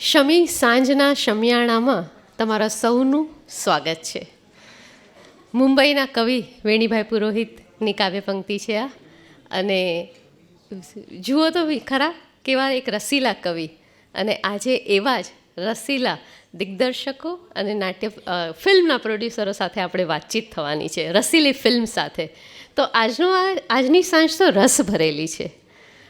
શમી સાંજના શમિયાણામાં તમારા સૌનું સ્વાગત છે. મુંબઈના કવિ વેણીભાઈ પુરોહિતની કાવ્ય પંક્તિ છે આ. અને જુઓ તો ખરા કેવા એક રસીલા કવિ, અને આજે એવા જ રસીલા દિગ્દર્શકો અને ફિલ્મના પ્રોડ્યુસરો સાથે આપણે વાતચીત થવાની છે, રસીલી ફિલ્મ સાથે. તો આજની સાંજ તો રસ ભરેલી છે,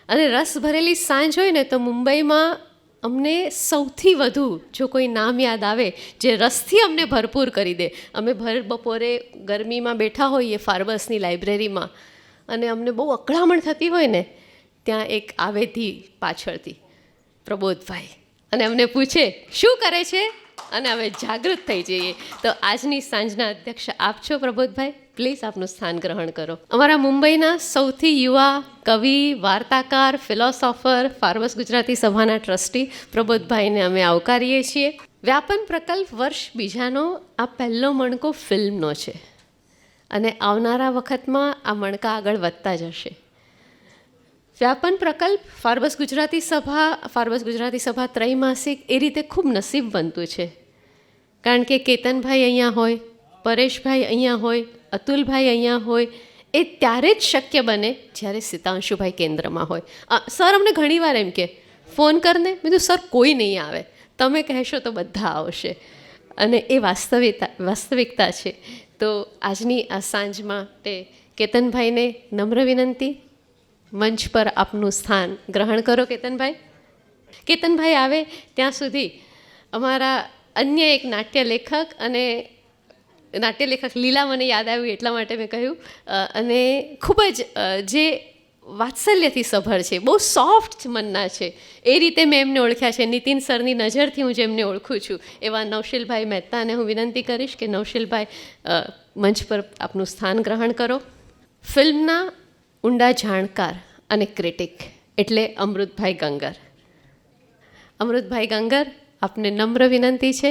અને રસ ભરેલી સાંજ હોય ને તો મુંબઈમાં અમને સૌથી વધુ જો કોઈ નામ યાદ આવે જે રસથી અમને ભરપૂર કરી દે. અમે ભર બપોરે ગરમીમાં બેઠા હોઈએ ફાર્બસની લાઇબ્રેરીમાં, અને અમને બહુ અકળામણ થતી હોય ને, ત્યાં એક આવેથી પાછળથી પ્રબોધભાઈ, અને અમને પૂછે શું કરે છે, અને અમે જાગૃત થઈ જઈએ. તો આજની સાંજના અધ્યક્ષ આપ છો પ્રબોધભાઈ, પ્લીઝ આપનું સ્થાન ગ્રહણ કરો. અમારા મુંબઈના સૌથી યુવા કવિ, વાર્તાકાર, ફિલોસોફર, ફાર્બસ ગુજરાતી સભાના ટ્રસ્ટી પ્રબોધભાઈને અમે આવકારીએ છીએ. વ્યાપન પ્રકલ્પ વર્ષ બીજાનો આ પહેલો મણકો ફિલ્મનો છે, અને આવનારા વખતમાં આ મણકા આગળ વધતા જશે. વ્યાપન પ્રકલ્પ ફાર્બસ ગુજરાતી સભા ત્રૈમાસિક એ રીતે ખૂબ નસીબ બનતું છે, કારણ કે કેતનભાઈ અહીંયા હોય, પરેશભાઈ અહીંયા હોય, અતુલભાઈ અહીંયા હોય. એ ત્યારે જ શક્ય બને જ્યારે સિતાંશુભાઈ કેન્દ્રમાં હોય. સર અમને ઘણીવાર એમ કે ફોન કરને, મેં કીધું સર કોઈ નહીં આવે, તમે કહેશો તો બધા આવશે, અને એ વાસ્તવિકતા છે. તો આજની આ સાંજ માટે કેતનભાઈને નમ્ર વિનંતી, મંચ પર આપનું સ્થાન ગ્રહણ કરો. કેતનભાઈ આવે ત્યાં સુધી અમારા અન્ય એક નાટ્યલેખક લીલા મને યાદ આવ્યું એટલા માટે મેં કહ્યું, અને ખૂબ જ જે વાત્સલ્યથી સભર છે, બહુ સોફ્ટ મનના છે, એ રીતે મેં એમને ઓળખ્યા છે. નીતિન સરની નજરથી હું જેમને ઓળખું છું એવા નવશીલભાઈ મહેતાને હું વિનંતી કરીશ કે નવશીલભાઈ મંચ પર આપનું સ્થાન ગ્રહણ કરો. ફિલ્મના ઊંડા જાણકાર અને ક્રિટિક એટલે અમૃતભાઈ ગંગર. અમૃતભાઈ ગંગર, આપને નમ્ર વિનંતી છે,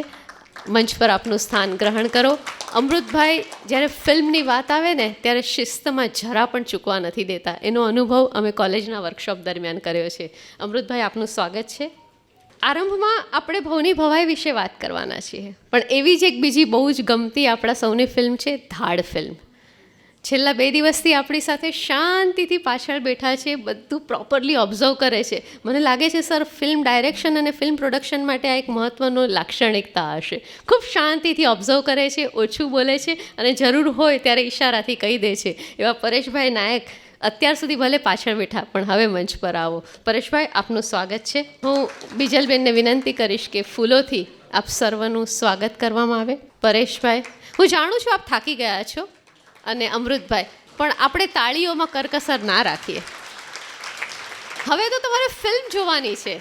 મંચ પર આપનું સ્થાન ગ્રહણ કરો. અમૃતભાઈ જ્યારે ફિલ્મની વાત આવે ને ત્યારે શિસ્તમાં જરા પણ ચૂકવા નથી દેતા. એનો અનુભવ અમે કોલેજના વર્કશોપ દરમિયાન કર્યો છે. અમૃતભાઈ, આપનું સ્વાગત છે. આરંભમાં આપણે ભવની ભવાઈ વિશે વાત કરવાના છીએ, પણ એવી જ એક બીજી બહુ જ ગમતી આપણા સૌની ફિલ્મ છે ધાડ ફિલ્મ. છેલ્લા 2 દિવસથી આપણી સાથે શાંતિથી પાછળ બેઠા છે, બધું પ્રોપરલી ઓબ્ઝર્વ કરે છે. મને લાગે છે સર, ફિલ્મ ડાયરેક્શન અને ફિલ્મ પ્રોડક્શન માટે આ એક મહત્ત્વનો લાક્ષણિકતા હશે. ખૂબ શાંતિથી ઓબ્ઝર્વ કરે છે, ઓછું બોલે છે, અને જરૂર હોય ત્યારે ઈશારાથી કહી દે છે. એવા પરેશભાઈ નાયક અત્યાર સુધી ભલે પાછળ બેઠા, પણ હવે મંચ પર આવો. પરેશભાઈ, આપનું સ્વાગત છે. હું બીજલબેનને વિનંતી કરીશ કે ફૂલોથી આપ સર્વનું સ્વાગત કરવામાં આવે. પરેશભાઈ, હું જાણું છું આપ થાકી ગયા છો, અને અમૃતભાઈ, પણ આપણે તાળીઓમાં કરકસર ના રાખીએ. હવે તો તમારે ફિલ્મ જોવાની છે,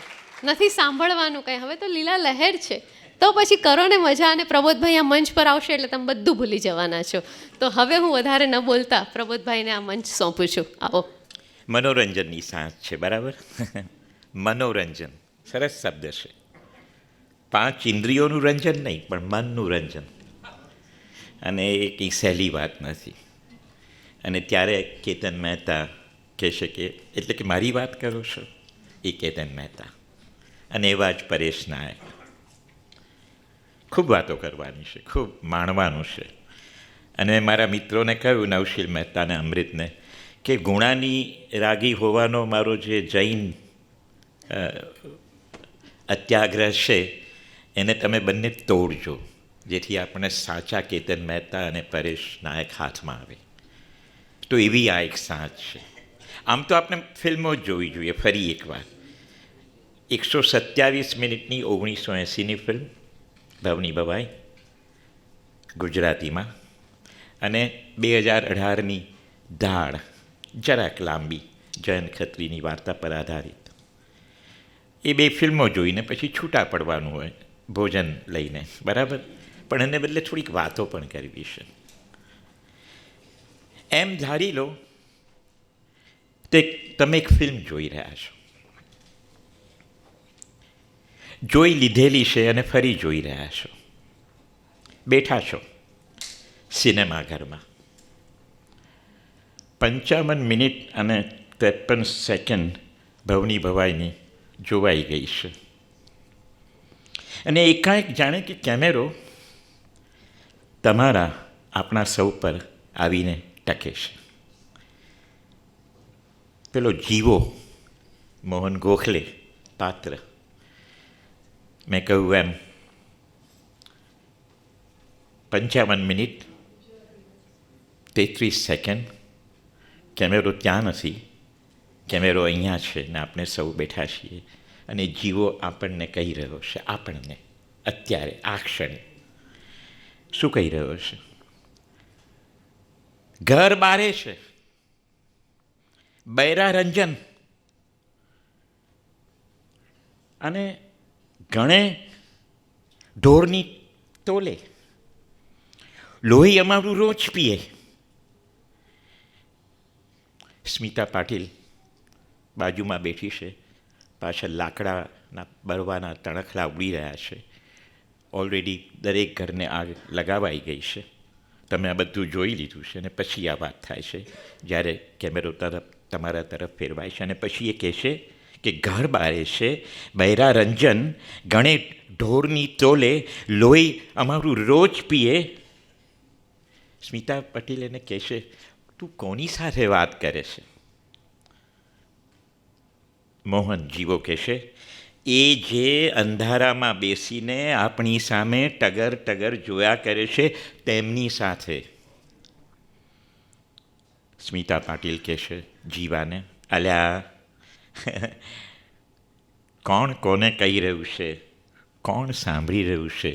નથી સાંભળવાનું કંઈ. હવે તો લીલા લહેર છે, તો પછી કરો ને મજા. અને પ્રબોધભાઈ આ મંચ પર આવશે એટલે તમે બધું ભૂલી જવાના છો. તો હવે હું વધારે ન બોલતા પ્રબોધભાઈને આ મંચ સોંપું છું. આવો. મનોરંજનની સાંજ છે, બરાબર? મનોરંજન સરસ શબ્દ છે. 5 ઇન્દ્રિયોનું રંજન નહીં, પણ મનનું રંજન, અને એ કંઈ સહેલી વાત નથી. અને ત્યારે કેતન મહેતા કહેશે કે, એટલે કે મારી વાત કરો છો, એ કેતન મહેતા, અને એવા જ પરેશ નાયક. ખૂબ વાતો કરવાની છે, ખૂબ માણવાનું છે. અને મારા મિત્રોને કહ્યું, નવશીલ મહેતાને, અમૃતને, કે ગુણાની રાગી હોવાનો મારો જે જૈન અત્યાગ્રહ છે એને તમે બંને તોડજો, જેથી આપણે સાચા કેતન મહેતા અને પરેશ નાયક હાથમાં આવે. તો એવી આ એક સાંજ છે. આમ તો આપણે ફિલ્મો જ જોવી જોઈએ. ફરી એકવાર 127 મિનિટની 1980ની ફિલ્મ ભવની ભવાઈ ગુજરાતીમાં, અને 2018ની ધાડ જરાક લાંબી જયંત ખત્રીની વાર્તા પર આધારિત. એ 2 ફિલ્મો જોઈને પછી છૂટા પડવાનું હોય ભોજન લઈને, બરાબર? પણ એને બદલે થોડીક વાતો પણ કરવી છે. એમ ધારી લો તે તમે એક ફિલ્મ જોઈ રહ્યા છો, જોઈ લીધેલી છે અને ફરી જોઈ રહ્યા છો. બેઠા છો સિનેમાઘરમાં, 55 મિનિટ અને 53 સેકન્ડ ભવની ભવાઈની જોવાઈ ગઈ છે. અને એકાએક જાણે કે કેમેરો આપણા સૌ પર આવીને ટકે છે. પેલો જીવો મોહન ગોખલે પાત્ર, મેં કહ્યું એમ 55 મિનિટ 33 સેકન્ડ કેમેરો ત્યાં નથી, કેમેરો અહીંયા છે ને આપણે સૌ બેઠા છીએ અને જીવો આપણને કહી રહ્યો છે, આપણને અત્યારે આ ક્ષણે શું કહી રહ્યો છે? ઘર બારે છે, બૈરા રંજન, અને ગણે ઢોરની તોલે, લોહી અમારું રોજ પીએ. સ્મિતા પાટીલ બાજુમાં બેઠી છે, પાછળ લાકડાના બળવાના તણખલા ઉડી રહ્યા છે. ઓલરેડી દરેક ઘરને આગ લગાવાઈ ગઈ છે. તમે આ બધું જોઈ લીધું છે અને પછી આ વાત થાય છે જ્યારે કેમેરો તમારા તરફ ફેરવાય છે અને પછી એ કહેશે કે ઘર બારે છે, બૈરા રંજન, ગણે ઢોરની તોલે, લોહી અમારું રોજ પીએ. સ્મિતા પટેલ એને કહેશે, તું કોની સાથે વાત કરે છે? મોહન જીવો કહેશે, એ જે અંધારામાં બેસીને આપણી સામે ટગર ટગર જોયા કરે છે તેમની સાથે. સ્મિતા પાટીલ કહેશે જીવાને, અલ્યા કોણ કોને કહી રહ્યું છે, કોણ સાંભળી રહ્યું છે,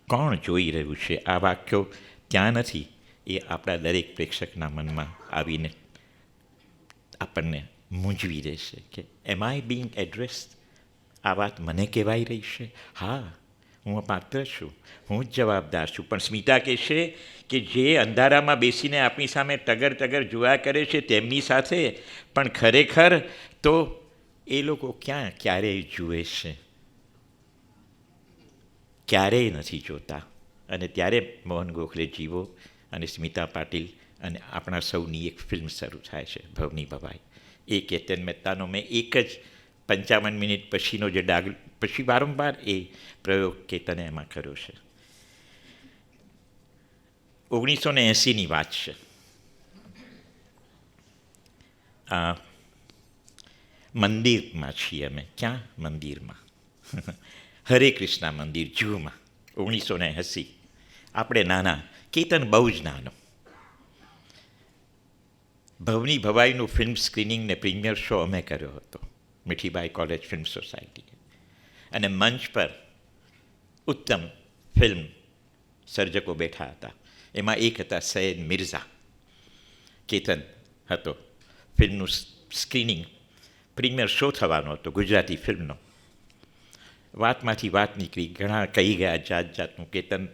કોણ જોઈ રહ્યું છે? આ વાક્યો ત્યાં નથી, એ આપણા દરેક પ્રેક્ષકના મનમાં આવીને આપણને મૂંઝવી દેશે કે એમ આઈ બિંગ એડ્રેસ્ડ? આ વાત મને કહેવાઈ રહી છે? હા, હું પાત્ર છું, હું જ જવાબદાર છું. પણ સ્મિતા કહેશે કે જે અંધારામાં બેસીને આપણી સામે ટગર ટગર જોયા કરે છે તેમની સાથે, પણ ખરેખર તો એ લોકો ક્યારેય જુએ છે, ક્યારેય નથી જોતા. અને ત્યારે મોહન ગોખલે જીવો અને સ્મિતા પાટીલ અને આપણા સૌની એક ફિલ્મ શરૂ થાય છે, ભવની ભવાઈ. એ કેતન મહેતાનો મેં એક જ 55 મિનિટ પછીનો જે પછી વારંવાર એ પ્રયોગ કેતને એમાં કર્યો છે. 1980ની વાત છે. મંદિરમાં છીએ અમે. ક્યાં મંદિરમાં? હરે કૃષ્ણ મંદિર જૂમાં. 1980. આપણે નાના, કેતન બહુ જ નાનો. ભવની ભવાઈનું ફિલ્મ સ્ક્રીનિંગ ને પ્રીમિયર શો અમે કર્યો હતો મીઠીબાઈ કોલેજ ફિલ્મ સોસાયટી. અને મંચ પર ઉત્તમ ફિલ્મ સર્જકો બેઠા હતા. એમાં એક હતા સૈયદ મિર્ઝા. કેતન હતો. ફિલ્મનું સ્ક્રીનિંગ પ્રીમિયર શો થવાનો હતો ગુજરાતી ફિલ્મનો. વાતમાંથી વાત નીકળી, ઘણા કહી ગયા જાત જાતનું. કેતન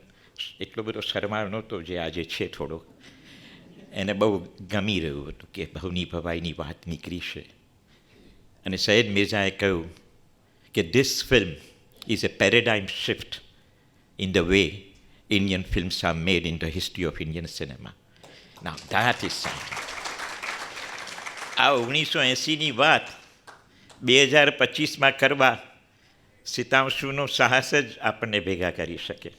એટલો બધો શરમાળ નહોતો જે આજે છે થોડો. એને બહુ ગમી રહ્યું હતું કે ભવની ભવાઈની વાત નીકળી છે. અને સૈયદ મિર્ઝાએ કહ્યું કે this film is a paradigm shift in the way Indian films are made in the history of Indian cinema. Now that is something. આ 1980ની વાત 2025માં કરવા સીતાંશુનો સાહસ જ આપણને ભેગા કરી શકે.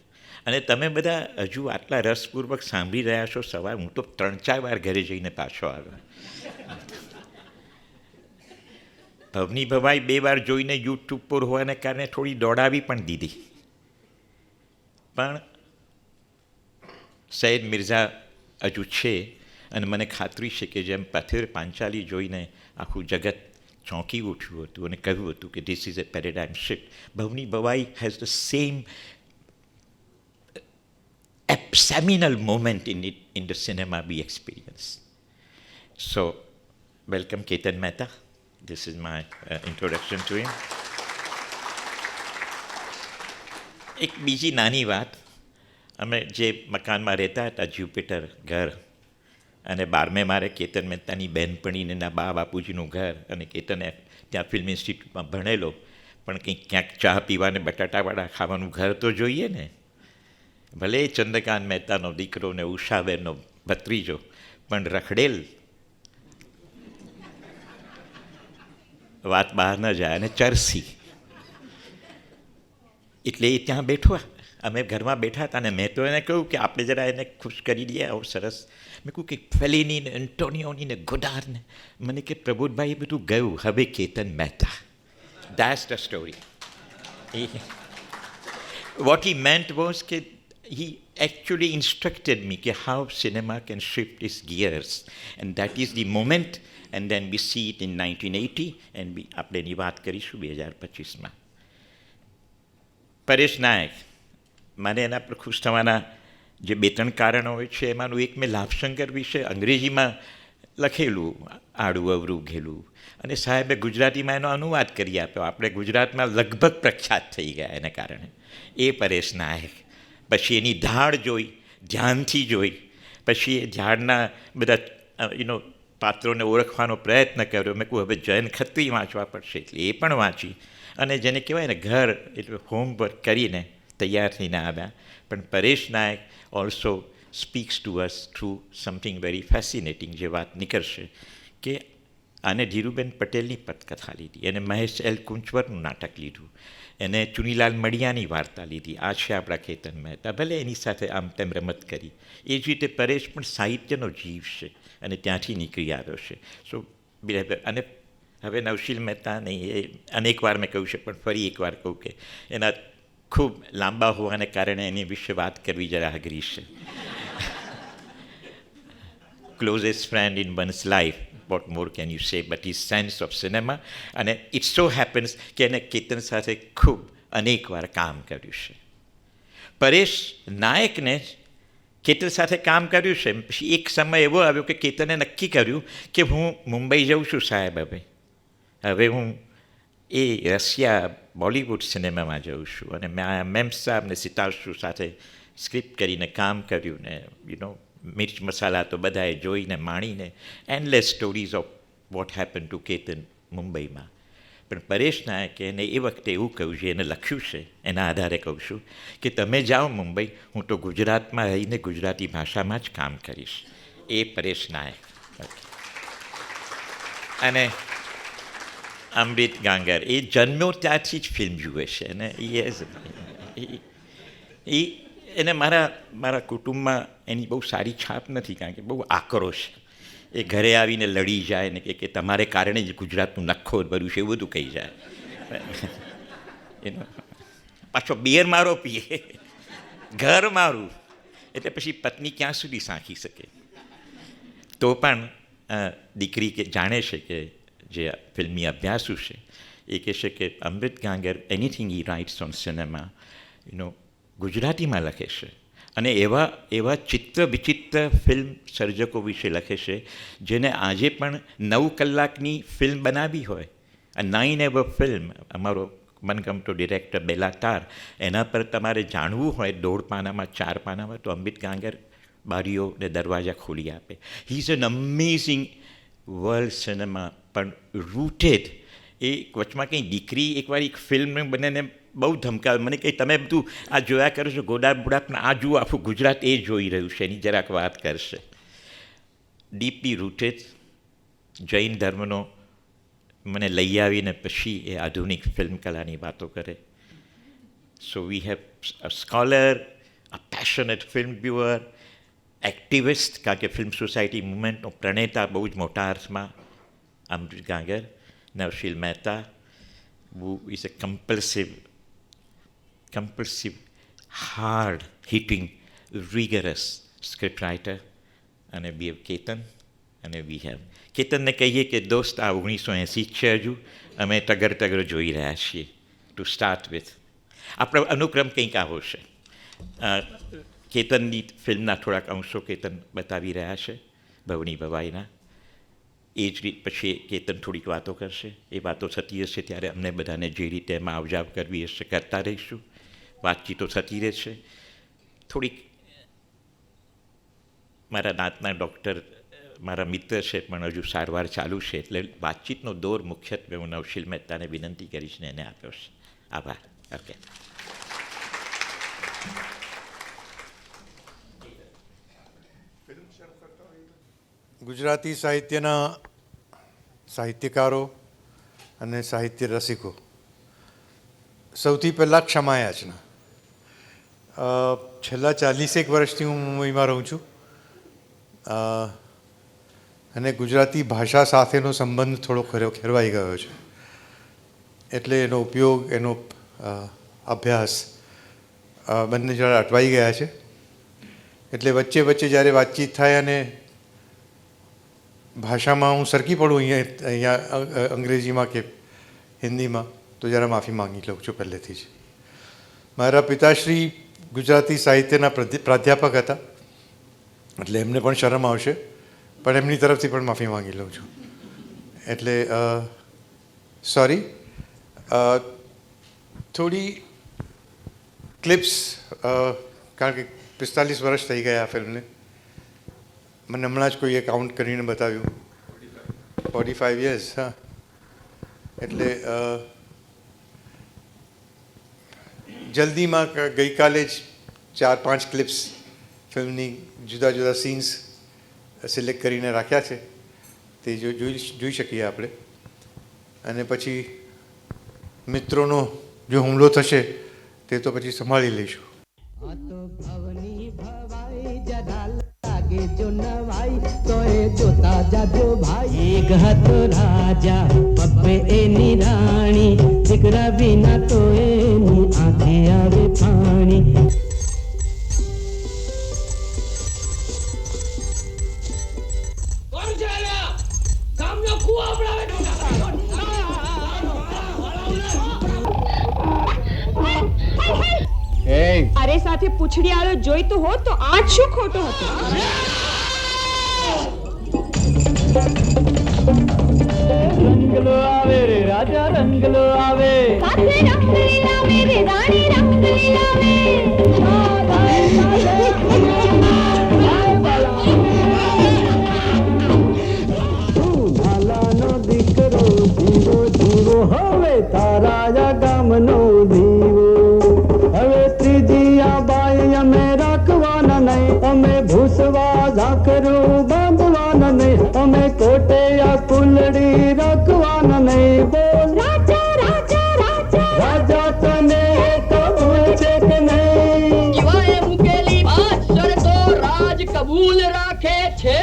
અને તમે બધા હજુ આટલા રસપૂર્વક સાંભળી રહ્યા છો સવારે. હું તો 3-4 વાર ઘરે જઈને પાછો આવ્યો. ભવની ભવાઈ 2 વાર જોઈને યુટ્યુબ પર હોવાને કારણે થોડી દોડાવી પણ દીધી. પણ સૈયદ મિર્ઝા હજુ છે અને મને ખાતરી છે કે જેમ પથેર પાંચાલી જોઈને આખું જગત ચોંકી ઉઠ્યું હતું અને કહ્યું હતું કે this is a paradigm shift. Bhavni Bhavai has the same seminal moment in the cinema we experience. So, welcome Ketan Mehta. This is my introduction to him. એક બીજી નાની વાત. અમે જે મકાનમાં રહેતા હતા, જ્યુપિટર ઘર, અને 12મે મારે કેતન મહેતાની બહેનપણીને એના બા બાપુજીનું ઘર, અને કેતને ત્યાં ફિલ્મ ઇન્સ્ટિટ્યૂટમાં ભણેલો, પણ કંઈક ક્યાંક ચા પીવાને બટાટાવાળા ખાવાનું ઘર તો જોઈએ ને. ભલે ચંદ્રકાંત મહેતાનો દીકરો ને ઉષાબેનનો ભત્રીજો, પણ રખડેલ વાત બહાર ન જાય. અને ચરસી એટલે એ ત્યાં બેઠો, અમે ઘરમાં બેઠા હતા અને મેં તો એને કહ્યું કે આપણે જરા એને ખુશ કરી દઈએ, આવું સરસ. મેં કહ્યું કે ફેલીની ને એન્ટોનિયોની ને ગોડાર્ડ ને, મને કે પ્રબોધભાઈ એ બધું ગયું, હવે Ketan Mehta. That's the story. What he meant was that he actually instructed me how cinema can shift its gears, and that is the moment, and then we see it in 1980, and આપણે એની વાત કરીશું 2025માં. પરેશ નાયક, મને એના પર ખુશ થવાના જે 2-3 કારણો હોય છે, એમાંનું એક, મેં લાભશંકર વિશે અંગ્રેજીમાં લખેલું, આડું અવરું ઘેલું, અને સાહેબે ગુજરાતીમાં એનો અનુવાદ કરી આપ્યો. આપણે ગુજરાતમાં લગભગ પ્રખ્યાત થઈ ગયા એને કારણે. એ પરેશ નાયક. પછી એની ધાડ જોઈ, ધ્યાનથી જોઈ, પછી એ ધાડના બધા પાત્રોને ઓળખવાનો પ્રયત્ન કર્યો. મેં કહું હવે જયન ખત્રી વાંચવા પડશે, એટલે એ પણ વાંચી, અને જેને કહેવાય ને ઘર એટલે હોમવર્ક કરીને તૈયાર થઈને આવ્યા. પણ Paresh Nayak also speaks to us through something very fascinating, જે વાત નીકળશે કે આને ધીરુબેન પટેલની પટકથા લીધી, એને મહેશ એલ કુંચવરનું નાટક લીધું, એને ચુનીલાલ મડિયાની વાર્તા લીધી, આ છે આપણા કેતન મહેતા. ભલે એની સાથે આમ તેમ રમત કરી. એ જ રીતે પરેશ પણ સાહિત્યનો જીવ છે અને ત્યાંથી નીકળી આવ્યો છે. સો અને હવે નવશીલ મહેતા નહીં, એ અનેક વાર મેં કહ્યું છે, પણ ફરી એકવાર કહું કે એના ખૂબ લાંબા હોવાને કારણે એની વિશે વાત કરવી જરા અઘરી છે. Closest friend in once life, what more can you say, but his sense of cinema, અને it so happens કે એને કેતન સાથે ખૂબ અનેક વાર કામ કર્યું છે. પરેશ નાયકને કેતન સાથે કામ કર્યું છે. પછી એક સમય એવો આવ્યો કે કેતને નક્કી કર્યું કે હું મુંબઈ જાઉં છું સાહેબ, હવે હું એ રશિયા બોલિવૂડ સિનેમામાં જાઉં છું. અને મેમ સાહેબ ને સિતારશુ સાથે સ્ક્રિપ્ટ કરીને કામ કર્યું ને મિર્ચ મસાલા તો બધાએ જોઈને માણીને endless stories of what happen to Ketan મુંબઈમાં. પણ પરેશ નાયકે એને એ વખતે એવું કહ્યું છે, એને લખ્યું છે, એના આધારે કહું છું કે તમે જાઓ મુંબઈ, હું તો ગુજરાતમાં રહીને ગુજરાતી ભાષામાં જ કામ કરીશ. એ પરેશ નાયક. અને અમૃત ગાંગર, એ જન્મ્યો ત્યારથી જ ફિલ્મ જુએ છે, અને એને મારા કુટુંબમાં એની બહુ સારી છાપ નથી, કારણ કે બહુ આક્રોશ. એ ઘરે આવીને લડી જાય ને કે તમારે કારણે જ ગુજરાતનું નખ્ખો ભર્યું છે, એવું બધું કહી જાય. પાછો બિયર મારો પીએ, ઘર મારું, એટલે પછી પત્ની ક્યાં સુધી સાંખી શકે. તો પણ દીકરી કે જાણે છે કે જે ફિલ્મી અભ્યાસુ છે, એ કહેશે કે Amrit Gangar anything he writes on cinema ગુજરાતીમાં લખે છે, અને એવા ચિત્ર વિચિત્ર ફિલ્મ સર્જકો વિશે લખે છે જેને આજે પણ 9 કલાકની ફિલ્મ બનાવી હોય. આ 9 એવર ફિલ્મ, અમારો મનગમતો ડિરેક્ટર બેલાટાર, એના પર તમારે જાણવું હોય 1.5 પાનામાં 4 પાનામાં, તો અમૃત ગાંગર બારીઓ ને દરવાજા ખોલી આપે. He is an amazing world cinema, પણ રૂટેડ. એ વચમાં કંઈ દીકરી એકવાર એક ફિલ્મ બનેને બહુ ધમકાવે, મને કંઈ તમે બધું આ જોયા કરો છો ગોડા બુડાપને, આ જુઓ આખું ગુજરાત એ જોઈ રહ્યું છે, એની જરાક વાત કરશે. ડીપલી રૂટેડ જૈન ધર્મનો મને લઈ આવીને પછી એ આધુનિક ફિલ્મ કલાની વાતો કરે. So we have a scholar, a passionate film viewer, activist, કારણ કે ફિલ્મ સોસાયટી મુવમેન્ટનો પ્રણેતા બહુ જ મોટા અર્થમાં અમૃત Gangar. નવશીલ Mehta, who is a compulsive, hard-hitting, rigorous scriptwriter, અને we have Ketan, અને we have કેતનને કહીએ કે દોસ્ત આ 1980 છે, હજુ અમે ટગર જોઈ રહ્યા છીએ. ટુ સ્ટાર્ટ વિથ આપણો અનુક્રમ કંઈક આવો છે. કેતનની ફિલ્મના થોડાક અંશો કેતન બતાવી રહ્યા છે, ભવની ભવાઈના. એ જ રીત પછી કેતન થોડીક વાતો કરશે. એ વાતો થતી હશે ત્યારે અમને બધાને જે રીતે એમાં આવજાવ કરવી હશે કરતા રહીશું. વાતચીતો થતી રહેશે. થોડીક મારા દાંતના ડૉક્ટર મારા મિત્ર છે, પણ હજુ સારવાર ચાલુ છે, એટલે વાતચીતનો દોર મુખ્યત્વે હું નવશીલ મહેતાને વિનંતી કરીશ ને એને આપ્યો છે. આભાર. ઓકે. ગુજરાતી સાહિત્યના સાહિત્યકારો અને સાહિત્ય રસિકો, સૌથી પહેલાં ક્ષમા યાચના. છેલ્લા 40 વર્ષથી હું મુંબઈમાં રહું છું અને ગુજરાતી ભાષા સાથેનો સંબંધ થોડો ખેરવાઈ ગયો છે. એટલે એનો ઉપયોગ, એનો અભ્યાસ બંને જરા અટવાઈ ગયા છે. એટલે વચ્ચે વચ્ચે જ્યારે વાતચીત થાય અને ભાષામાં હું સરકી પડું અહીંયા અંગ્રેજીમાં કે હિન્દીમાં, તો જરા માફી માંગી લઉં છું પહેલેથી જ. મારા પિતાશ્રી ગુજરાતી સાહિત્યના પ્રાધ્યાપક હતા, એટલે એમને પણ શરમ આવશે, પણ એમની તરફથી પણ માફી માંગી લઉં છું. એટલે સોરી. થોડી ક્લિપ્સ, કારણ કે 45 વર્ષ થઈ ગયા આ ફિલ્મને. મને હમણાં જ કોઈએ કાઉન્ટ કરીને બતાવ્યું, 45 યર્સ. હા, એટલે જલ્દીમાં ગઈકાલે જ 4-5 ક્લિપ્સ ફિલ્મની જુદા જુદા સીન્સ સિલેક્ટ કરીને રાખ્યા છે, તે જોઈ શકીએ આપણે. અને પછી મિત્રોનો જો હુમલો થશે તે તો પછી સંભાળી લઈશું. जो नवाई तोए जोता जाजो भाई एक हाथ राजा पप्पे एनी रानी दिकरा बिना तोए नी आंखे आवे पानी કોણ છે ગામનો કુવા બનાવે. અરે સાથે પૂછડી આલો જોઈતું હોત તો આજ શું ખોટો હતો? રંગલો આવે રે રાજા રંગલો આવે સાથે રંગલીલા મેરે રાણી રંગલીલા મે નાલાનો દીકરો જીવો જીવો હવે તારા ગામનો દીવો. હવે ત્રીજીયા બાઈ અમે રાખવાના નહીં, અમે ભૂસવા ઝાકરું બાંધવાના નહીં, અમે કોટેયા કુલડી રાખવાના નહીં. બોલ રાજા રાજા રાજા રાજા તને કબૂલ છે કે નહીં? જીવાએ મૂકેલી વાત શરતો રાજ કબૂલ રાખે છે.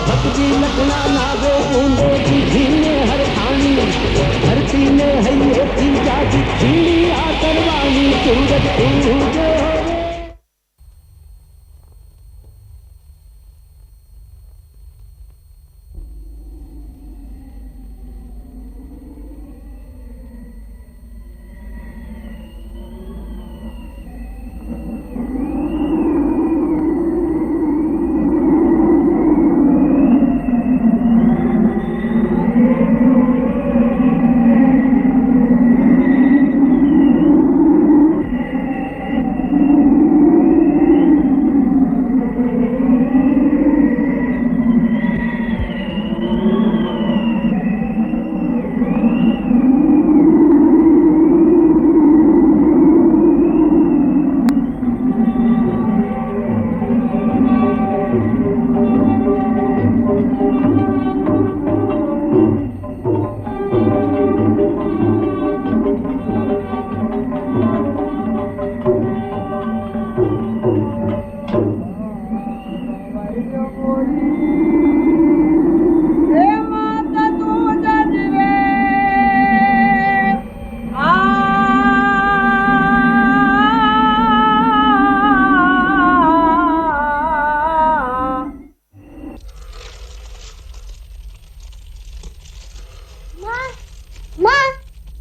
भक्ति लखना नागो बूंदे जी झीने हर खानी धरती ने हइये थी जागी खीड़ी आ करवानी सूरज जो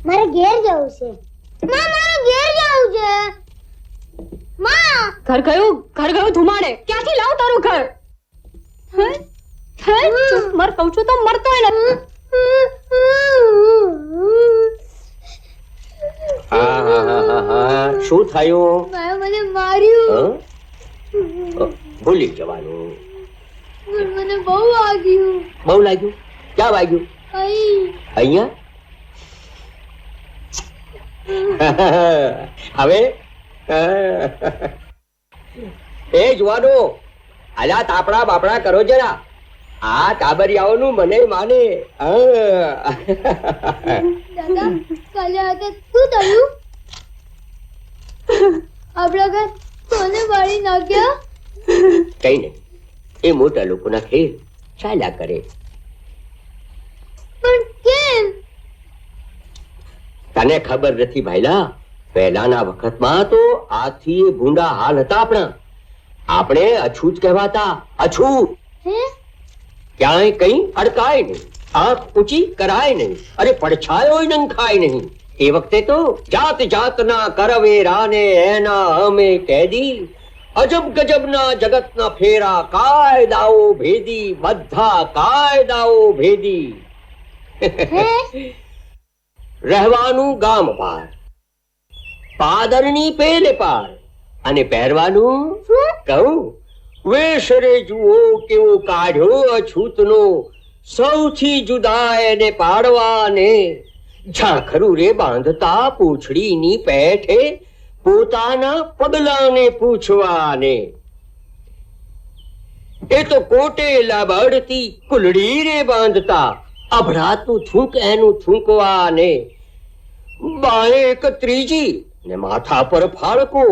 મારે ઘેર જવું છે. માં મારે ઘેર જવું છે. માં ઘર ગયું ધુમાડે. ક્યાંથી લાવ તારું ઘર? ચૂપ મર કહું છું તો મરતોય નથી. શું થયું? મારે મને માર્યું. ભૂલી જવાનું. મને બહુ વાગ્યું. બહુ લાગ્યું? ક્યાં વાગ્યું? અહીંયા? હવે એ જુવાનો, અલ્યા તાપડા બાપડા કરો જરા. આ ટાબરિયાઓનું મને માને. દાદા કાલે રાતે શું થયું? આપણા ઘર કોને મારી નાખ્યા? કઈ નહીં, એ મોટા લોકોના ખેલ ચાલ્યા કરે. પણ કેમ? તને ખબર નથી ભાઈલા, પહેલાના વખતમાં તો આથી એ ભૂંડા હાલ હતા આપણા. આપણે અછૂત કહેવાતા, અછૂત. હે? ક્યાંય કઈ અડકાય નહીં, આંખ ઊંચી કરાય નહીં, અરે પડછાયો નંખાય નહીં. એ વખતે તો જાત જાતના કરવેરાને એના અમે કેદી, અજબ ગજબના જગતના ફેરા, કાયદાઓ ભેદી, બધા કાયદાઓ ભેદી. રહેવાનું ગામ પાર, પાદરની પેલે પાર, અને પહેરવાનું કહું વેશરે જુઓ કેવો કાઢ્યો અછૂતનો, સૌથી જુદા એને પાડવાને. ઝાંખરું રે બાંધતા પૂંછડીની પેઠે, પોતાના પગલાને પૂછવાને. એ તો કોટે લાબડતી કુલડી રે બાંધતા, અભડાતું થૂંક એનું થૂંકવાને. બાએ એક ત્રીજી ને માથા પર ફાળકો,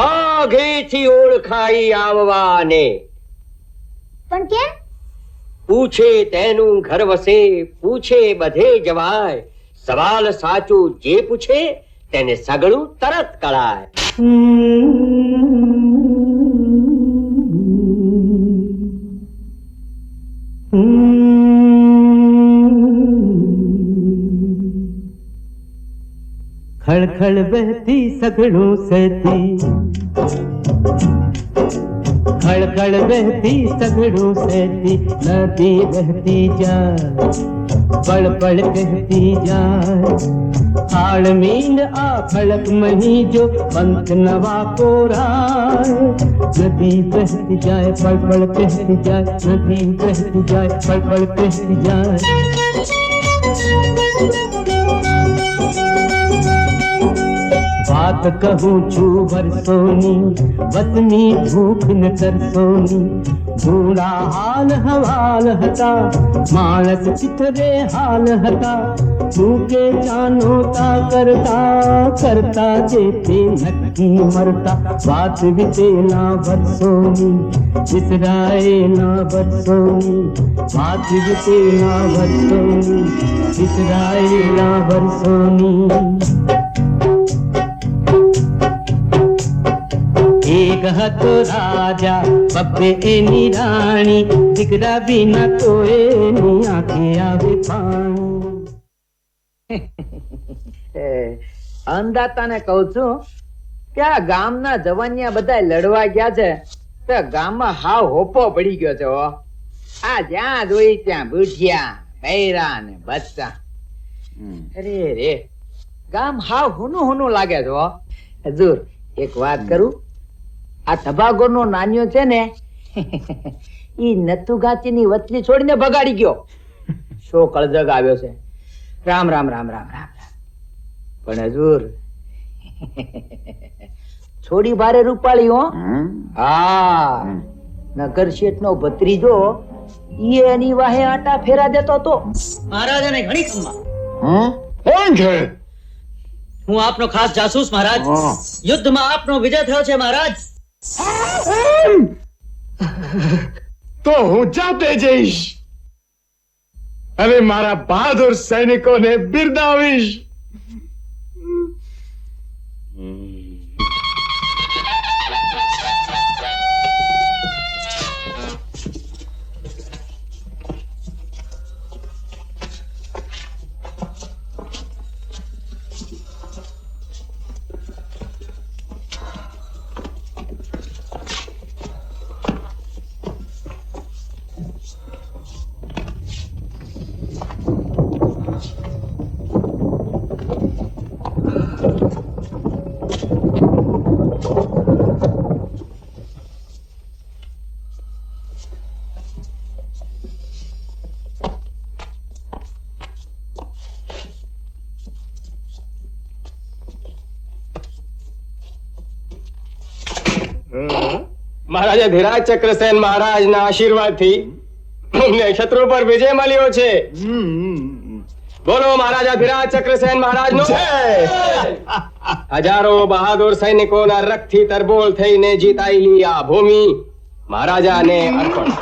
આઘેથી ઓળખાઈ આવવાને. પણ કેમ? પૂછે તેનું ઘર વસે, પૂછે બધે જવાય, સવાલ સાચું જે પૂછે તેને સગળું તરત કળાય. खड़खड़ बहती सगड़ों सहती, खड़खड़ बहती सगड़ों सहती, नदी बहती जाए पड़ पड़ कहती जाए. आड़मीन आ खड़क मही जो पंथ नवा को राय, नदी बहती जाए पड़ पड़ कहती जाए, नदी बहती जाए पड़ पड़ कहती जाए. बात कहूँ छू बरसोनी, वतनी भूख न तरसोनी, बूढ़ा हाल हवाल हता, मानस चितरे हाल हता. भूखे जानोता करता करता जेते नक्की मरता. बात विते ना बरसोनी, विसराए ना बरसोनी, बात विते ना बरसोनी, विसराए ना बरसोनी. एक હતો રાજા, બબ્બે એની રાણી, દીકરા વિના તો એની આંખે આવે પાણી. અંધાતાને કહું છું કે આ ગામના જવાનિયા બધા લડવા ગયા છે, તો ગામમાં હાવ હોપો પડી ગયો છે. હો, આ જ્યાં જોઈ ત્યાં બુઢિયા બૈરા ને બચ્ચા. અરે રે, ગામ હાવ હુનું હુનું લાગે છે. હો હજુર એક વાત કરું, આ ટભાગો નો નાન્યો છે ને, ઈ નતુગાચી ની વચલી છોડીને ભગાડી ગયો. શો કળજગ આવ્યો છે. રામ રામ રામ રામ રામ. પણ હજુર છોડી ભારે રૂપાળી. હો હા, નગર શેઠ નો ભત્રીજો ઈ એની વાહે આટા ફેરા દેતો તો. મહારાજાને ઘણી ખમ્મા. કોણ છે? હું આપનો ખાસ જાસૂસ મહારાજ. યુદ્ધમાં આપનો વિજય થયો છે મહારાજ. તો હું જાતે જઈશ અને મારા બહાદુર સૈનિકોને બિરદાવીશ. મહારાજા ધીરાજ ચક્રસેન મહારાજના આશીર્વાદથી અમને શત્રુ પર વિજય મળ્યો છે. બોલો મહારાજા ધીરાજ ચક્રસેન મહારાજનો જય. હજારો બહાદુર સૈનિકોના રક્તથી તરબોળ થઈને જીતાયેલી આ ભૂમિ મહારાજાને અર્પણ.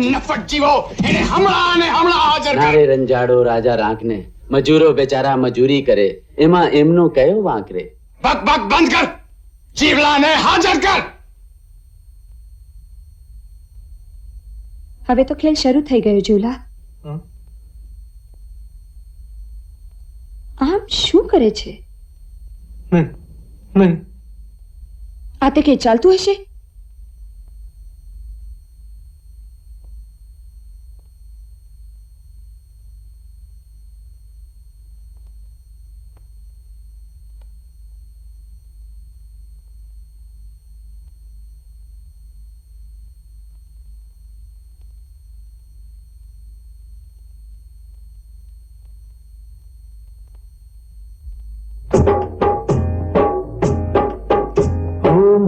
નફટ જીવો એને હમણાં હાજર નારે રંજાડો રાજા રાંકને, મજૂરો બેચારા મજૂરી કરે, એમાં એમનો કયો વાંક રે? બક બક બંધ કર, જીવલાને હાજર કર. હવે તો ખેલ શરૂ થઈ ગયો જીવલા. આમ શું કરે છે? આ તે કે ચાલતું હશે?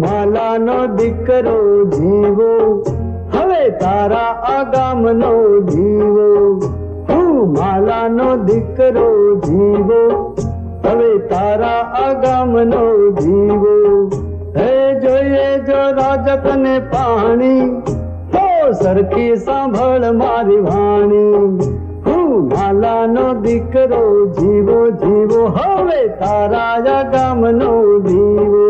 માલાનો દીકરો જીવો, હવે તારા આગામનો જીવો. હું માલાનો દીકરો જીવો, હવે તારા આગામનો જીવો. હે જોઈએ જો રાજત ને પાણી, તો સરખી સાંભળ મારી વાણી. હું માલાનો દીકરો જીવો જીવો, હવે તારા આગામનો જીવો.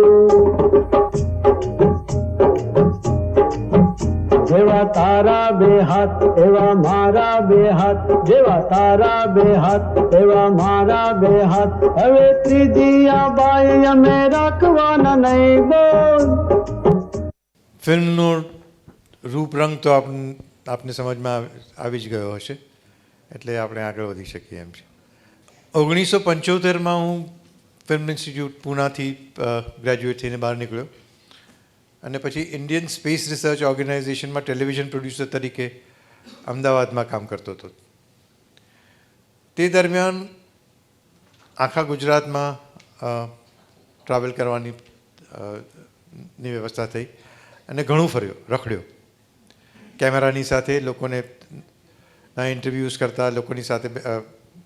જેવા તારા બે હાથ એવા મારા બે હાથ, જેવા તારા બે હાથ એવા મારા બે હાથ. હવે ત્રીજી આ બાઈ અમે રાખવાના નહીં બોલ. ફિલ્મનો રૂપરંગ તો આપને સમજમાં આવી જ ગયો હશે, એટલે આપણે આગળ વધી શકીએ એમ છે. 1975માં હું ફિલ્મ ઇન્સ્ટિટ્યૂટ પૂનાથી ગ્રેજ્યુએટ થઈને બહાર નીકળ્યો અને પછી ઇન્ડિયન સ્પેસ રિસર્ચ ઓર્ગેનાઇઝેશનમાં ટેલિવિઝન પ્રોડ્યુસર તરીકે અમદાવાદમાં કામ કરતો હતો. તે દરમિયાન આખા ગુજરાતમાં ટ્રાવેલ કરવાની વ્યવસ્થા થઈ અને ઘણું ફર્યો, રખડ્યો. કેમેરાની સાથે લોકોને ઇન્ટરવ્યૂઝ કરતા, લોકોની સાથે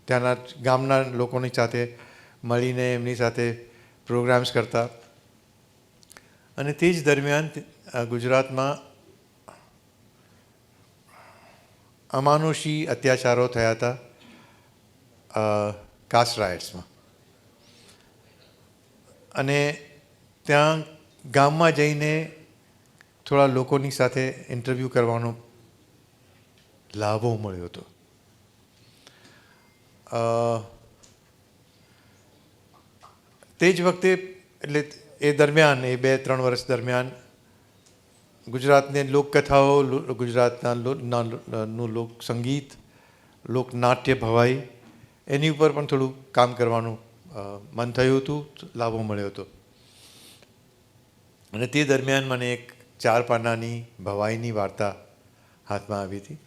ત્યાંના ગામના લોકોની સાથે મળીને એમની સાથે પ્રોગ્રામ્સ કરતા. અને તે જ દરમિયાન ગુજરાતમાં અમાનુષી અત્યાચારો થયા હતા કાસ્ટ રાયટ્સમાં. અને ત્યાં ગામમાં જઈને થોડા લોકોની સાથે ઇન્ટરવ્યૂ કરવાનો લાભો મળ્યો હતો. તે જ વખતે એટલે એ દરમિયાન, એ 2-3 વર્ષ દરમિયાન ગુજરાતની લોકકથાઓ, ગુજરાતનું લોક સંગીત, લોકનાટ્ય ભવાઈ, એની ઉપર પણ થોડું કામ કરવાનું મન થયું હતું, લાભો મળ્યો હતો. અને તે દરમિયાન મને એક 4 પાનાની ભવાઈની વાર્તા હાથમાં આવી હતી.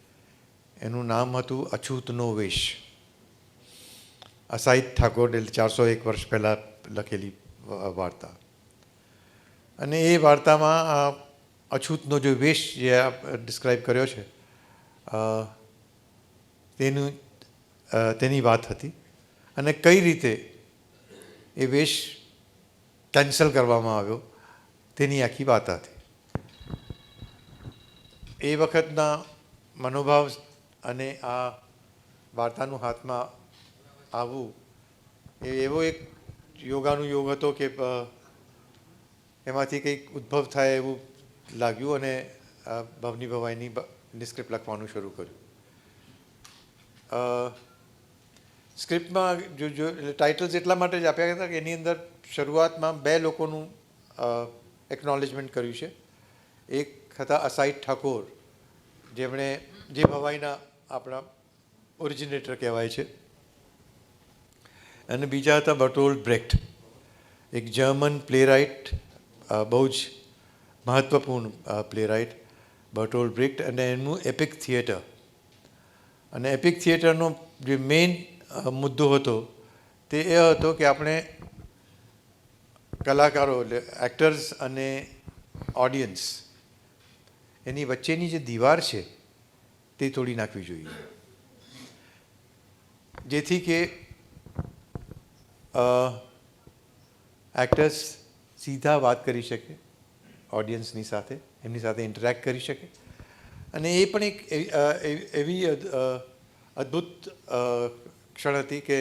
એનું નામ હતું અછૂતનો વેશ. અસાહિત ઠાકોર 401 વર્ષ પહેલાં લખેલી વાર્તા. અને એ વાર્તામાં અછૂતનો જે વેશ જે ડિસ્ક્રાઇબ કર્યો છે તેની વાત હતી. અને કઈ રીતે એ વેશ કેન્સલ કરવામાં આવ્યો તેની આખી વાત હતી. એ વખતના મનોભાવ અને આ વાર્તાનું હાથમાં આવવું એ એવો એક યોગાનુયોગ હતો કે એમાંથી કંઈક ઉદ્ભવ થાય એવું લાગ્યું અને ભવની ભવાઈની સ્ક્રિપ્ટ લખવાનું શરૂ કર્યું. સ્ક્રિપ્ટમાં જો ટાઇટલ્સ એટલા માટે જ આપ્યા હતા કે એની અંદર શરૂઆતમાં 2 લોકોનું એકનોલેજમેન્ટ કર્યું છે. એક હતા અસાહિત ઠાકોર, જેમણે જે ભવાઈના આપણા ઓરિજિનેટર કહેવાય છે. અને બીજા હતા બર્ટોલ્ડ બ્રેક્ટ, એક જર્મન પ્લેરાઇટ, બહુ જ મહત્ત્વપૂર્ણ પ્લેરાઇટ બર્ટોલ્ડ બ્રેક્ટ, અને એમનું એપિક થિયેટર. અને એપિક થિયેટરનો જે મેઇન મુદ્દો હતો તે એ હતો કે આપણે કલાકારો એટલે એક્ટર્સ અને ઓડિયન્સ એની વચ્ચેની જે દીવાર છે તે તોડી નાખવી જોઈએ, જેથી કે એક્ટર્સ સીધા વાત કરી શકે ઓડિયન્સની સાથે, એમની સાથે ઇન્ટરેક્ટ કરી શકે. અને એ પણ એક એવી અદ્ભુત ક્ષણ હતી કે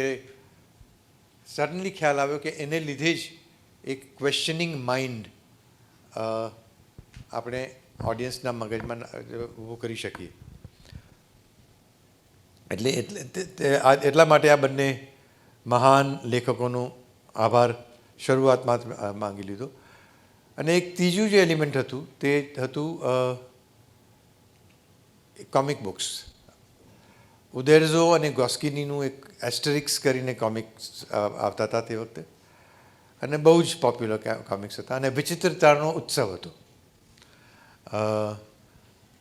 સડનલી ખ્યાલ આવ્યો કે એને લીધે જ એક ક્વેશ્ચનિંગ માઇન્ડ આપણે ઓડિયન્સના મગજમાં ઊભું કરી શકીએ. એટલા માટે આ બંને મહાન લેખકોનો આભાર શરૂઆતમાં માંગી લીધો. અને એક ત્રીજું જે એલિમેન્ટ હતું તે હતું કોમિક બુક્સ. ઉદેર્ઝો અને ગોસ્કિનીનું એક એસ્ટરિક્સ કરીને કોમિક્સ આવતા હતા તે વખતે, અને બહુ જ પોપ્યુલર કોમિક્સ હતા. અને વિચિત્રતાનો ઉત્સવ હતો.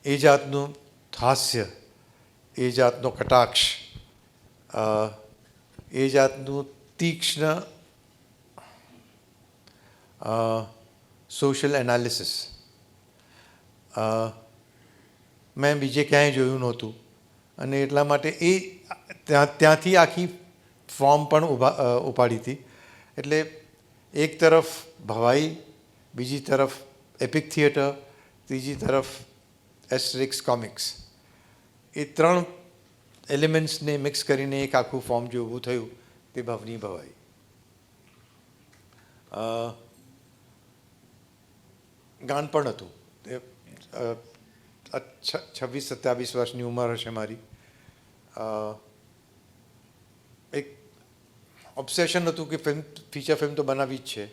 એ જાતનું હાસ્ય, એ જાતનો કટાક્ષ, એ જાતનું તીક્ષ્ણ સોશિયલ એનાલિસિસ મેં બીજે ક્યાંય જોયું નહોતું. અને એટલા માટે એ ત્યાંથી આખી ફોર્મ પણ ઉપાડી હતી. એટલે એક તરફ ભવાઈ, બીજી તરફ એપિક થિયેટર, ત્રીજી તરફ એસ્ટરિક્સ કોમિક્સ, એ ત્રણ એલિમેન્ટ્સને મિક્સ કરીને એક આખું ફોર્મ જે ઊભું થયું તે ભવની ભવાઈ. ગાનપણ હતું. 26-27 વર્ષની ઉંમર હશે મારી. એક ઓબ્સેશન હતું કે ફીચર ફિલ્મ તો બનાવી જ છે.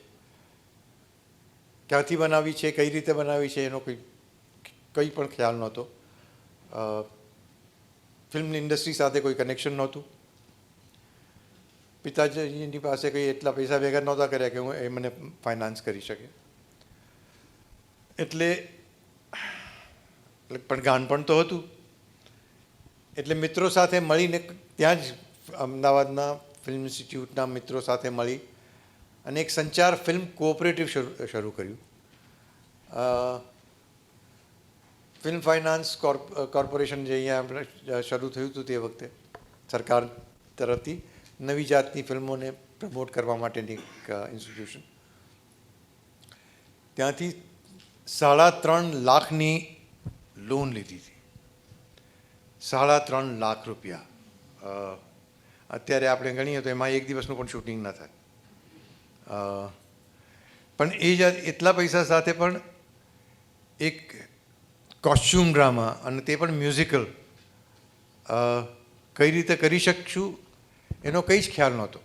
ક્યાંથી બનાવી છે, કઈ રીતે બનાવી છે એનો કંઈ પણ ખ્યાલ નહોતો. ફિલ્મ ઇન્ડસ્ટ્રી સાથે કોઈ કનેક્શન નહોતું. પિતાજીની પાસે કંઈ એટલા પૈસા ભેગા નહોતા કર્યા કે એ મને ફાઇનાન્સ કરી શકે. એટલે પણ ગાનપણ તો હતું. એટલે મિત્રો સાથે મળીને ત્યાં જ અમદાવાદના ફિલ્મ ઇન્સ્ટિટ્યૂટના મિત્રો સાથે મળી અને એક સંચાર ફિલ્મ કોઓપરેટિવ શરૂ કર્યું. ફિલ્મ ફાઇનાન્સ કોર્પોરેશન જે અહીંયા શરૂ થયું હતું તે વખતે સરકાર તરફથી નવી જાતની ફિલ્મોને પ્રમોટ કરવા માટેની એક ઇન્સ્ટિટ્યુશન. ત્યાંથી 3.5 લાખની લોન લીધી હતી. 3.5 લાખ રૂપિયા. અત્યારે આપણે ગણીએ તો એમાં એક દિવસનું પણ શૂટિંગ ન થાય. પણ એ જ એટલા પૈસા સાથે પણ એક કોસ્ચ્યુમ ડ્રામા, અને તે પણ મ્યુઝિકલ, કઈ રીતે કરી શકશું એનો કંઈ જ ખ્યાલ નહોતો.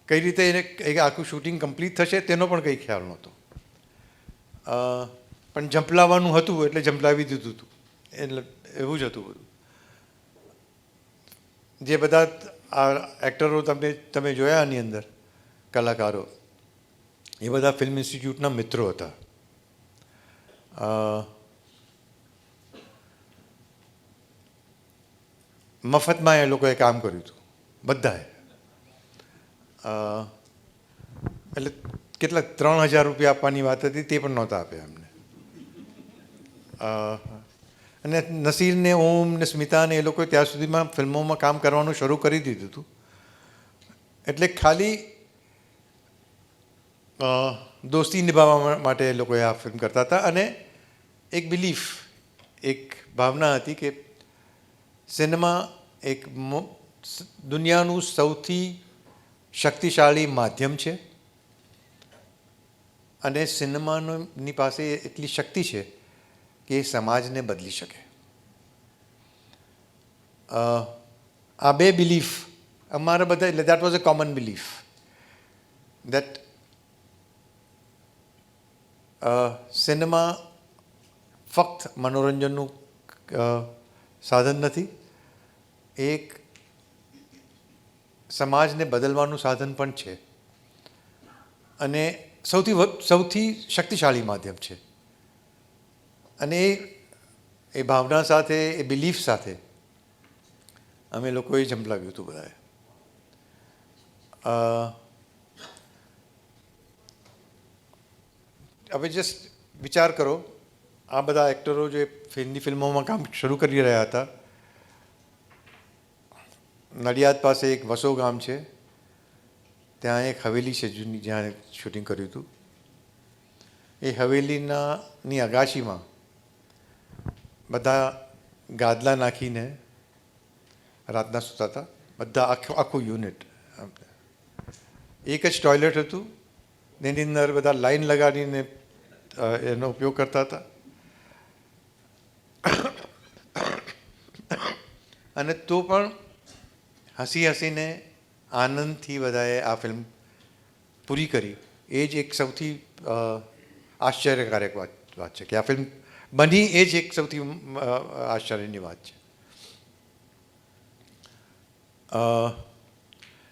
કઈ રીતે એને આખું શૂટિંગ કમ્પ્લીટ થશે તેનો પણ કંઈ ખ્યાલ નહોતો. પણ ઝંપલાવવાનું હતું એટલે ઝંપલાવી દીધું હતું. એટલે એવું જ હતું બધું. જે બધા આ એક્ટરો તમે જોયા આની અંદર કલાકારો, એ બધા ફિલ્મ ઇન્સ્ટિટ્યૂટના મિત્રો હતા. મફતમાં એ લોકોએ કામ કર્યું હતું બધાએ. એટલે કેટલા 3,000 રૂપિયા આપવાની વાત હતી તે પણ નહોતા આપ્યા એમને. અને નસીરને, ઓમ ને સ્મિતાને એ લોકોએ ત્યાં સુધીમાં ફિલ્મોમાં કામ કરવાનું શરૂ કરી દીધું હતું. એટલે ખાલી દોસ્તી નિભાવવા માટે એ લોકોએ આ ફિલ્મ કરતા હતા. અને એક બિલીફ, એક ભાવના હતી કે સિનેમા એક દુનિયાનું સૌથી શક્તિશાળી માધ્યમ છે, અને સિનેમાની પાસે એટલી શક્તિ છે કે એ સમાજને બદલી શકે. આ બે બિલીફ અમારા બધા, એટલે that was a common belief that cinema ફક્ત મનોરંજનનું સાધન નથી, એક સમાજને બદલવાનું સાધન પણ છે અને સૌથી શક્તિશાળી માધ્યમ છે. અને એ ભાવના સાથે, એ બિલીફ સાથે અમે લોકોએ ઝંપલાવ્યું હતું બધાએ. હવે જસ્ટ વિચાર કરો, આ બધા એક્ટરો જે હિન્દી ફિલ્મોમાં કામ શરૂ કરી રહ્યા હતા, નડિયાદ પાસે એક વસો ગામ છે, ત્યાં એક હવેલી છે જૂની, જ્યાં શૂટિંગ કર્યું હતું. એ હવેલીની અગાશીમાં બધા ગાદલા નાખીને રાતના સૂતા હતા, બધા આખું યુનિટ. એક જ ટોયલેટ હતું, એની અંદર બધા લાઈન લગાડીને એનો ઉપયોગ કરતા હતા. અને તો પણ હસીને આનંદથી બધાએ આ ફિલ્મ પૂરી કરી. એ જ એક સૌથી આશ્ચર્યકારક વાત છે કે આ ફિલ્મ બની, એ જ એક સૌથી આશ્ચર્યની વાત છે.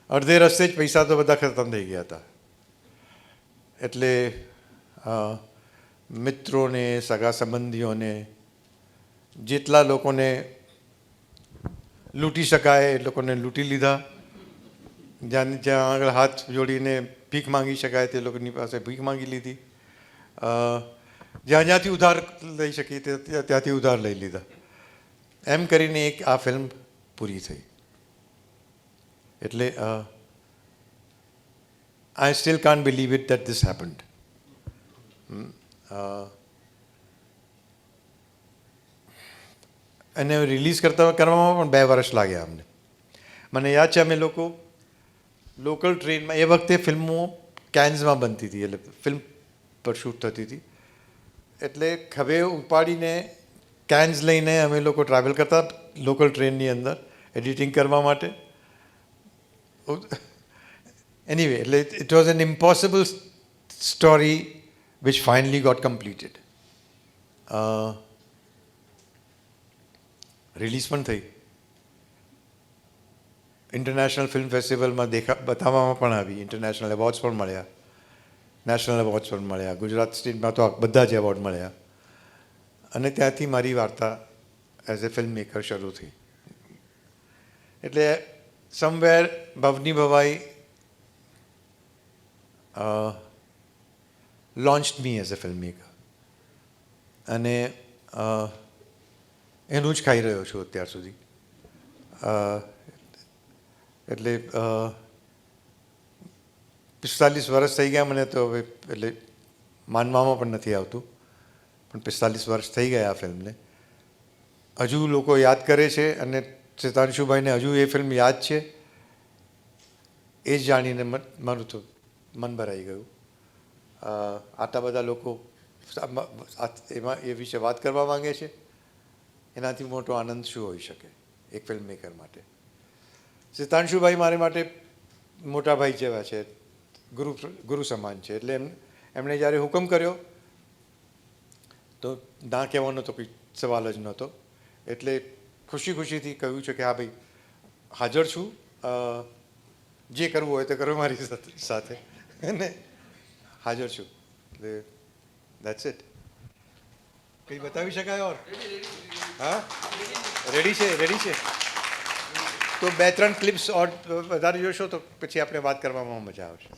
અડધે રસ્તે જ પૈસા તો બધા ખતમ થઈ ગયા હતા, એટલે મિત્રોને, સગા સંબંધીઓને, જેટલા લોકોને લૂંટી શકાય એ લોકોને લૂંટી લીધા. જ્યાં આગળ હાથ જોડીને ભીખ માંગી શકાય તે લોકોની પાસે ભીખ માંગી લીધી. જ્યાંથી ઉધાર લઈ શકીએ ત્યાંથી ઉધાર લઈ લીધા. એમ કરીને એક આ ફિલ્મ પૂરી થઈ. એટલે I still can't believe it that this happened. એને રિલીઝ કરવામાં પણ 2 વર્ષ લાગ્યા અમને. મને યાદ છે, અમે લોકો લોકલ ટ્રેનમાં, એ વખતે ફિલ્મો કેન્સમાં બનતી હતી, એટલે ફિલ્મ પર શૂટ થતી હતી, એટલે ખભે ઉપાડીને કેન્સ લઈને અમે લોકો ટ્રાવેલ કરતા લોકલ ટ્રેનની અંદર એડિટિંગ કરવા માટે. એનીવે, એટલે it was an impossible story which finally got completed. Release પણ થઈ, ઇન્ટરનેશનલ ફિલ્મ ફેસ્ટિવલમાં બતાવવામાં પણ આવી, ઇન્ટરનેશનલ એવોર્ડ્સ પણ મળ્યા, નેશનલ એવોર્ડ્સ પણ મળ્યા, ગુજરાત સ્ટેટમાં તો બધા જ એવોર્ડ મળ્યા. અને ત્યાંથી મારી વાર્તા એઝ એ ફિલ્મ મેકર શરૂ થઈ. એટલે somewhere Bhavni Bhavai launched me as a film maker, અને એનું જ ખાઈ રહ્યો છું અત્યાર સુધી. એટલે 45 વર્ષ થઈ ગયા મને તો હવે, એટલે માનવામાં પણ નથી આવતું, પણ 45 વર્ષ થઈ ગયા આ ફિલ્મને. હજુ લોકો યાદ કરે છે, અને સિતાંશુભાઈને હજુ એ ફિલ્મ યાદ છે, એ જ જાણીને મારું તો મન ભરાઈ ગયું. આટલા બધા લોકો એમાં એ વિશે વાત કરવા માંગે છે, એનાથી મોટો આનંદ શું હોઈ શકે એક ફિલ્મ મેકર માટે. સિતાંશુભાઈ મારે માટે મોટા ભાઈ જેવા છે, ગુરુ સમાન છે. એટલે એમણે જ્યારે હુકમ કર્યો તો ના કહેવાનો તો કોઈ સવાલ જ નહોતો. એટલે ખુશીથી કહ્યું છે કે હા ભાઈ, હાજર છું, જે કરવું હોય તે કરો મારી સાથે, અને હાજર છું. એટલે દેટ્સ ઇટ. કંઈ બતાવી શકાય? ઓર હા, રેડી છે. તો 2-3 ક્લિપ્સ ઓર વધારે જોશો તો પછી આપણે વાત કરવામાં મજા આવશે.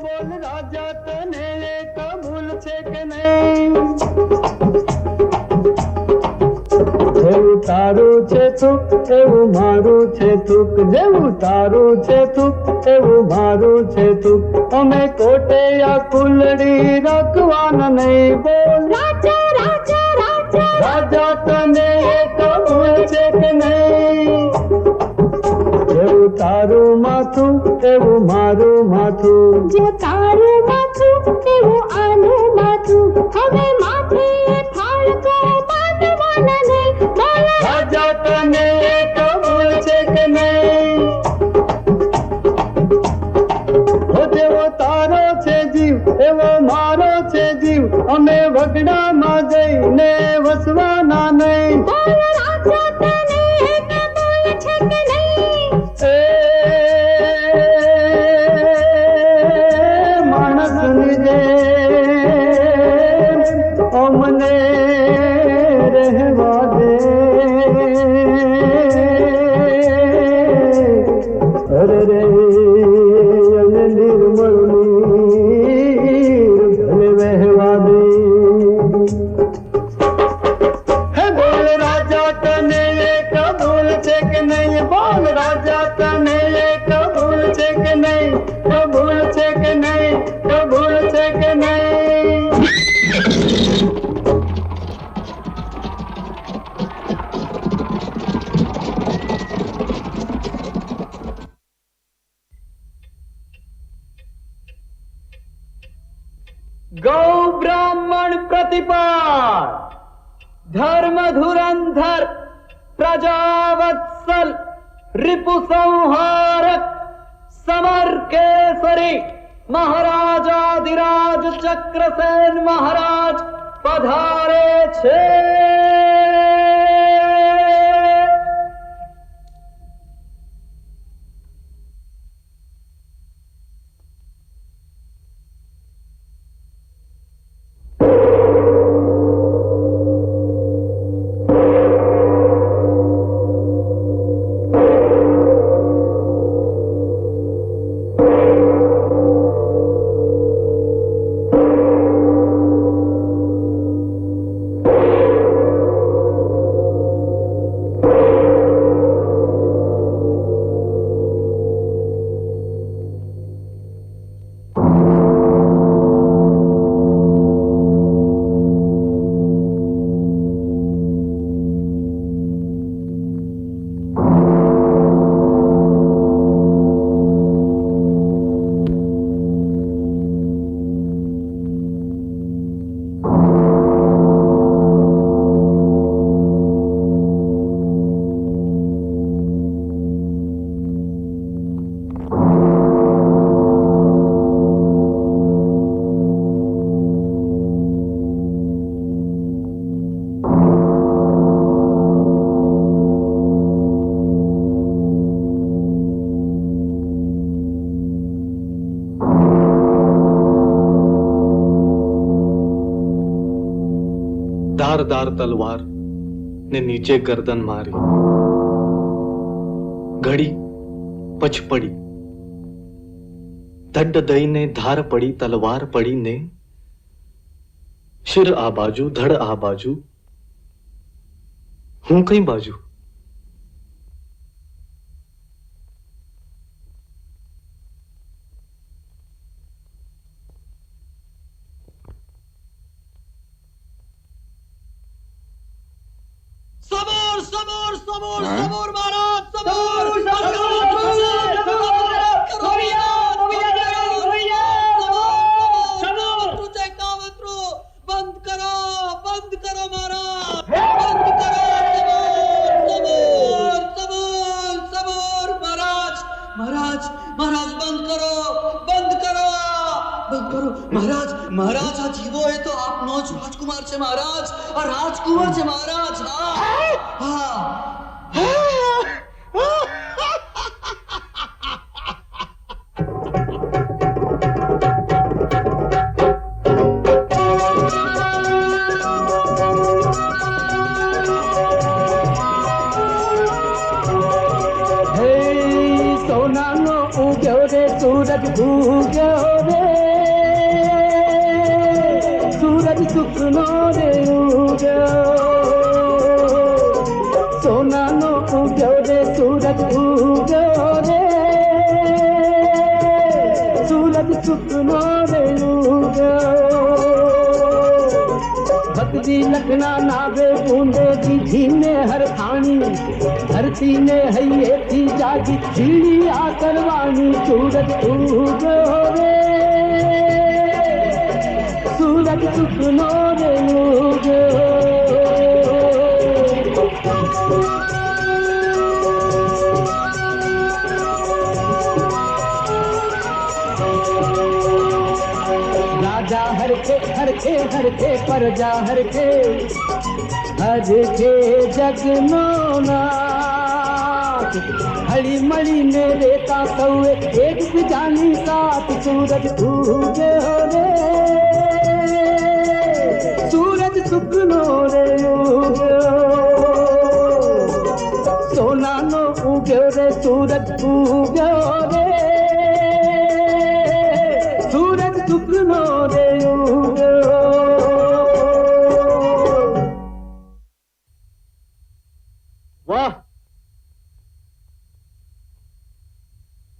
બોલ રાજા, તને એક ભૂલ છે કે નહીં? જેવું તારું છે સુખ એવું મારું છે દુઃખ, જેવું તારું છે સુખ એવું મારું છે દુઃખ. અમે કોટે યા કુલડી રાખવાના નહીં. બોલ રાજા, તને એક ભૂલ છે કે નહીં? જેવું તારું માથું એવું મારું માથું, જે તારું માથું એવું આનું માથું. હવે માથે થાળ તો બાંધવાના નહીં. રાજા, તને એક ભૂલ છે કે નહીં? જેવો તારો છે જીવ એવો મારો છે જીવ. અમે વગડા માં જઈને વસવાના નહીં. માણસની જે મને રહેવા દે. અરે રે અને નિર્મળની ભલે વહેવા દે. હે બોલ રાજા તને એક ભૂલ છે કે નહીં? બોલ રાજા તને એક ભૂલ છે કે નહીં? ભૂલ છે કે નહીં? ભૂલ છે કે નહીં? गौ ब्राह्मण प्रतिपाल धर्म धुरंधर प्रजावत्सल रिपु संहारक समर केसरी महाराजाधिराज चक्रसेन महाराज पधारे छे. धारदार तलवार ने नीचे गर्दन मारी. घड़ी पछ पड़ी. धड दई ने धार पड़ी तलवार पड़ी ने. शिर आ बाजू धड़ आ बाजू. हूं कई बाजू. सबूर सबूर सबूर सबूर महाराज सबूर बंद करो महाराज बंद करो. सबूर सबूर सबूर महाराज महाराज महाराज बंद करो महाराज महाराज आ जीवो है तो आपनो ज राजकुमार छे महाराज. आ राजकुमार छे महाराज. हाँ हाँ सोना नो उग्यो रे सूरज उग्यो रे. सूरज सुखनो रे उग्यो. सोना नो उग्यो रे सूरज उग्यो रे. सूरज सुखनो रे उग्यो. भक्ति लखना नावे बूंदे दीधी ने हर खानी. धरती ने हइये थी जागी छीड़ी आकरवानी. सूरज उग्यो रे सूरज सुखनो रे उग्यो. राजा हर હરખે પરજા હરખે જગનો નાથ હળી મળીને રેતા સૌએ એકબીજાની સાથ સૂરજ ઉગ્યો રે સૂરજ સુખનો રે સોનાનો ઉગ્યો રે સૂરજ ઉગ્યો રે સૂરજ સુખનો રે વાહ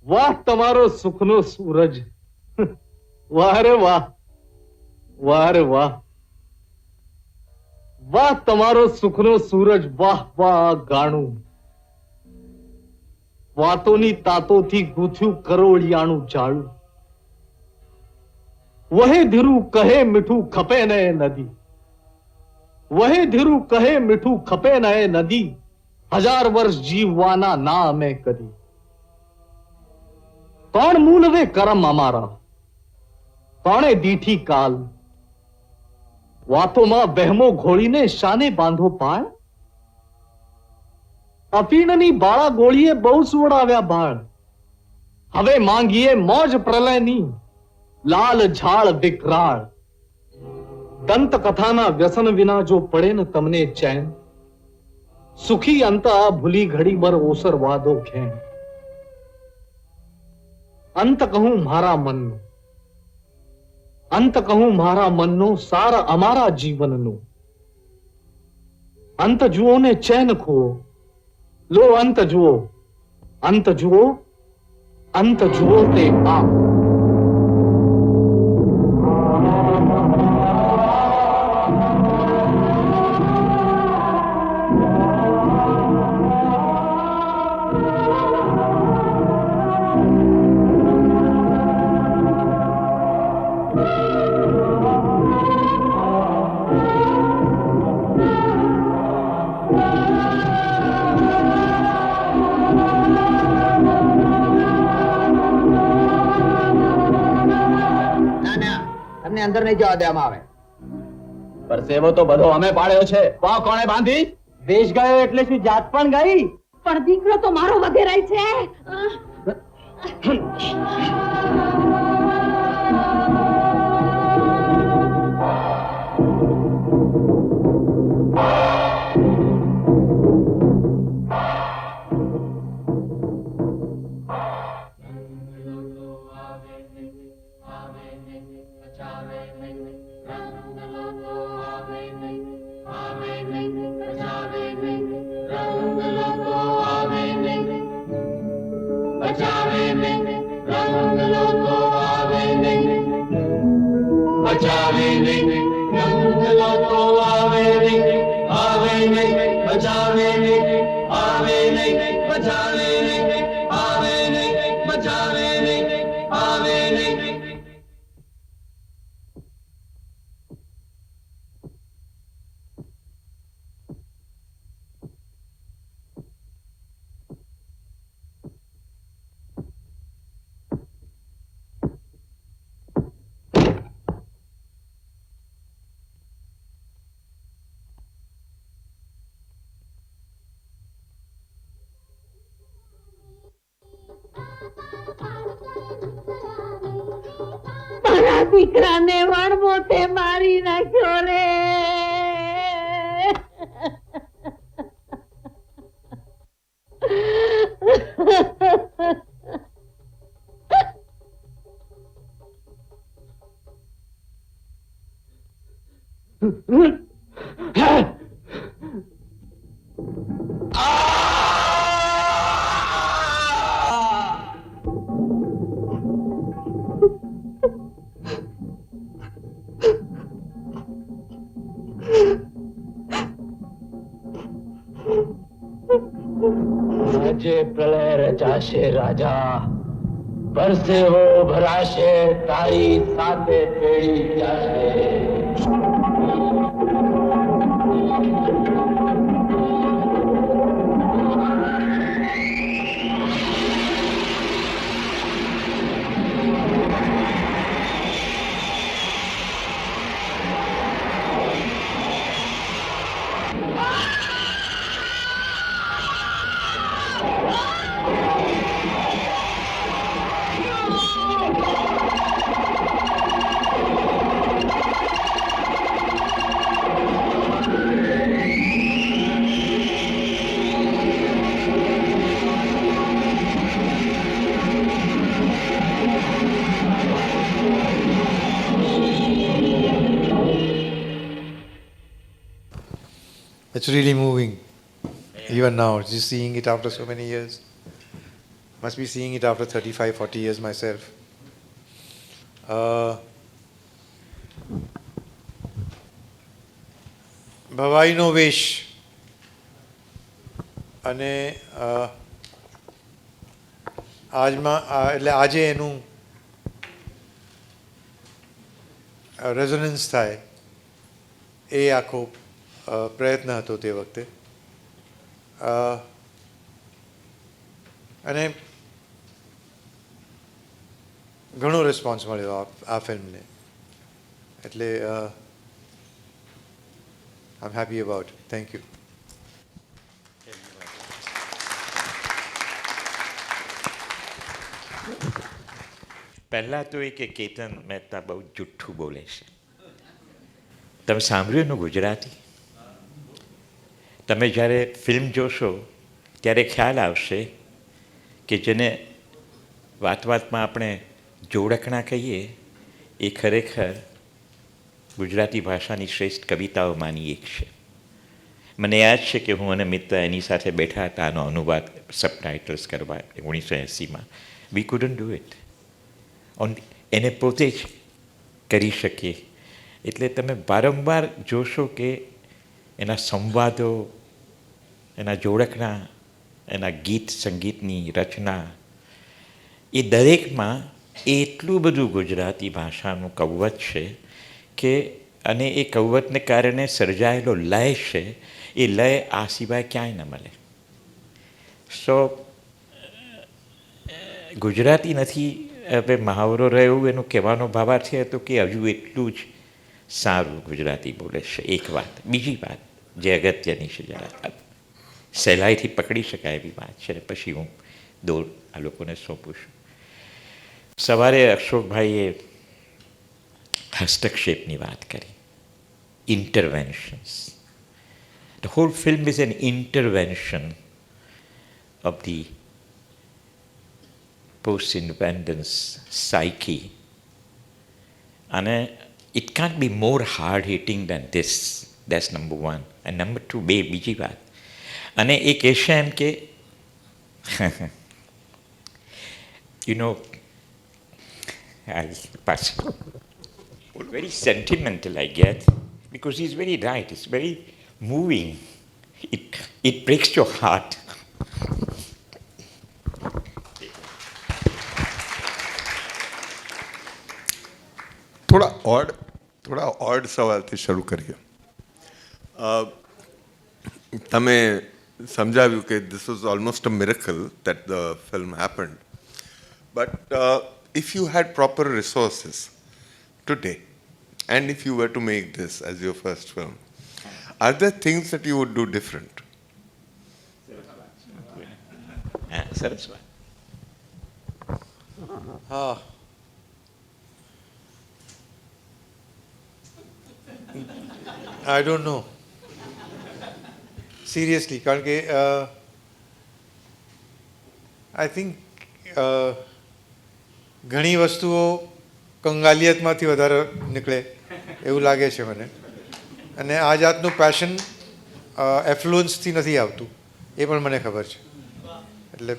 વાહ તમારો સુખનો સૂરજ વાહ રે વાહ વાહ રે વાહ વાહ તમારો સુખનો સૂરજ વાહ વાહ ગાણું વાતોની તાતોથી ગૂંથ્યું કરોળિયાનું જાળું વહે ધીરું કહે મીઠું ખપે ને નદી વહે ધીરું કહે મીઠું ખપે ને નદી 1000 વર્ષ જીવવાના ના અમે કદી કોણ મૂલવે કરમ અમારા કોણે દીઠી કાલ વાતોમાં વહેમો ઘોળીને શાને બાંધો પાળ અફીણની બાળા ગોળીએ બહુ સુવડાવ્યા બાળ હવે માંગીએ મોજ પ્રલયની લાલ ઝાડ વિકરાળ દંત કથાના વ્યસન વિના જો પડે ને તમને ચેન સુખી અંત ભૂલી ઘડી બર ઓસરવા દો ખેણ અંત કહું મારા મનનો અંત કહું મારા મનનો સાર અમારા જીવનનો અંત જુઓ ને ચેન ખુઓ લો અંત જુઓ અંત જુઓ અંત જુઓ તે આ અંદર નહીં જવા દેવામાં આવે પરસેવો તો બધો અમે પાડ્યો છે વાહ કોણે બાંધી દેશ ગયો એટલે શું જાત પણ ગઈ પણ દીકરો તો મારો વગેરાય છે દીકરાને વણમોતે મારી નાખ્યો રે આજે પ્રલય રચાશે રાજા પરસેવો ભરાશે તારી સાથે પેઢી જાશે It's really moving. Even now, just seeing it after so many years. Must be seeing it after 35, 40 years myself. ભવાઈનો વેશ અને એટલે આજે એનું રેઝોનન્સ થાય એ આખો પ્રયત્ન હતો તે વખતે. અને ઘણો રિસ્પોન્સ મળ્યો આ ફિલ્મને, એટલે I'm happy about it. Thank you. પહેલાં તો એ કે કેતન મહેતા બહુ જુઠ્ઠું બોલે છે. તમે સાંભળ્યું એનું ગુજરાતી? તમે જ્યારે ફિલ્મ જોશો ત્યારે ખ્યાલ આવશે કે જેને વાત વાતમાં આપણે જોડકણા કહીએ એ ખરેખર ગુજરાતી ભાષાની શ્રેષ્ઠ કવિતાઓમાંની એક છે. મને યાદ છે કે હું અને મિત્ર એની સાથે બેઠા હતા આનો અનુવાદ સબટાઇટલ્સ કરવા 1980માં. We couldn't do it. એને પોતે જ કરી શકીએ. એટલે તમે વારંવાર જોશો કે એના સંવાદો, એના જોડકણા, એના ગીત સંગીતની રચના, એ દરેકમાં એટલું બધું ગુજરાતી ભાષાનું કવચ છે કે, અને એ કવચને કારણે સર્જાયેલો લય છે, એ લય આ સિવાય ક્યાંય ન મળે. સો ગુજરાતી નથી હવે મહાવરો રહ્યો એનું કહેવાનો ભાવાર્થ હતો કે હજુ એટલું જ સારું ગુજરાતી બોલે છે. એક વાત. બીજી વાત જે અગત્યની છે, જરા સહેલાઈથી પકડી શકાય એવી વાત છે, પછી હું દોર આ લોકોને સોંપું છું. સવારે અશોકભાઈએ હસ્તક્ષેપની વાત કરી, ઇન્ટરવેન્શન્સ. The whole film is an intervention of the post-independence psyche. And it can't be more hard-hitting than this. That's number one. And number two, બીજી વાત. અને એ કહેશે એમ કે you know, very sentimental I get, because he's very right. It's very moving. It breaks your heart. થોડા odd સવાલથી શરૂ કરીએ. તમે સમજાવ્યું કે this was almost a miracle that the film happened. But if you had proper resources today, and if you were to make this as your first film, are there things that you would do different? I don't know. Seriously, કારણ કે I think ઘણી વસ્તુઓ કંગાલિયતમાંથી વધારે નીકળે એવું લાગે છે મને. અને આ જાતનું પેશન એફ્લુઅન્સથી નથી આવતું, એ પણ મને ખબર છે. એટલે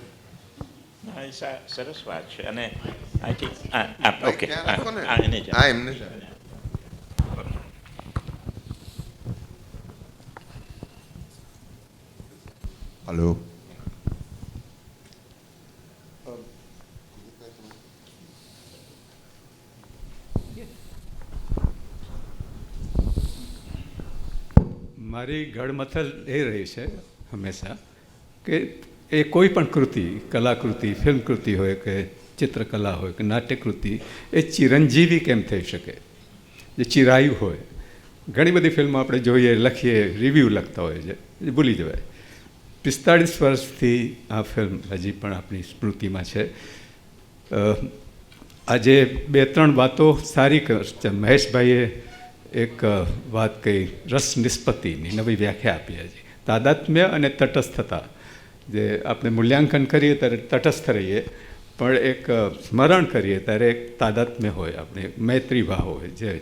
સરસ વાત છે. અને ઓકે, હલો. મારી ગળમથલ એ રહી છે હંમેશા કે એ કોઈ પણ કૃતિ, કલાકૃતિ, ફિલ્મ કૃતિ હોય કે ચિત્રકલા હોય કે નાટ્યકૃતિ, એ ચિરંજીવી કેમ થઈ શકે, જે ચિરાયું હોય. ઘણી બધી ફિલ્મો આપણે જોઈએ, લખીએ, રિવ્યૂ લખતા હોય છે, એ ભૂલી જવાય. 45 વર્ષથી આ ફિલ્મ હજી પણ આપણી સ્મૃતિમાં છે. આજે 2-3 વાતો સારી છે. મહેશભાઈએ એક વાત કહી, રસ નિષ્પત્તિની નવી વ્યાખ્યા આપી હજી. તાદાત્મ્ય અને તટસ્થતા, જે આપણે મૂલ્યાંકન કરીએ ત્યારે તટસ્થ રહીએ, પણ એક સ્મરણ કરીએ ત્યારે એક તાદાત્મ્ય હોય, આપણે મૈત્રી ભાવ હોય જે.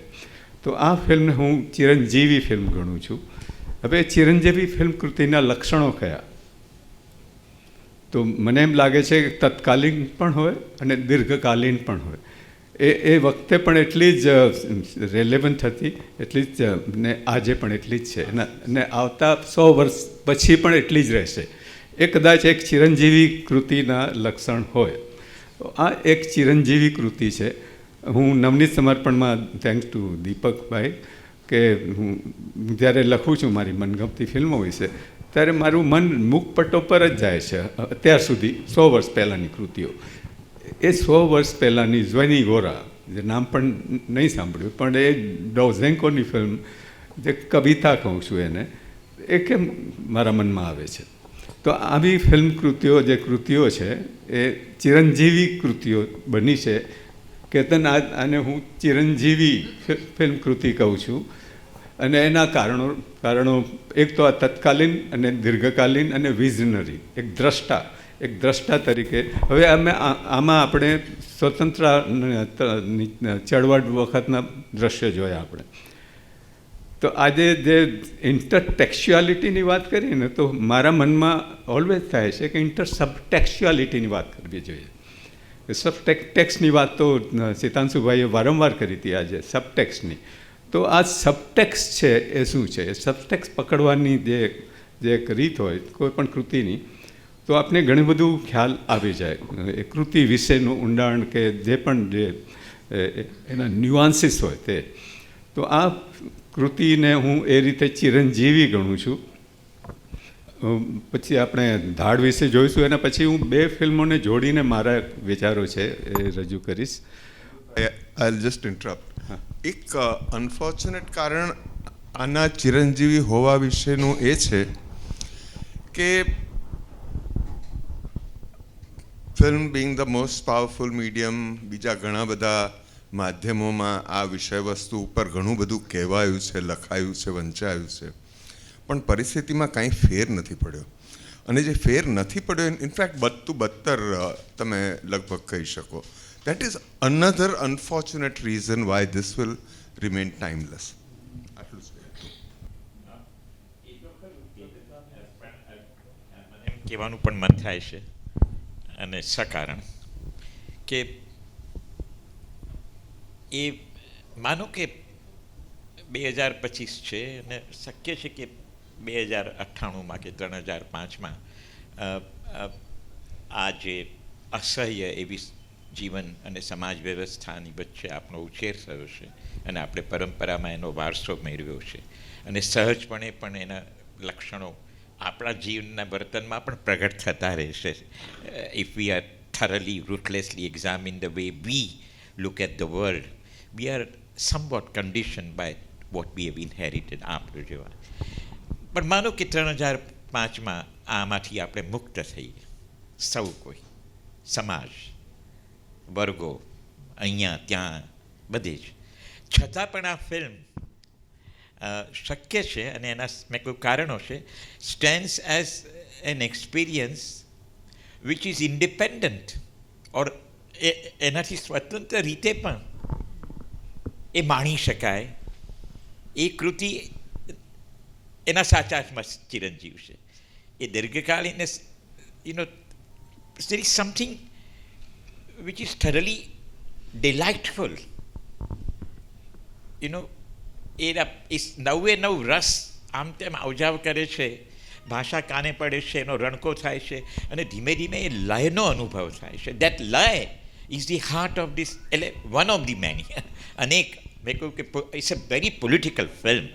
તો આ ફિલ્મને હું ચિરંજીવી ફિલ્મ ગણું છું. હવે ચિરંજીવી ફિલ્મ કૃતિના લક્ષણો કયા? તો મને એમ લાગે છે કે તત્કાલીન પણ હોય અને દીર્ઘકાલીન પણ હોય. એ વખતે પણ એટલી જ રેલેવન્ટ હતી, એટલી જ ને આજે પણ એટલી જ છે, અને આવતા 100 વર્ષ પછી પણ એટલી જ રહેશે. એ કદાચ એક ચિરંજીવી કૃતિના લક્ષણ હોય. આ એક ચિરંજીવી કૃતિ છે. હું નવનીત સમર્પણમાં થેન્ક્સ ટુ દીપકભાઈ કે હું જ્યારે લખું છું મારી મનગમતી ફિલ્મો વિશે, ત્યારે મારું મન મુખપટ્ટો પર જ જાય છે. અત્યાર સુધી 100 વર્ષ પહેલાંની કૃતિઓ, એ 100 વર્ષ પહેલાંની ઝ્વેની ગોરા, જે નામ પણ નહીં સાંભળ્યું, પણ એ ડોઝેન્કોની ફિલ્મ, જે કવિતા કહું છું એને, એ કેમ મારા મનમાં આવે છે. તો આવી ફિલ્મ કૃતિઓ, જે કૃતિઓ છે એ ચિરંજીવી કૃતિઓ બની છે. કેતન, આને હું ચિરંજીવી ફિલ્મ કૃતિ કહું છું. અને એના કારણો એક તો આ તત્કાલીન અને દીર્ઘકાલીન અને વિઝનરી, એક દ્રષ્ટા તરીકે. હવે આમાં આપણે સ્વતંત્ર ચળવળ વખતના દ્રશ્ય જોયા આપણે. તો આજે જે ઇન્ટરટેક્સ્ચ્યુઆલિટીની વાત કરીએ ને, તો મારા મનમાં ઓલવેઝ થાય છે કે સબટેક્સ્ચ્યુઆલિટીની વાત કરવી જોઈએ. સબટેક્સની વાત તો સિતાંશુભાઈએ વારંવાર કરી હતી આજે, સબટેક્સની. તો આ સબટેક્સ છે એ શું છે? એ સબટેક્સ પકડવાની જે એક રીત હોય કોઈ પણ કૃતિની, તો આપણે ઘણું બધું ખ્યાલ આવી જાય એ કૃતિ વિશેનું ઊંડાણ, કે જે પણ જે એના ન્યુઆન્સીસ હોય તે. તો આ કૃતિને હું એ રીતે ચિરંજીવી ગણું છું. પછી આપણે ધાડ વિશે જોઈશું, એના પછી હું 2 ફિલ્મોને જોડીને મારા વિચારો છે એ રજૂ કરીશ. I'll just interrupt. એક અનફોર્ચ્યુનેટ કારણ આના ચિરંજીવી હોવા વિશેનું એ છે કે film being the most powerful medium, બીજા ઘણા બધા માધ્યમોમાં આ વિષય વસ્તુ ઉપર ઘણું બધું કહેવાયું છે, લખાયું છે, વંચાયું છે, પણ પરિસ્થિતિમાં કાંઈ ફેર નથી પડ્યો. અને જે ફેર નથી પડ્યો, ઇનફેક્ટ બદતર તમે લગભગ કહી શકો. That is another unfortunate reason why this will remain timeless. કહેવાનું પણ મન થાય છે, અને સકારણ કે એ માનો કે 2025 છે અને શક્ય છે કે 2098માં કે 3005માં આ જે અસહ્ય એવી જીવન અને સમાજ વ્યવસ્થાની વચ્ચે આપણો ઉછેર થયો છે અને આપણે પરંપરામાં એનો વારસો મેળવ્યો છે, અને સહજપણે પણ એના લક્ષણો આપણા જીવનના વર્તનમાં પણ પ્રગટ થતા રહેશે. If we are thoroughly, ruthlessly examine the way we look at the world, we are somewhat conditioned by what we have inherited આપણે જેવા. પણ માનો કે 3005માં આમાંથી આપણે મુક્ત થઈએ, સૌ કોઈ, સમાજ, વર્ગો, અહીંયા ત્યાં બધે જ, છતાં પણ આ ફિલ્મ શક્ય છે, અને એના મેં કોઈ કારણો છે, stands as an experience which is independent, or એનાથી સ્વતંત્ર રીતે પણ એ માણી શકાય. એ કૃતિ એના સાચા અર્થમાં ચિરંજીવ છે. એ દીર્ઘકાલીન, there is something which is thoroughly delightful. એ નવે નવ રસ આમ તેમ અવજાવ કરે છે, ભાષા કાને પડે છે, એનો રણકો થાય છે, અને ધીમે ધીમે એ લયનો અનુભવ થાય છે. દેટ લય is the heart of this, એટલે વન ઓફ ધી મેની, અનેક. મેં કહ્યું કે it's a very political film,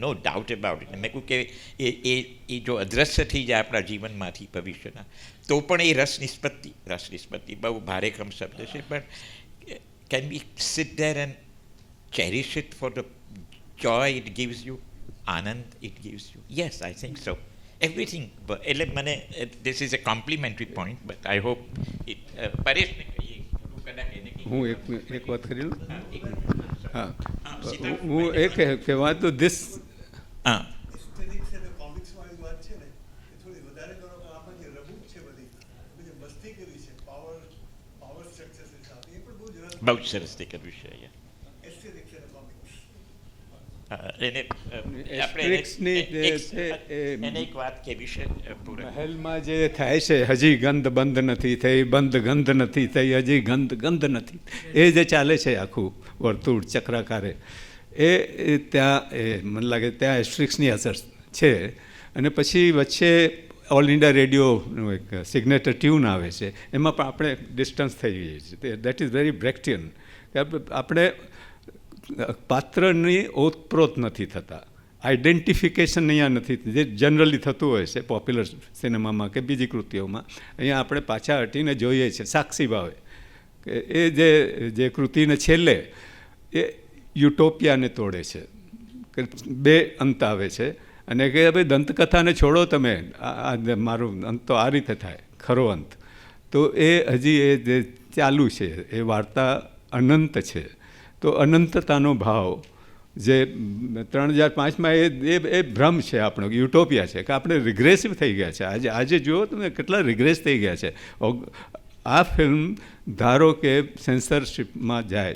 no doubt about it. મેં કહ્યું કે એ જો અદ્રશ્ય થઈ જાય આપણા જીવનમાંથી ભવિષ્યના, તો પણ એ રસ નિષ્પત્તિ બહુ ભારેખમ શબ્દ છે, પણ can we sit there and cherish it for the joy it gives you, આનંદ it gives you? Yes, I think so. Everything. એટલે મને this is a complimentary point, but I hope it પરેશને કહીએ, હું એક વાત કરી લઉં. હા, હું એક કહેવા તો this બહુ જ સરસ તે કર્યું છે. એને સ્ટ્રિક્સની જે છે એને એક વાત કેવી છે મહેલમાં જે થાય છે હજી ગંધ બંધ નથી થઈ, ગંધ નથી થઈ, હજી ગંધ નથી, એ જે ચાલે છે આખું વર્તુળ ચક્રાકારે, એ ત્યાં મને લાગે ત્યાં સ્ટ્રિક્સની અસર છે. અને પછી વચ્ચે ઓલ ઇન્ડિયા રેડિયોનું એક સિગ્નેચર ટ્યુન આવે છે, એમાં પણ આપણે ડિસ્ટન્સ થઈ જઈએ છીએ. That is very Brechtian. આપણે પાત્રની ઓતપ્રોત નથી થતા, આઈડેન્ટિફિકેશન અહીંયા નથી, જે જનરલી થતું હોય છે પોપ્યુલર સિનેમામાં કે બીજી કૃતિઓમાં. અહીંયા આપણે પાછા હટીને જોઈએ છીએ સાક્ષી ભાવે કે એ જે કૃતિને છેલ્લે એ યુટોપિયાને તોડે છે, કે બે અંત આવે છે અને કે ભાઈ દંતકથાને છોડો તમે, મારું અંત તો આ રીતે થાય, ખરો અંત તો એ હજી એ જે ચાલુ છે એ વાર્તા અનંત છે. તો અનંતતાનો ભાવ જે 3005માં એ ભ્રમ છે આપણો, યુટોપિયા છે કે આપણે રિગ્રેસિવ થઈ ગયા છે. આજે જુઓ તમે કેટલા રિગ્રેસ થઈ ગયા છે. આ ફિલ્મ ધારો કે સેન્સરશિપમાં જાય,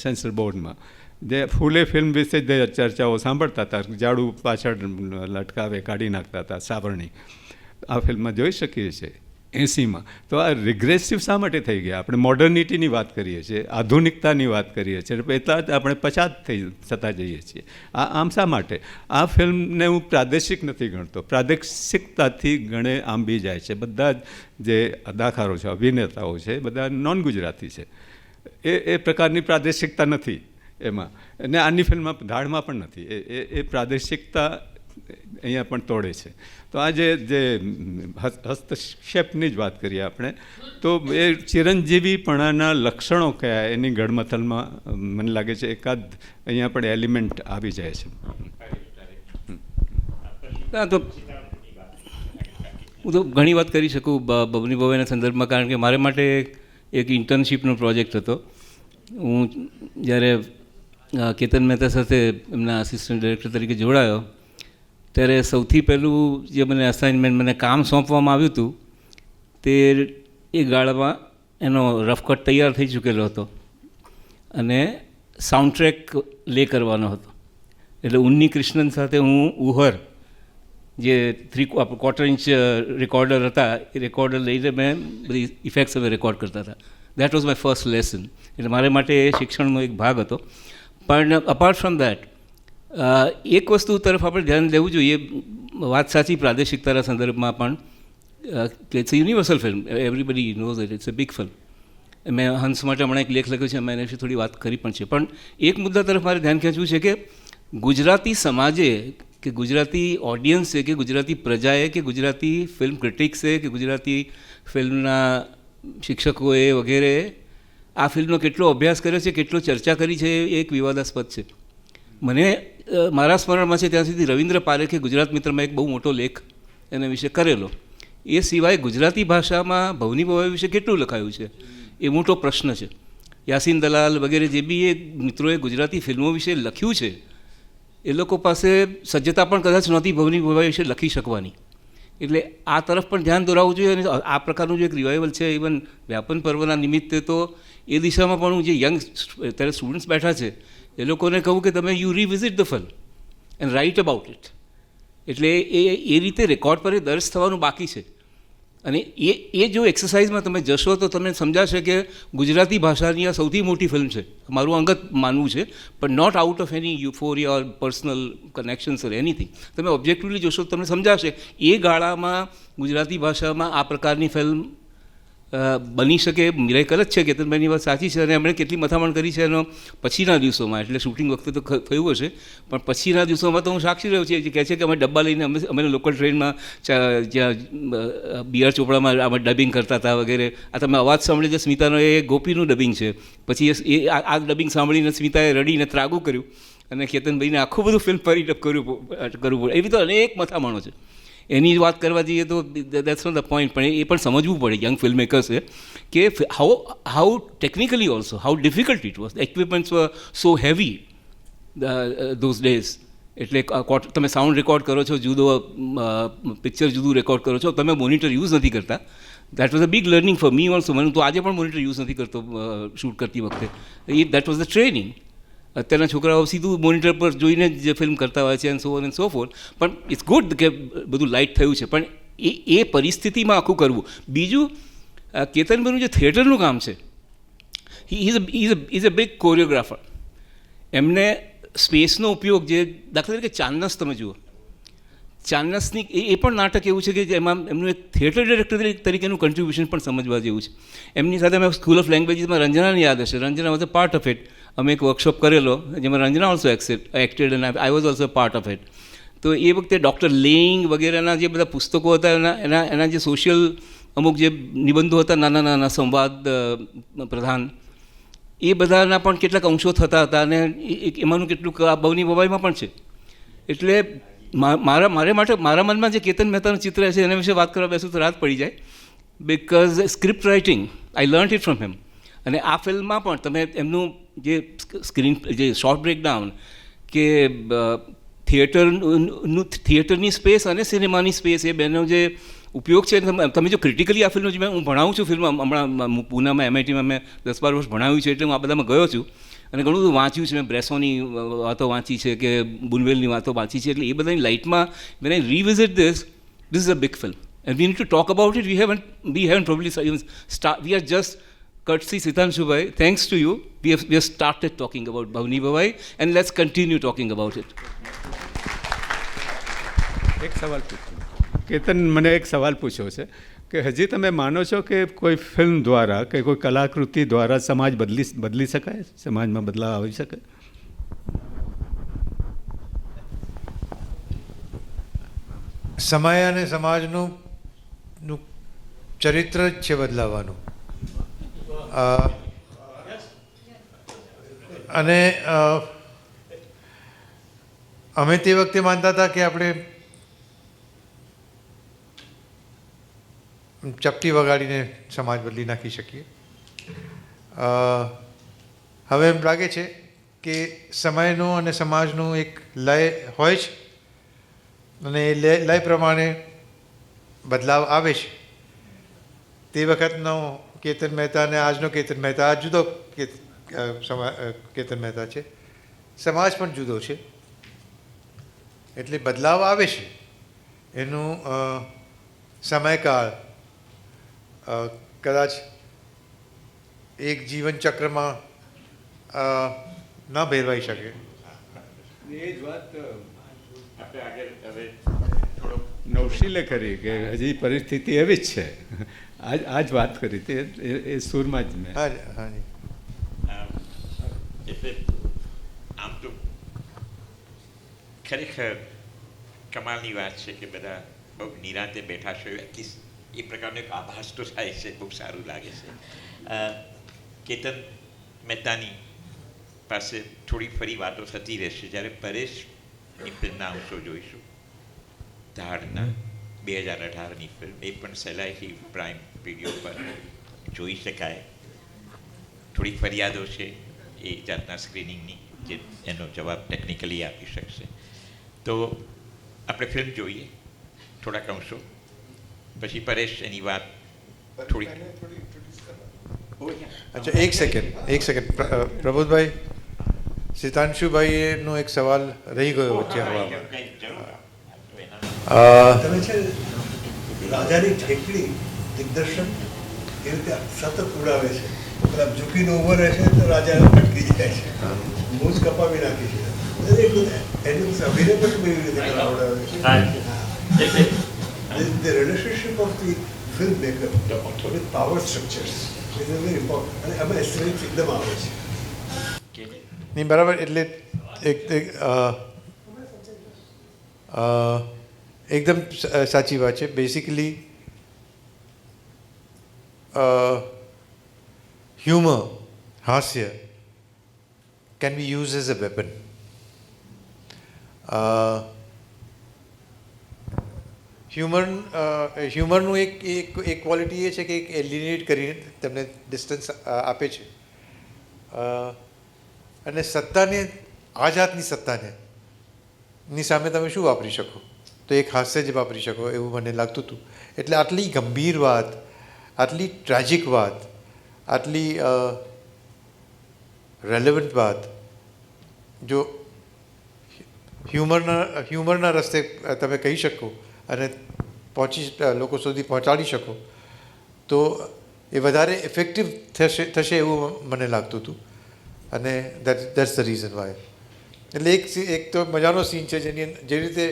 સેન્સર બોર્ડમાં, જે ફૂલે ફિલ્મ વિશે જે ચર્ચાઓ સાંભળતા હતા, જાડું પાછળ લટકાવે કાઢી નાખતા હતા સાવરણી, આ ફિલ્મમાં જોઈ શકીએ છીએ 80માં. તો આ રિગ્રેસિવ શા માટે થઈ ગયા? આપણે મોડર્નિટીની વાત કરીએ છીએ, આધુનિકતાની વાત કરીએ છીએ, એટલા આપણે પછાત થતા જઈએ છીએ. આમ શા માટે? આ ફિલ્મને હું પ્રાદેશિક નથી ગણતો, પ્રાદેશિકતાથી ગણે આંબી જાય છે. બધા જે અદાકારો છે, અભિનેતાઓ છે, બધા નોન ગુજરાતી છે. એ પ્રકારની પ્રાદેશિકતા નથી એમાં, અને આની ફિલ્મમાં ધાડમાં પણ નથી. એ પ્રાદેશિકતા અહીંયા પણ તોડે છે. તો આ જે હસ્તક્ષેપની જ વાત કરીએ આપણે, તો એ ચિરંજીવીપણાના લક્ષણો કયા એની ગડમથલમાં મને લાગે છે એકાદ અહીંયા પણ એલિમેન્ટ આવી જાય છે. તો હું તો ઘણી વાત કરી શકું બબની ભવાઈના સંદર્ભમાં, કારણ કે મારે માટે એક ઇન્ટર્નશીપનો પ્રોજેક્ટ હતો. હું જ્યારે કેતન મહેતા સાથે એમના આસિસ્ટન્ટ ડિરેક્ટર તરીકે જોડાયો ત્યારે સૌથી પહેલું જે મને અસાઇનમેન્ટ, મને કામ સોંપવામાં આવ્યું હતું, તે એ ગાળામાં એનો રફ કટ તૈયાર થઈ ચૂકેલો હતો અને સાઉન્ડ ટ્રેક લે કરવાનો હતો. એટલે ઉન્ની કૃષ્ણન સાથે હું ઉહર જે 3/4 ઇંચ રેકોર્ડર હતા, એ રેકોર્ડર લઈને મેં બધી ઇફેક્ટ્સ હવે રેકોર્ડ કરતા હતા. That was my first lesson. એટલે મારે માટે એ શિક્ષણનો એક ભાગ હતો. પણ અપાર્ટ ફ્રોમ દેટ એક વસ્તુ તરફ આપણે ધ્યાન દેવું જોઈએ. વાત સાચી પ્રાદેશિકતાના સંદર્ભમાં પણ કે it's a universal film, everybody knows it, it's a big film. મેં હંસ માટે હમણાં એક લેખ લખ્યો છે, મેં એના વિશે થોડી વાત કરી પણ છે. પણ એક મુદ્દા તરફ મારે ધ્યાન ખેંચવું છે કે ગુજરાતી સમાજે કે ગુજરાતી ઓડિયન્સે કે ગુજરાતી પ્રજાએ કે ગુજરાતી ફિલ્મ ક્રિટિક્સે કે ગુજરાતી ફિલ્મના શિક્ષકોએ વગેરે આ ફિલ્મનો કેટલો અભ્યાસ કર્યો છે, કેટલો ચર્ચા કરી છે, એ એક વિવાદાસ્પદ છે. મને મારા સ્મરણમાં છે ત્યાં સુધી રવિન્દ્ર પારેખે ગુજરાત મિત્રમાં એક બહુ મોટો લેખ એના વિશે કરેલો. એ સિવાય ગુજરાતી ભાષામાં ભવની ભવાઈ વિશે કેટલું લખાયું છે એ મોટો પ્રશ્ન છે. યાસીન દલાલ વગેરે જે બી એ મિત્રોએ ગુજરાતી ફિલ્મો વિશે લખ્યું છે, એ લોકો પાસે સજ્જતા પણ કદાચ નહોતી ભવની ભવાઈ વિશે લખી શકવાની. એટલે આ તરફ પણ ધ્યાન દોરાવવું જોઈએ. અને આ પ્રકારનું જે એક રિવાઇવલ છે, ઇવન વ્યાપન પર્વના નિમિત્તે તો એ દિશામાં પણ હું જે યંગ અત્યારે સ્ટુડન્ટ્સ બેઠા છે એ લોકોને કહું કે તમે you revisit the film and write about it. એટલે એ રીતે રેકોર્ડ પર દર્જ થવાનું બાકી છે. અને એ જો એક્સરસાઇઝમાં તમે જશો તો તમને સમજાશે કે ગુજરાતી ભાષાની આ સૌથી મોટી ફિલ્મ છે. મારું અંગત માનવું છે, પણ not out of any euphoria or personal connections or anything. તમે ઓબ્જેક્ટિવલી જોશો તો તમને સમજાશે એ ગાળામાં ગુજરાતી ભાષામાં આ પ્રકારની ફિલ્મ બની શકે. મિરેકલ જ છે, કેતનભાઈની વાત સાચી છે. અને એમણે કેટલી મથામણ કરી છે એનો પછીના દિવસોમાં, એટલે શૂટિંગ વખતે તો થયું હશે, પણ પછીના દિવસોમાં તો હું સાક્ષી રહ્યો છું. જે કહે છે કે અમે ડબ્બા લઈને અમે લોકલ ટ્રેનમાં જ્યાં બીઆર ચોપડામાં અમે ડબિંગ કરતા હતા વગેરે. આ તમે અવાજ સાંભળી છે સ્મિતાનો, એ ગોપીનું ડબિંગ છે. પછી એ આ ડબિંગ સાંભળીને સ્મિતાએ રડીને ત્રાગું કર્યું અને કેતનભાઈને આખું બધું ફિલ્મ ફરી કરવું પડે. એવી તો અનેક મથામણો છે. એની વાત કરવા જઈએ તો દેટ્સ નોટ ધ પોઈન્ટ. પણ એ પણ સમજવું પડે યંગ ફિલ્મ મેકર્સે કે how technically also how difficult it was. Equipments were so heavy those days. એટલે તમે સાઉન્ડ રેકોર્ડ કરો છો જુદો, પિક્ચર જુદું રેકોર્ડ કરો છો, તમે મોનિટર યુઝ નથી કરતા. That was a big learning for me also. મને તો આજે પણ મોનિટર યુઝ નથી કરતો શૂટ કરતી વખતે. That was the training. અત્યારના છોકરાઓ સીધું મોનિટર પર જોઈને જ ફિલ્મ કરતા હોય છે and so on and so forth. પણ ઇટ્સ ગુડ કે બધું લાઇટ થયું છે, પણ એ પરિસ્થિતિમાં આખું કરવું. બીજું કેતનભાઈનું જે થિયેટરનું કામ છે, ઇઝ અ બિગ કોરિયોગ્રાફર. એમને સ્પેસનો ઉપયોગ, જે દાખલા તરીકે ચાંદનસ તમે જુઓ, ચાંદનસની એ પણ નાટક એવું છે કે એમાં એમનું એક થિયેટર ડિરેક્ટર તરીકેનું કન્ટ્રીબ્યુશન પણ સમજવા જેવું છે. એમની સાથે મેં સ્કૂલ ઓફ લેંગ્વેજીસમાં રંજનાને યાદ હશે, Ranjana was a part of it. અમે એક વર્કશોપ કરેલો જેમાં Ranjana also acted and I was also part of it. તો એ વખતે ડૉક્ટર લેઇંગ વગેરેના જે બધા પુસ્તકો હતા, એના જે સોશિયલ અમુક જે નિબંધો હતા, નાના નાના સંવાદ પ્રધાન, એ બધાના પણ કેટલાક અંશો થતા હતા, અને એમાંનું કેટલુંક આ બવની બવાઈમાં પણ છે. એટલે મારા મનમાં જે કેતન મહેતાનું ચિત્ર છે એના વિશે વાત કરવા બેસું તો રાત પડી જાય, because script writing I learn it from him. અને આ ફિલ્મમાં પણ તમે એમનું જે જે શોર્ટ બ્રેકડાઉન કે થિયેટરની સ્પેસ અને સિનેમાની સ્પેસ, એ બેનો જે ઉપયોગ છે, તમે જો ક્રિટિકલી આ ફિલ્મનું, હું ભણાવું છું ફિલ્મ, હમણાં પૂનામાં MITમાં મેં 10-12 વર્ષ ભણાવ્યું છે, એટલે હું આ બધામાં ગયો છું અને ઘણું બધું વાંચ્યું છે. મેં બ્રેસોની વાતો વાંચી છે કે બુનવેલની વાતો વાંચી છે. એટલે એ બધાની લાઇટમાં when I revisit this is a big film and we need to talk about it. We haven't probably even we are just courtesy Sitanshu bhai, thanks to you, we have started talking about Bhavni Bhavai and let's continue talking about it. એક સવાલ પૂછું, કેતન મને એક સવાલ પૂછ્યો છે કે હજી તમે માનો છો કે કોઈ ફિલ્મ દ્વારા કે કોઈ કલાકૃતિ દ્વારા સમાજ બદલી શકાય, સમાજમાં બદલાવ આવી શકે? સમય અને સમાજનું ચરિત્ર જ છે બદલાવાનું. અને અમે તે વખતે માનતા હતા કે આપણે ચપટી વગાડીને સમાજ બદલી નાખી શકીએ. હવે એમ લાગે છે કે સમયનો અને સમાજનો એક લય હોય છે અને એ લય પ્રમાણે બદલાવ આવે છે. તે વખતનો કેતન મહેતા અને આજનો કેતન મહેતા, આ જુદો કેતન મહેતા છે, સમાજ પણ જુદો છે. એટલે બદલાવ આવે છે, એનું સમયકાળ કદાચ એક જીવન ચક્રમાં ન ભેરવાઈ શકે. એ જ વાત આપણે આગળ હવે થોડો નવશીલે કરી કે હજી પરિસ્થિતિ એવી જ છે. આ જ વાત કરી હતી એ સૂરમાં જ મેં. હાજી. એટલે આમ તો ખરેખર કમાલની વાત છે કે બધા બહુ નિરાંતે બેઠા છો, એટલીસ્ટ એ પ્રકારનો એક આભાસ તો થાય છે, બહુ સારું લાગે છે. કેતન મહેતાની પાસે થોડી ફરી વાતો થતી રહેશે જ્યારે પરેશની ફિલ્મના અંશો જોઈશું. ધાડના 2018ની ફિલ્મ, એ પણ સહેલાઈથી પ્રાઇમ વિડીયો પર જોઈ શકાય. થોડી ફરિયાદો છે એ જાતના સ્ક્રીનિંગની, જે એનો જવાબ ટેકનિકલી આપી શકશે. તો આપણે ફિલ્મ જોઈએ થોડાક અંશો, પછી પરેશ એની વાત થોડી. અચ્છા, એક સેકન્ડ પ્રબોધભાઈ, સિતાંશુભાઈનો એક સવાલ રહી ગયો વચ્ચે હવામાં. તમે છે રાજાની ઠેકડી દિગ્દર્શન એ રીતે સતત ઉડાવે છે, પેલા ઝૂકીને ઉભો રહે છે તો રાજા અટકી જાય છે, મૂછ કપાવી નાખી છે. એનું અભિનય પણ કેવી રીતે કરાવડાવે છે. The relationship of the filmmaker with power structures is very important. અને એમાં એસ્ટિમેટ એકદમ આવે છે. નહીં, બરાબર. એટલે એકદમ સાચી વાત છે. બેઝિકલી હ્યુમર, હાસ્ય can be used as a weapon. હ્યુમરનું એક ક્વોલિટી એ છે કે એક એલિનેટ કરીને તમને ડિસ્ટન્સ આપે છે. અને સત્તાને, આ જાતની સત્તાને ની સામે તમે શું વાપરી શકો? તો એક હાસ્ય જ વાપરી શકો એવું મને લાગતું હતું. એટલે આટલી ગંભીર વાત, આટલી ટ્રેજિક વાત, આટલી રેલેવન્ટ વાત જો હ્યુમરના રસ્તે તમે કહી શકો અને લોકો સુધી પહોંચાડી શકો તો એ વધારે ઇફેક્ટિવ થશે એવું મને લાગતું હતું. અને દેટ્સ ધ રીઝન વાય. એટલે એક તો મજાનો સીન છે જે રીતે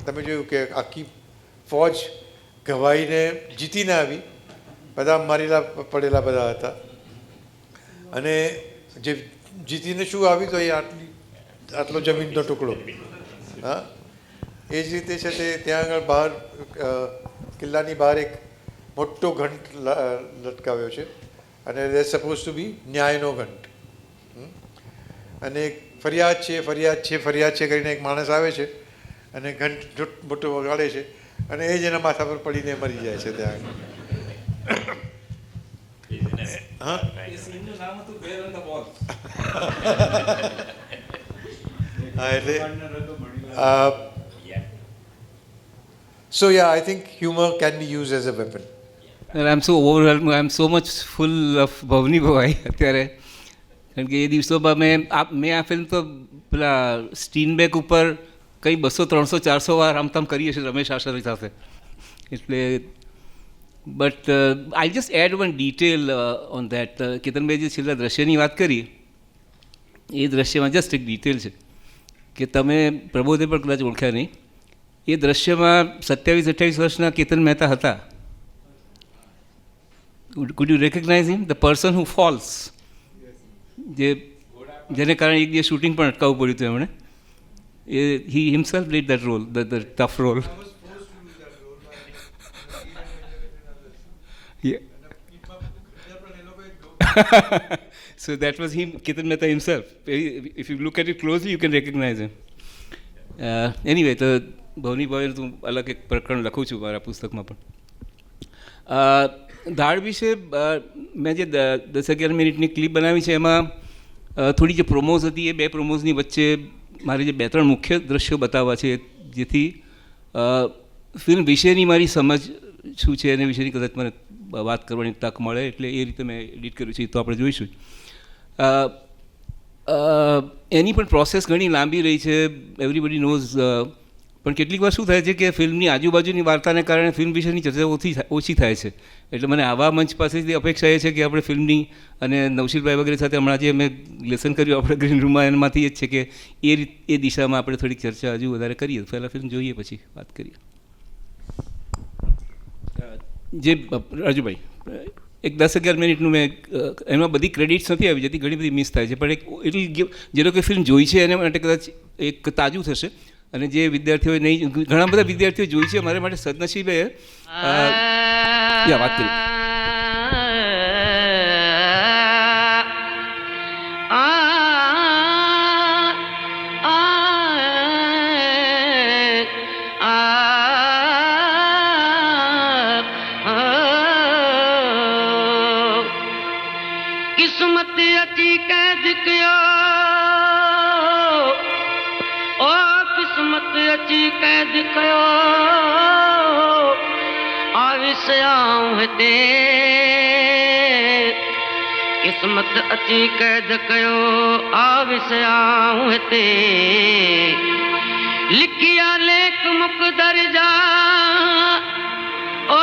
તમે જોયું કે આખી ફોજ ગવાઈને જીતીને આવી, બધા મારેલા પડેલા બધા હતા, અને જે જીતીને શું આવી તો એ આટલો જમીનનો ટુકડો. હા, એ જ રીતે છે તે ત્યાં આગળ બહાર કિલ્લાની બહાર એક મોટો ઘંટ લટકાવ્યો છે, અને દેટ સપોઝ ટુ બી ન્યાયનો ઘંટ. અને એક ફરિયાદ છે કરીને એક માણસ આવે છે અને ઘંટ મોટો વગાડે છે, અને એ જ એના માથા પર પડીને મરી જાય છે ત્યાં. હા, એટલે so yeah, I think humor can be used as a weapon. And I'm so overwhelmed. I'm so much full of ભવની ભવાઈ અત્યારે, કારણ કે એ દિવસોમાં મેં આ ફિલ્મ તો પેલા સ્ટીનબેક ઉપર કંઈ 200, 300, 400 વાર આમતામ કરીએ છીએ રમેશ આચાર્ય સાથે. એટલે but I just add one detail on that. કેતનભાઈ જે છેલ્લા દ્રશ્યની વાત કરી, એ દ્રશ્યમાં જસ્ટ એક ડિટેલ છે કે તમે પ્રબોધે પણ કદાચ ઓળખ્યા નહીં. એ દ્રશ્યમાં 27-28 વર્ષના કેતન મહેતા હતા. Could you recognise him? The person who falls, જેને કારણે એક દિવસ શૂટિંગ પણ અટકાવવું પડ્યું હતું એમણે. He himself played that role, the tough role. So that was him, Ketan Mehta himself. If you look at it closely, you can recognize him. Anyway, તો ભવની ભવાઈનું હું અલગ એક પ્રકરણ લખું છું મારા પુસ્તકમાં પણ. ધાડ વિશે મેં જે 10-11 મિનિટની ક્લિપ બનાવી છે, એમાં થોડી જે પ્રોમોઝ હતી, એ બે પ્રોમોઝની વચ્ચે મારે જે 2-3 મુખ્ય દ્રશ્યો બતાવવા છે, જેથી ફિલ્મ વિશેની મારી સમજ શું છે એના વિશેની કદાચ મને વાત કરવાની તક મળે, એટલે એ રીતે મેં એડિટ કર્યું છે. તો આપણે જોઈશું. એની પણ પ્રોસેસ ઘણી લાંબી રહી છે, એવરીબડી નોઝ. પણ કેટલીક વાર શું થાય છે કે ફિલ્મની આજુબાજુની વાર્તાને કારણે ફિલ્મ વિશેની ચર્ચા ઓછી થાય છે. એટલે મને આવા મંચ પાસેથી અપેક્ષા એ છે કે આપણે ફિલ્મની અને નવશીલભાઈ વગેરે સાથે હમણાં જે મેં લેસન કર્યું આપણે ગ્રીન રૂમમાં, એમાંથી એ જ છે કે એ દિશામાં આપણે થોડીક ચર્ચા હજુ વધારે કરીએ. પહેલાં ફિલ્મ જોઈએ પછી વાત કરીએ. જે રાજુભાઈ એક 10-11 મિનિટનું મેં, એમાં બધી ક્રેડિટ્સ નથી આવી જતી, ઘણી બધી મિસ થાય છે, પણ એક એટલી જે લોકો ફિલ્મ જોઈ છે એને માટે કદાચ એક તાજું થશે. અને જે વિદ્યાર્થીઓએ નહીં, ઘણા બધા વિદ્યાર્થીઓ જોઈ છે, મારા માટે સદનસીબે વાત કરી. किस्मत अची कैद कयो, ओ किस्मत अची कैद कयो, आविसयाऊं हिते. किस्मत अची कैद कयो, आविसयाऊं हिते. लिखिया लेख मुक़दर जा, ओ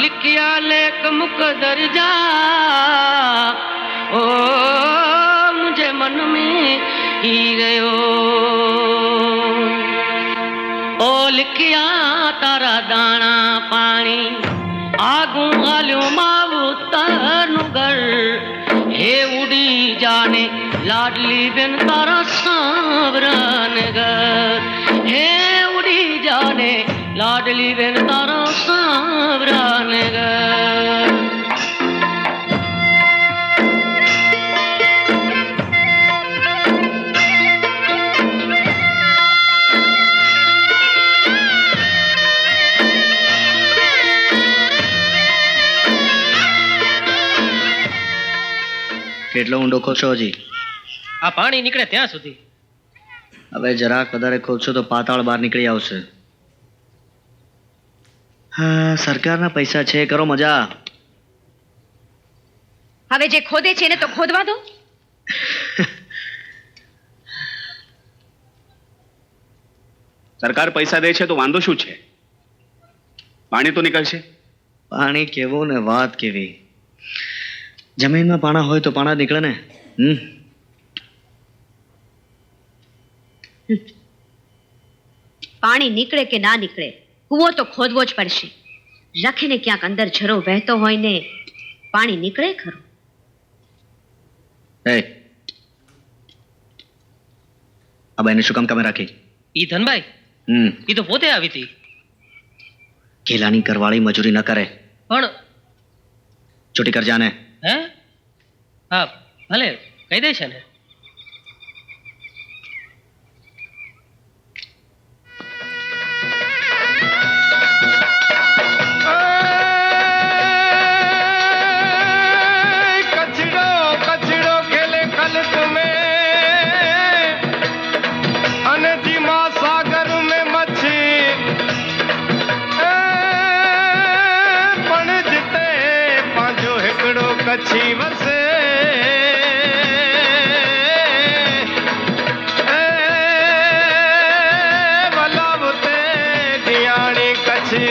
लिखिया लेख मुक़दर जा, ओ मुझे मन में ही रहो. ओ लिखिया तारा दाना पानी, आगू हालियो मावू तरनु घर. हे उड़ी जाने लाडली बिन तारा सांवरन घर. हे उड़ी जाने लाडली बिन तारा सांवरन घर. કેટલો ઊંડો ખોલશો હજી? આ પાણી નીકળે ત્યાં સુધી. હવે જરાક વધારે ખોલશો તો પાતાળ બહાર નીકળી આવશે. હા, સરકારના પૈસા છે, કરો મજા. હવે જે ખોદે છે એને તો ખોદવા દો. સરકાર પૈસા દે છે તો વાંધો શું છે? પાણી તો નીકળશે. પાણી કેવું ને વાત કેવી. જમીનમાં પાણા હોય તો પાણા નીકળે ને. પાણી નીકળે કે ના નીકળે, કૂવો તો ખોદવો જ પડશે. લખીને ક્યાંક અંદર ઝરો વહેતો હોય ને પાણી નીકળે ખરું. આ બેને શું કામ કામે રાખી? ઈ ધનભાઈ ઈ તો પોતે આવી હતી. ખેલાની કરવાળી મજૂરી ન કરે. પણ છૂટી કર જાને. હે? હા ભલે કહી દે છે ને. कच्छी वसे वलावते धियाणी कच्छी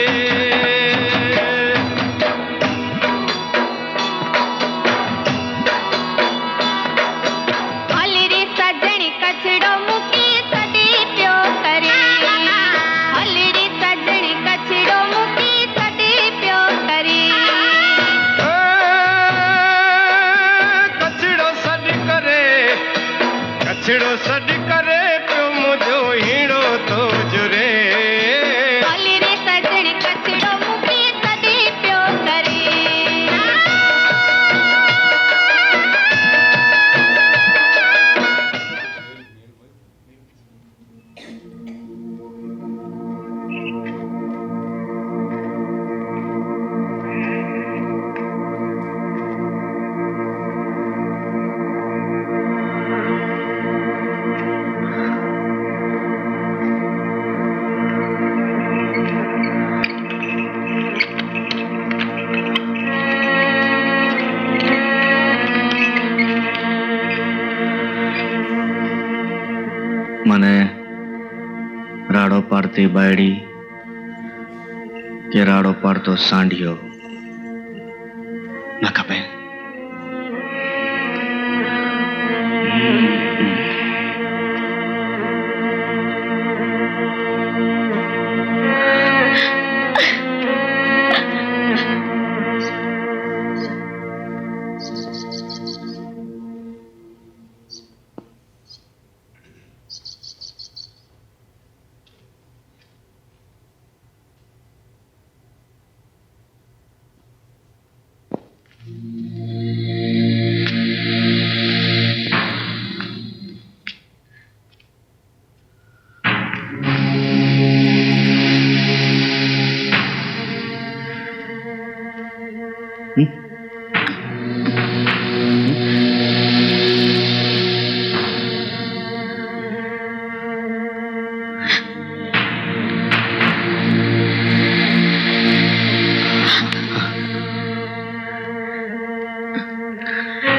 हलरी सजणी कछड़ो मुकी सदी प्यो करे हलरी सजणी कछड़ो मुकी सदी प्यो करे कछड़ो सॾ करे पियो मुंहिंजो हीणो तो जुरे हलरी सजणी कछड़ो मुकी सदी प्यो करे મને રાડો પાડતી બાયડી કે રાડો પાડતો સાંઢિયો ના ખપે.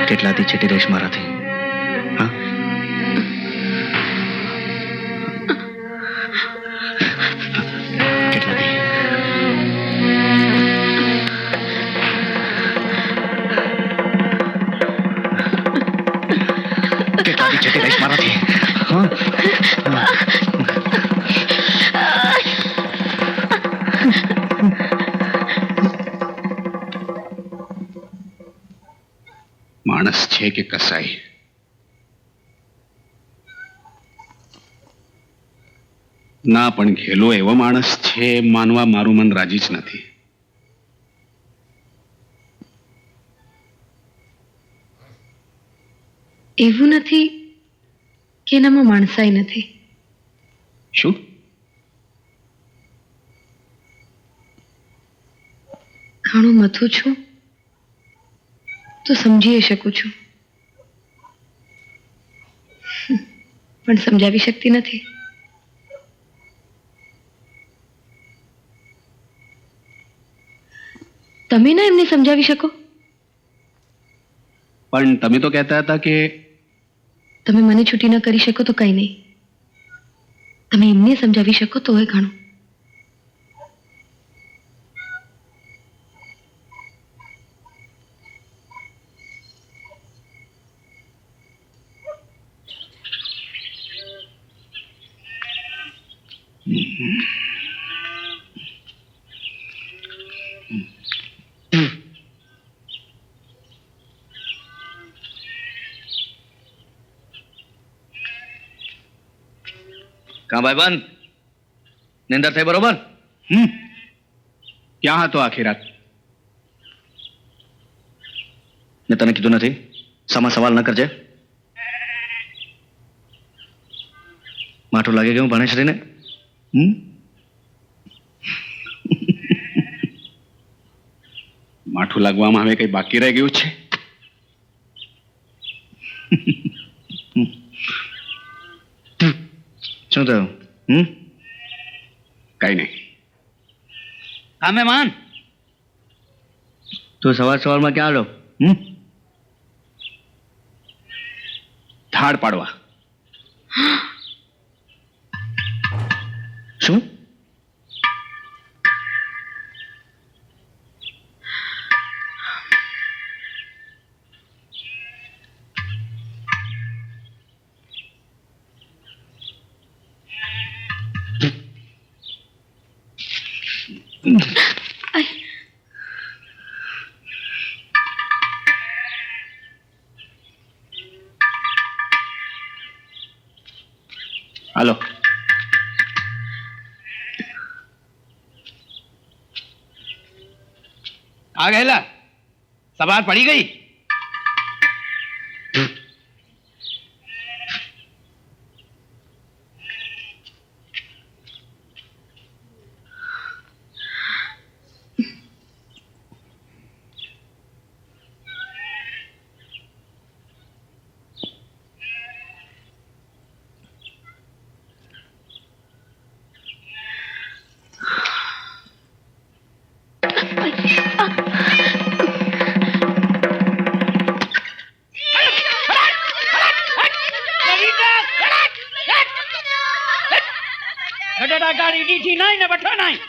કેટલાથી છેટી રહીશ મારાથી? હા, કેટલાથી? કેટલાથી છેટી રહીશ મારાથી? હા, માણસ છે કે કસાઈ? ના, પણ ઘેલો એવો માણસ છે માનવા મારું મન રાજી જ નથી. એવું નથી કે એનામાં માણસાઈ નથી. શું? ઘણું મથું છું તો સમજી શકું છું, પણ સમજાવી શકતી નથી. તમે ના એમને સમજાવી શકો? પણ તમે તો કહેતા હતા કે તમે મને છૂટી ન કરી શકો તો કંઈ નહીં, તમે એમને સમજાવી શકો તો એ ઘણું. કા ભાઈ બંધ નિંદર થઈ બરોબર? ક્યાં હતો આખી રાત? મેં તને કીધું નથી સવાલ ન કરજે. માઠું લાગે ગયું ભણેશ્રીને? માઠું લાગવામાં હવે કઈ બાકી રહી ગયું છે? શું થયું? કઈ નહીં. હા મહેમાન, તું સવારમાં ક્યાં લો? ધાડ પાડવા. શું? હાલો. આ ગયેલા સવાર પડી ગઈ. ગાડી દીઠી નહીં ને બઠો નહીં.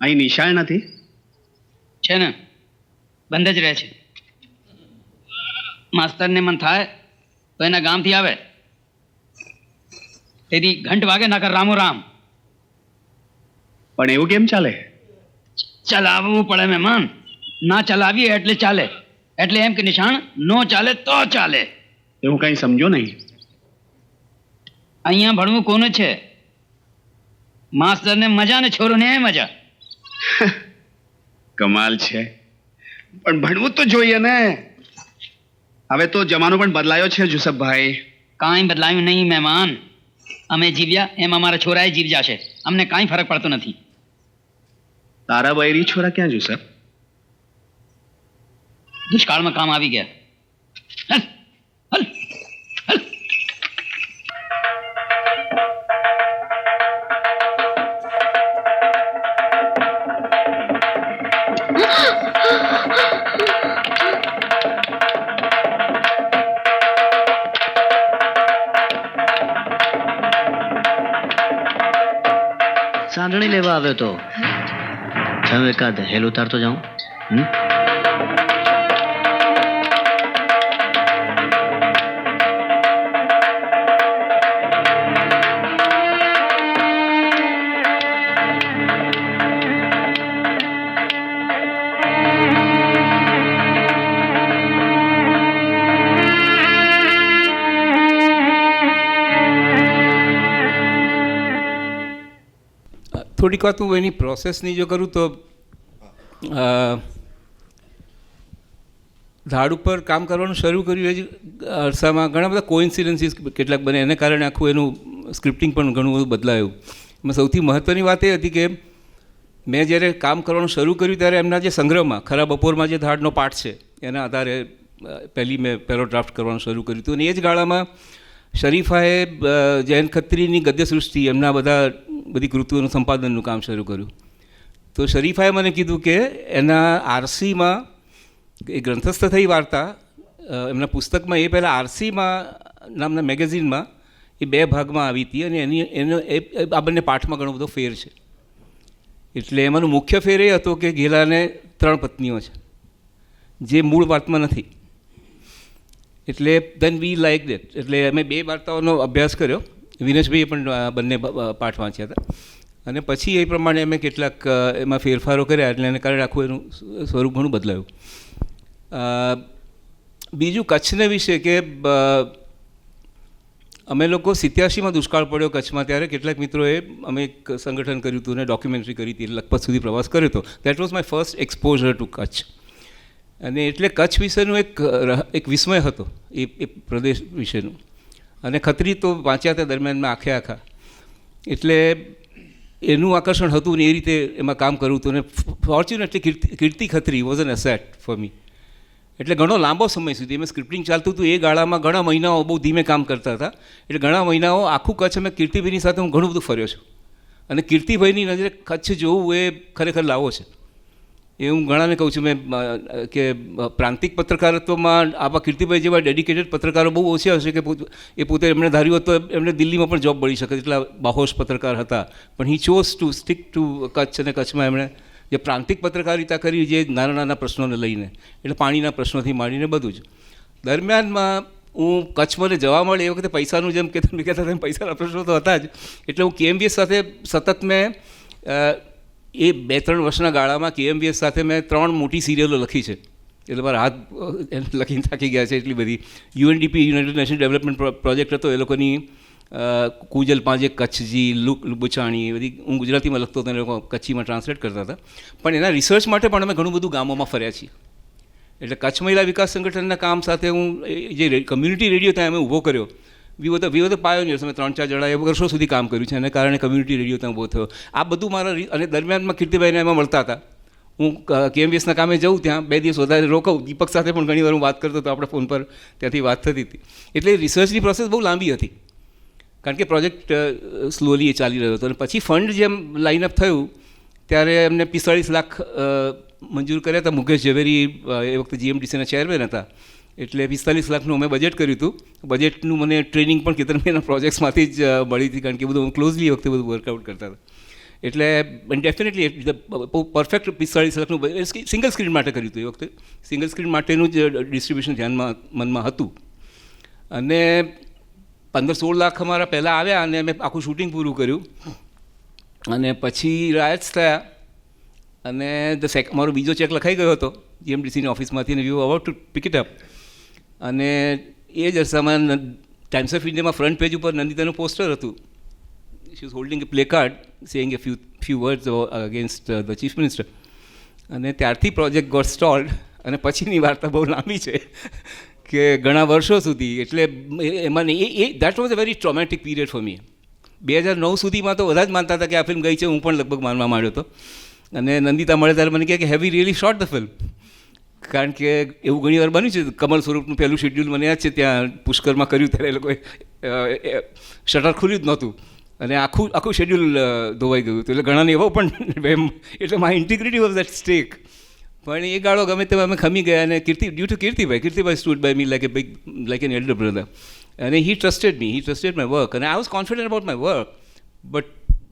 અહીં નિશાળ નથી છે ને, બંધ જ રહે છે. માસ્તરને મન થાય તો એના ગામથી આવે તેથી ઘંટ વાગે ના કર રામો રામ. પણ એવું કેમ ચાલે? ચલાવવું પડે મહેમાન. ના ચલાવીએ એટલે ચાલે. એટલે એમ કે નિશાણ નો ચાલે તો ચાલે. એવું કઈ સમજો નહીં. અહીંયા ભણવું કોને છે? માસ્તરને મજા ને છોરોને મજા. કમાલ છે. પણ ભણવું તો જોઈએ ને. હવે તો જમાનો પણ બદલાયો છે જુસફભાઈ. કાંઈ બદલાયું નહીં મહેમાન. અમે જીવ્યા એમ અમારા છોરાએ જીવ્યા છે. અમને કાંઈ ફરક પડતો નથી. તારા બૈરી છોરા ક્યાં જુસફ? દુષ્કાળમાં કામ આવી ગયા. સાંડણી લેવા આવ્યો તો થયું એકાદ હેલ ઉતારતો જાઉં. થોડીક વાત હું એની પ્રોસેસની જો કરું તો ધાડ ઉપર કામ કરવાનું શરૂ કર્યું એ જ અરસામાં ઘણા બધા કોઇન્સિડન્સીસ કેટલાક બને એને કારણે આખું એનું સ્ક્રિપ્ટિંગ પણ ઘણું બધું બદલાયું. એમાં સૌથી મહત્ત્વની વાત એ હતી કે મેં જ્યારે કામ કરવાનું શરૂ કર્યું ત્યારે એમના જે સંગ્રહમાં ખરા બપોરમાં જે ધાડનો પાઠ છે એના આધારે પહેલો ડ્રાફ્ટ કરવાનું શરૂ કર્યું હતું. અને એ જ ગાળામાં શરીફાએ જયંત ખત્રીની ગદ્ય સૃષ્ટિ એમના બધી કૃતિઓનું સંપાદનનું કામ શરૂ કર્યું. તો શરીફાએ મને કીધું કે એના આરસીમાં એ ગ્રંથસ્થ થઈ વાર્તા એમના પુસ્તકમાં એ પહેલાં આરસીમાં નામના મેગેઝિનમાં એ 2 ભાગમાં આવી હતી અને એનો આ બંને પાઠમાં ઘણો બધો ફેર છે. એટલે એમાંનો મુખ્ય ફેર એ હતો કે ઘેલાને 3 પત્નીઓ છે જે મૂળ વાર્તામાં નથી. એટલે દેન વી લાઇક દેટ. એટલે અમે 2 વાર્તાઓનો અભ્યાસ કર્યો. વિનેશભાઈએ પણ બંને પાઠ વાંચ્યા હતા અને પછી એ પ્રમાણે અમે કેટલાક એમાં ફેરફારો કર્યા એટલે એને કારણે આખું એનું સ્વરૂપ ઘણું બદલાયું. બીજું કચ્છને વિશે કે અમે લોકો 87માં દુષ્કાળ પડ્યો કચ્છમાં ત્યારે કેટલાક મિત્રોએ અમે એક સંગઠન કર્યું હતું અને ડોક્યુમેન્ટરી કરી હતી, લખપત સુધી પ્રવાસ કર્યો હતો. That was my first exposure to Kutch. અને એટલે કચ્છ વિશેનું એક વિસ્મય હતો એ પ્રદેશ વિશેનું. અને ખત્રી તો વાંચ્યા હતા દરમિયાનમાં આખા. એટલે એનું આકર્ષણ હતું ને એ રીતે એમાં કામ કરવું હતું. અને fortunately Kirti Khatri was an asset for me. એટલે ઘણો લાંબો સમય સુધી એમાં સ્ક્રિપ્ટિંગ ચાલતું હતું. એ ગાળામાં ઘણા મહિનાઓ બહુ ધીમે કામ કરતા હતા. એટલે ઘણા મહિનાઓ આખું કચ્છ અમે કીર્તિભાઈની સાથે હું ઘણું બધું ફર્યો છું. અને કીર્તિભાઈની નજરે કચ્છ જોવું એ ખરેખર લાવો છે. એ હું ઘણાને કહું છું મેં કે પ્રાંતિક પત્રકારત્વમાં આવા કીર્તિભાઈ જેવા ડેડિકેટેડ પત્રકારો બહુ ઓછા હશે કે એ પોતે એમણે ધાર્યું હતું તો એમને દિલ્હીમાં પણ જોબ મળી શકે એટલા બાહોશ પત્રકાર હતા. પણ he chose to stick to Kutch. અને કચ્છમાં એમણે જે પ્રાંતિક પત્રકારિતા કરી જે નાના પ્રશ્નોને લઈને, એટલે પાણીના પ્રશ્નોથી માંડીને બધું જ. દરમિયાનમાં હું કચ્છમાં જવા મળે એ વખતે પૈસાનું જેમ કે તમે કહેતા તેમ પૈસાના પ્રશ્નો તો હતા જ. એટલે હું KMVS સાથે સતત મેં એ 2-3 વર્ષના ગાળામાં KMVS સાથે મેં 3 મોટી સિરિયલો લખી છે. એટલે મારા હાથ લખીને થાકી ગયા છે એટલી બધી. UNDP United nation development project હતો એ લોકોની કુજલ પાંજે કચ્છજી લુબુચાણી બધી હું ગુજરાતીમાં લખતો હતો અને લોકો કચ્છીમાં ટ્રાન્સલેટ કરતા હતા. પણ એના રિસર્ચ માટે પણ અમે ઘણું બધું ગામોમાં ફર્યા છીએ. એટલે કચ્છ મહિલા વિકાસ સંગઠનના કામ સાથે હું જે કમ્યુનિટી રેડિયો ત્યાં અમે ઊભો કર્યો. વી વોઝ ધ પાયોનિયર્સ. અમે 3-4 જણાએ વર્ષો સુધી કામ કર્યું છે. એને કારણે કમ્યુનિટી રેડિયો ત્યાં ઊભો થયો. આ બધું મારા અને દરમિયાનમાં કીર્તિભાઈને એમાં મળતા હતા. હું KMVSના કામે જઉં ત્યાં 2 દિવસ વધારે રોકાઉં. દીપક સાથે પણ ઘણી વાર હું વાત કરતો હતો. આપણે ફોન પર ત્યાંથી વાત થતી હતી. એટલે રિસર્ચની પ્રોસેસ બહુ લાંબી હતી કારણ કે પ્રોજેક્ટ સ્લોલી એ ચાલી રહ્યો હતો. અને પછી ફંડ જેમ લાઇનઅપ થયું ત્યારે એમને 45 લાખ મંજૂર કર્યા હતા. મુકેશ ઝવેરી એ વખતે GMDCના ચેરમેન હતા. એટલે 45 લાખનું અમે બજેટ કર્યું હતું. બજેટનું મને ટ્રેનિંગ પણ કેતનભાઈના પ્રોજેક્ટ્સમાંથી જ મળી હતી કારણ કે બધું ક્લોઝલી એ વખતે બધું વર્કઆઉટ કરતા હતા. એટલે ડેફિનેટલી પરફેક્ટ 45 લાખનું સિંગલ સ્ક્રીન માટે કર્યું હતું. એ વખતે સિંગલ સ્ક્રીન માટેનું જ ડિસ્ટ્રીબ્યુશન મનમાં હતું. અને 15-16 લાખ અમારા પહેલાં આવ્યા અને અમે આખું શૂટિંગ પૂરું કર્યું. અને પછી રાયટ્સ થયા અને મારો બીજો ચેક લખાઈ ગયો હતો GMDCની ઓફિસમાંથી. અને we were about to pick it up. અને એ જ અરસામાં ટાઈમ્સ ઓફ ઇન્ડિયામાં ફ્રન્ટ પેજ ઉપર નંદિતાનું પોસ્ટર હતું. She was holding a play card saying a few words against the chief minister. અને ત્યારથી પ્રોજેક્ટ ગોટ સ્ટોલ્ડ. અને પછીની વાર્તા બહુ લાંબી છે કે ઘણા વર્ષો સુધી. એટલે એમાં that was a very traumatic period for me. 2009 સુધીમાં તો બધા જ માનતા હતા કે આ ફિલ્મ ગઈ છે. હું પણ લગભગ માનવા માંડ્યો હતો. અને નંદિતા મળે ત્યારે મને કહે કે have we really shot the film. કારણ કે એવું ઘણી વાર બન્યું છે. કમલ સ્વરૂપનું પહેલું શેડ્યુલ મને યાદ છે ત્યાં પુષ્કરમાં કર્યું ત્યારે એ લોકોએ શટર ખુલ્યું જ નહોતું અને આખું શેડ્યુલ ધોવાઈ ગયું હતું. એટલે ઘણાને એવો પણ એટલે my integrity was at stake. પણ એ ગાળો ગમે તેમાં અમે ખમી ગયા. અને ડ્યુ ટુ કીર્તિભાઈ stood by me like an elder brother. અને he trusted me, he trusted my work. અને I was confident about my work but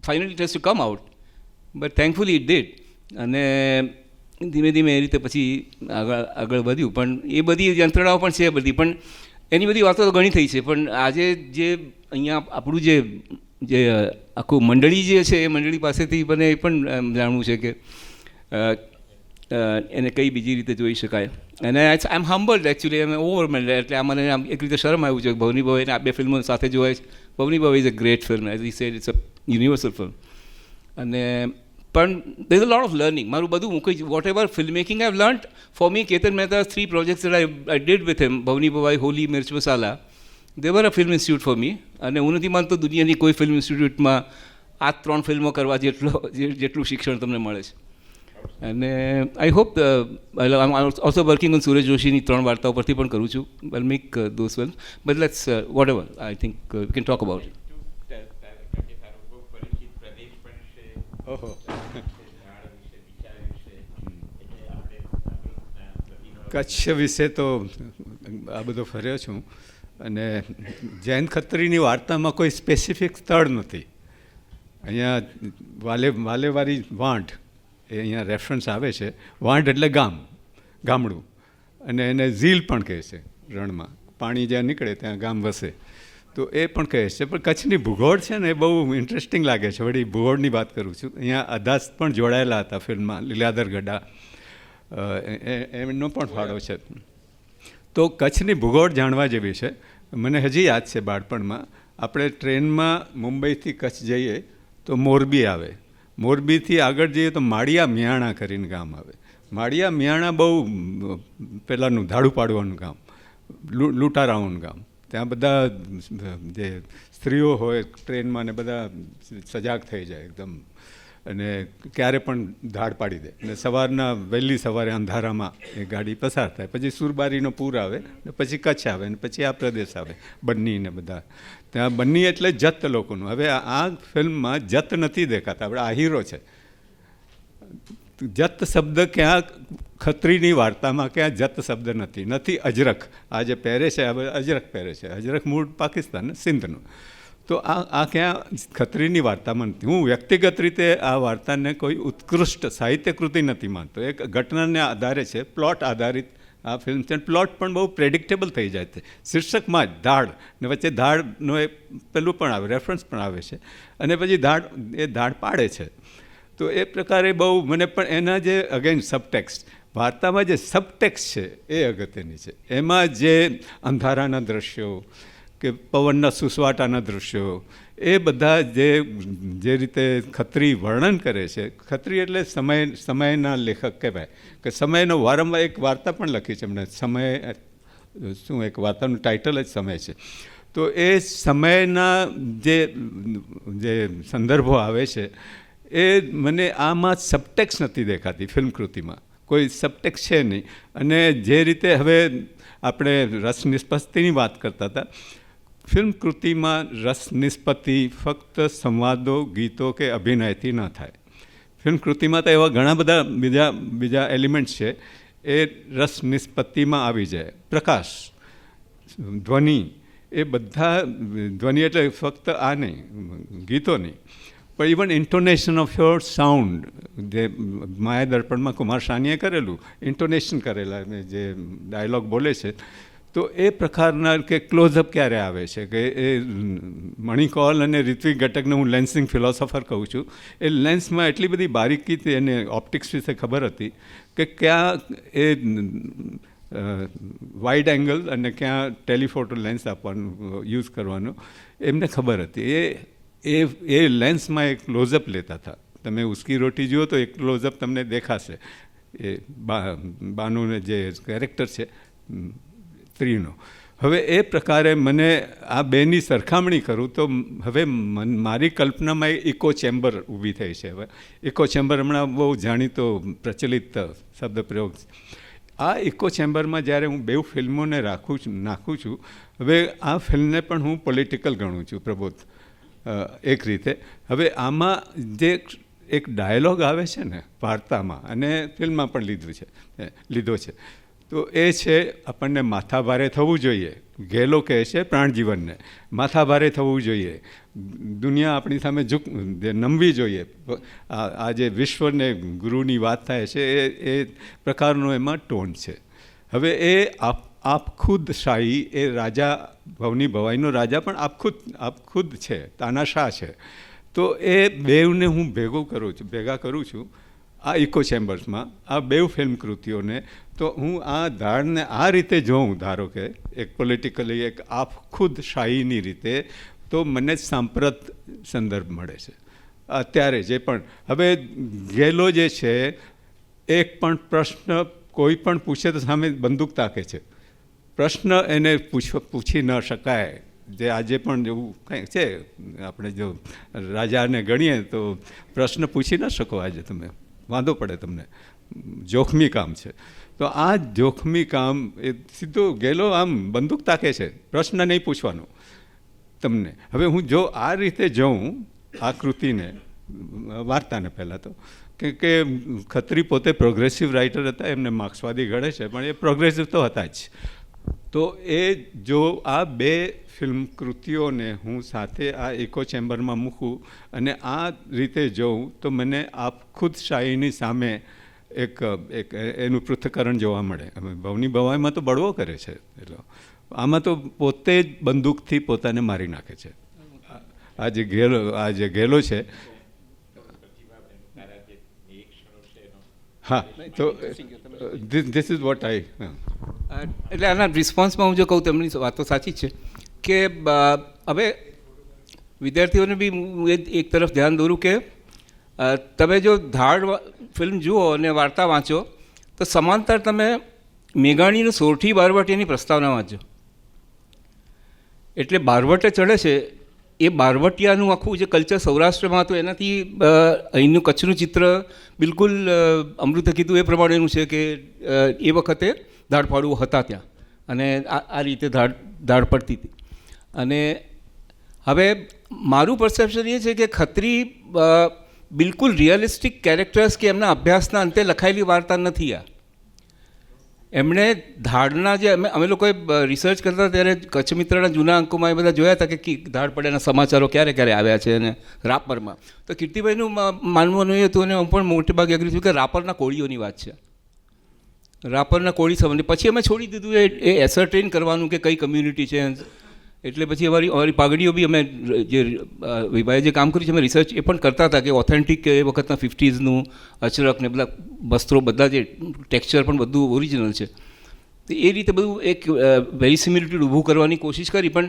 finally it has to come out. But thankfully it did. અને ધીમે ધીમે એ રીતે પછી આગળ વધ્યું. પણ એ બધી યંત્રણાઓ પણ છે બધી. પણ એની બધી વાતો તો ઘણી થઈ છે. પણ આજે જે અહીંયા આપણું જે આખું મંડળી જે છે એ મંડળી પાસેથી મને એ પણ જાણવું છે કે એને કઈ બીજી રીતે જોઈ શકાય. અને આઈ એમ હમ્બલ્ડ એકચ્યુઅલી. એમ ઓવરમેલ્ડ. એટલે આ મને આમ એક રીતે શરમ આવ્યું છે. ભવની ભવે આ 2 ફિલ્મો સાથે જોવાય છે. Bhavni Bhave is a great film. As I said it's a universal film. અને પણ there is a lot of learning. મારું બધું what ever film making I have learnt for me Ketan Mehta 3 projects that I did with him, Bhavni Bhavai, Holi, Mirch Masala, they were a film institute for me. અને હું નથી માનતો દુનિયાની કોઈ ફિલ્મ ઇન્સ્ટિટ્યૂટમાં આ 3 ફિલ્મો કરવા જેટલું શિક્ષણ તમને મળે છે. અને I hope I am also working on Suresh જોશીની 3 વાર્તાઓ પરથી પણ કરું છું. I make those film but let's what ever I think we can talk about it. ઓહો, કચ્છ વિશે તો આ બધો ફર્યો છું અને જયંત ખત્રીની વાર્તામાં કોઈ સ્પેસિફિક સ્થળ નથી. અહીંયા વાલેવારી વાંઢ એ અહીંયા રેફરન્સ આવે છે. વાંઢ એટલે ગામડું, અને એને ઝીલ પણ કહે છે. રણમાં પાણી જ્યાં નીકળે ત્યાં ગામ વસે, તો એ પણ કહે છે. પણ કચ્છની ભૂગોળ છે ને એ બહુ ઇન્ટરેસ્ટિંગ લાગે છે. વળી ભૂગોળની વાત કરું છું. અહીંયા અદાસ પણ જોડાયેલા હતા ફિલ્મમાં, લીલાધર ગઢા એમનો પણ ફાળો છે. તો કચ્છની ભૂગોળ જાણવા જેવી છે. મને હજી યાદ છે બાળપણમાં આપણે ટ્રેનમાં મુંબઈથી કચ્છ જઈએ તો મોરબી આવે, મોરબીથી આગળ જઈએ તો માળિયા મિયાણા કરીને ગામ આવે. માળિયા મિયાણા બહુ પહેલાંનું ધાડું પાડવાનું ગામ, લૂંટારાઓનું ગામ. ત્યાં બધા જે સ્ત્રીઓ હોય ટ્રેનમાં ને બધા સજાગ થઈ જાય એકદમ, અને ક્યારે પણ ધાડ પાડી દે. અને સવારના વહેલી સવારે અંધારામાં એ ગાડી પસાર થાય, પછી સુરબારીનો પૂર આવે ને પછી કચ્છ આવે ને પછી આ પ્રદેશ આવે, બન્ની ને બધા. ત્યાં બન્ની એટલે જત લોકોનું. હવે આ ફિલ્મમાં જત નથી દેખાતા. આપણે આ હીરો છે. જત શબ્દ ક્યાં ખત્રીની વાર્તામાં ક્યાં જત શબ્દ નથી. અજરખ, આ જે પહેરે છે આ અજરખ પહેરે છે. અજરખ મૂળ પાકિસ્તાન સિંધનું. તો આ ક્યાં ખત્રીની વાર્તામાં નથી. હું વ્યક્તિગત રીતે આ વાર્તાને કોઈ ઉત્કૃષ્ટ સાહિત્ય કૃતિ નથી માનતો. એક ઘટનાને આધારે છે, પ્લોટ આધારિત આ ફિલ્મ છે. પ્લોટ પણ બહુ પ્રેડિક્ટેબલ થઈ જાય છે. શીર્ષકમાં જ ધાડ ને વચ્ચે ધાડનો એ પેલું પણ આવે, રેફરન્સ પણ આવે છે, અને પછી ધાડ પાડે છે. તો એ પ્રકારે બહુ મને પણ એના જે અગેન સબટેક્સ્ટ, વાર્તામાં જે સબટેક્સ્ટ છે એ અગત્યની છે. એમાં જે અંધારાના દ્રશ્યો કે પવનના સુસવાટાના દૃશ્યો, એ બધા જે રીતે ખત્રી વર્ણન કરે છે. ખત્રી એટલે સમયના લેખક કહેવાય, કે સમયનો વારંવાર એક વાર્તા પણ લખી છે એમણે, સમય શું, એક વાર્તાનું ટાઇટલ જ સમય છે. તો એ સમયના જે સંદર્ભો આવે છે એ મને આમાં સબટેક્સ નથી દેખાતી. ફિલ્મ કૃતિમાં કોઈ સબટેક્સ છે નહીં. અને જે રીતે હવે આપણે રસ નિષ્પત્તિની વાત કરતા હતા, ફિલ્મ કૃતિમાં રસ નિષ્પત્તિ ફક્ત સંવાદો, ગીતો કે અભિનયથી ન થાય. ફિલ્મ કૃતિમાં તો એવા ઘણા બધા બીજા એલિમેન્ટ્સ છે એ રસ નિષ્પત્તિમાં આવી જાય. પ્રકાશ, ધ્વનિ, એ બધા ધ્વનિ એટલે ફક્ત આ નહીં, ગીતો નહીં, પણ ઇવન ઇન્ટોનેશન ઓફ યોર સાઉન્ડ, જે માયા દર્પણમાં કુમાર સાનીએ કરેલું, ઇન્ટોનેશન કરેલા જે ડાયલોગ બોલે છે, તો એ પ્રકારના કે ક્લોઝઅપ ક્યારે આવે છે, કે એ મણિકોલ અને ઋત્વિક ઘટકને હું લેન્સિંગ ફિલોસોફર કહું છું. એ લેન્સમાં એટલી બધી બારીકીથી એને ઓપ્ટિક્સ વિશે ખબર હતી કે ક્યાં એ વાઇડ એંગલ અને ક્યાં ટેલિફોટો લેન્સ આપવાનું યુઝ કરવાનો એમને ખબર હતી. એ લેન્સમાં એક ક્લોઝઅપ લેતા હતા. તમે ઉસકી રોટી જુઓ તો એક ક્લોઝઅપ તમને દેખાશે. એ બાનુને જે કેરેક્ટર છે સ્ત્રીનો. હવે એ પ્રકારે મને આ બેની સરખામણી કરું તો હવે મારી કલ્પનામાં ઇકો ચેમ્બર ઊભી થઈ છે. હવે ઇકો ચેમ્બર હમણાં બહુ જાણીતો પ્રચલિત શબ્દપ્રયોગ છે. આ ઇકો ચેમ્બરમાં જ્યારે હું બે ફિલ્મોને નાખું છું, હવે આ ફિલ્મને પણ હું પોલિટિકલ ગણું છું, પ્રબોધ, એક રીતે. હવે આમાં જે એક ડાયલોગ આવે છે ને વાર્તામાં, અને ફિલ્મમાં પણ લીધો છે, તો એ છે આપણને માથાભારે થવું જોઈએ. ગેલો કહે છે પ્રાણજીવનને, માથાભારે થવું જોઈએ, દુનિયા આપણી સામે નમવી જોઈએ. આ જે વિશ્વને ગુરુની વાત થાય છે એ પ્રકારનો એમાં ટોન છે. હવે એ આપખુદ શાહી, એ રાજા ભવની ભવાઈનો રાજા પણ આપખુદ છે, તાનાશાહ છે. તો એ બેવને હું ભેગા કરું છું આ ઇકો ચેમ્બર્સમાં, આ બેવ ફિલ્મ કૃતિઓને. તો હું આ ધાડને આ રીતે જોઉં, ધારો કે એક પોલિટિકલી, એક આપખુદ શાહીની રીતે, તો મને સાંપ્રત સંદર્ભ મળે છે અત્યારે જે પણ. હવે ગેલો જે છે, એક પણ પ્રશ્ન કોઈ પણ પૂછે તો સામે બંદૂક તાકે છે. પ્રશ્ન એને પૂછી ન શકાય જે આજે પણ એવું કંઈક છે, આપણે જો રાજાને ગણીએ તો પ્રશ્ન પૂછી ન શકો આજે તમે, વાંધો પડે તમને, જોખમી કામ છે. તો આ જોખમી કામ એ સીધો ગેલો આમ બંદૂક તાકે છે, પ્રશ્ન નહીં પૂછવાનો તમને. હવે હું જો આ રીતે જોઉં આ કૃતિને, વાર્તાને પહેલાં તો કે ખત્રી પોતે પ્રોગ્રેસિવ રાઇટર હતા, એમને માર્ક્સવાદી ગણે છે, પણ એ પ્રોગ્રેસિવ તો હતા જ. તો એ જો આ બે ફિલ્મ કૃતિઓને હું સાથે આ ઇકો ચેમ્બરમાં મૂકું અને આ રીતે જોઉં તો મને આ ખુદશાહીની સામે એક એનું પૃથ્થકરણ જોવા મળે. ભવની ભવાઈમાં તો બળવો કરે છે, એટલે આમાં તો પોતે જ બંદૂકથી પોતાને મારી નાખે છે. આ જે ગેલો છે, હા, તો ધીસ ઇઝ વોટ આઈ. એટલે આના રિસ્પોન્સમાં હું જો કહું તો એમની વાતો સાચી છે કે હવે વિદ્યાર્થીઓને બી હું એક તરફ ધ્યાન દોરું કે તમે જો ધાડ ફિલ્મ જુઓ અને વાર્તા વાંચો તો સમાંતર તમે મેઘાણીનું સોરઠી બારવટીયાની પ્રસ્તાવના વાંચો. એટલે બારવટે ચડે છે એ બારવટિયાનું આખું જે કલ્ચર સૌરાષ્ટ્રમાં હતું એનાથી અહીંનું કચ્છનું ચિત્ર બિલકુલ અમૃતે કીધું એ પ્રમાણેનું છે કે એ વખતે ધાડપાડુઓ હતા ત્યાં અને આ રીતે ધાડ પડતી હતી. અને હવે મારું પરસેપ્શન એ છે કે ખત્રી બિલકુલ રિયલિસ્ટિક કેરેક્ટર્સ કે એમના અભ્યાસના અંતે લખાયેલી વાર્તા નથી. આ એમણે ધાડના જે અમે લોકોએ રિસર્ચ કરતા ત્યારે કચ્છ મિત્રના જૂના અંકોમાં એ બધા જોયા હતા કે ધાડ પડ્યાના સમાચારો ક્યારે ક્યારે આવ્યા છે અને રાપરમાં. તો કીર્તિભાઈનું માનવાનું એ હતું અને હું પણ મોટે ભાગે એગ્રી છું કે રાપરના કોળીઓની વાત છે. રાપરના કોળી સંબંધી પછી અમે છોડી દીધું એ એસર્ટેન કરવાનું કે કઈ કમ્યુનિટી છે. એટલે પછી અમારી પાઘડીઓ બી અમે જે વિભાગે જે કામ કર્યું છે અમે રિસર્ચ એ પણ કરતા હતા કે ઓથેન્ટિક એ વખતના 50sનું અચરક ને બધા વસ્ત્રો બધા જે ટેક્સચર પણ બધું ઓરિજિનલ છે. તો એ રીતે બધું એક વેરિસિમિલિટી ઊભું કરવાની કોશિશ કરી. પણ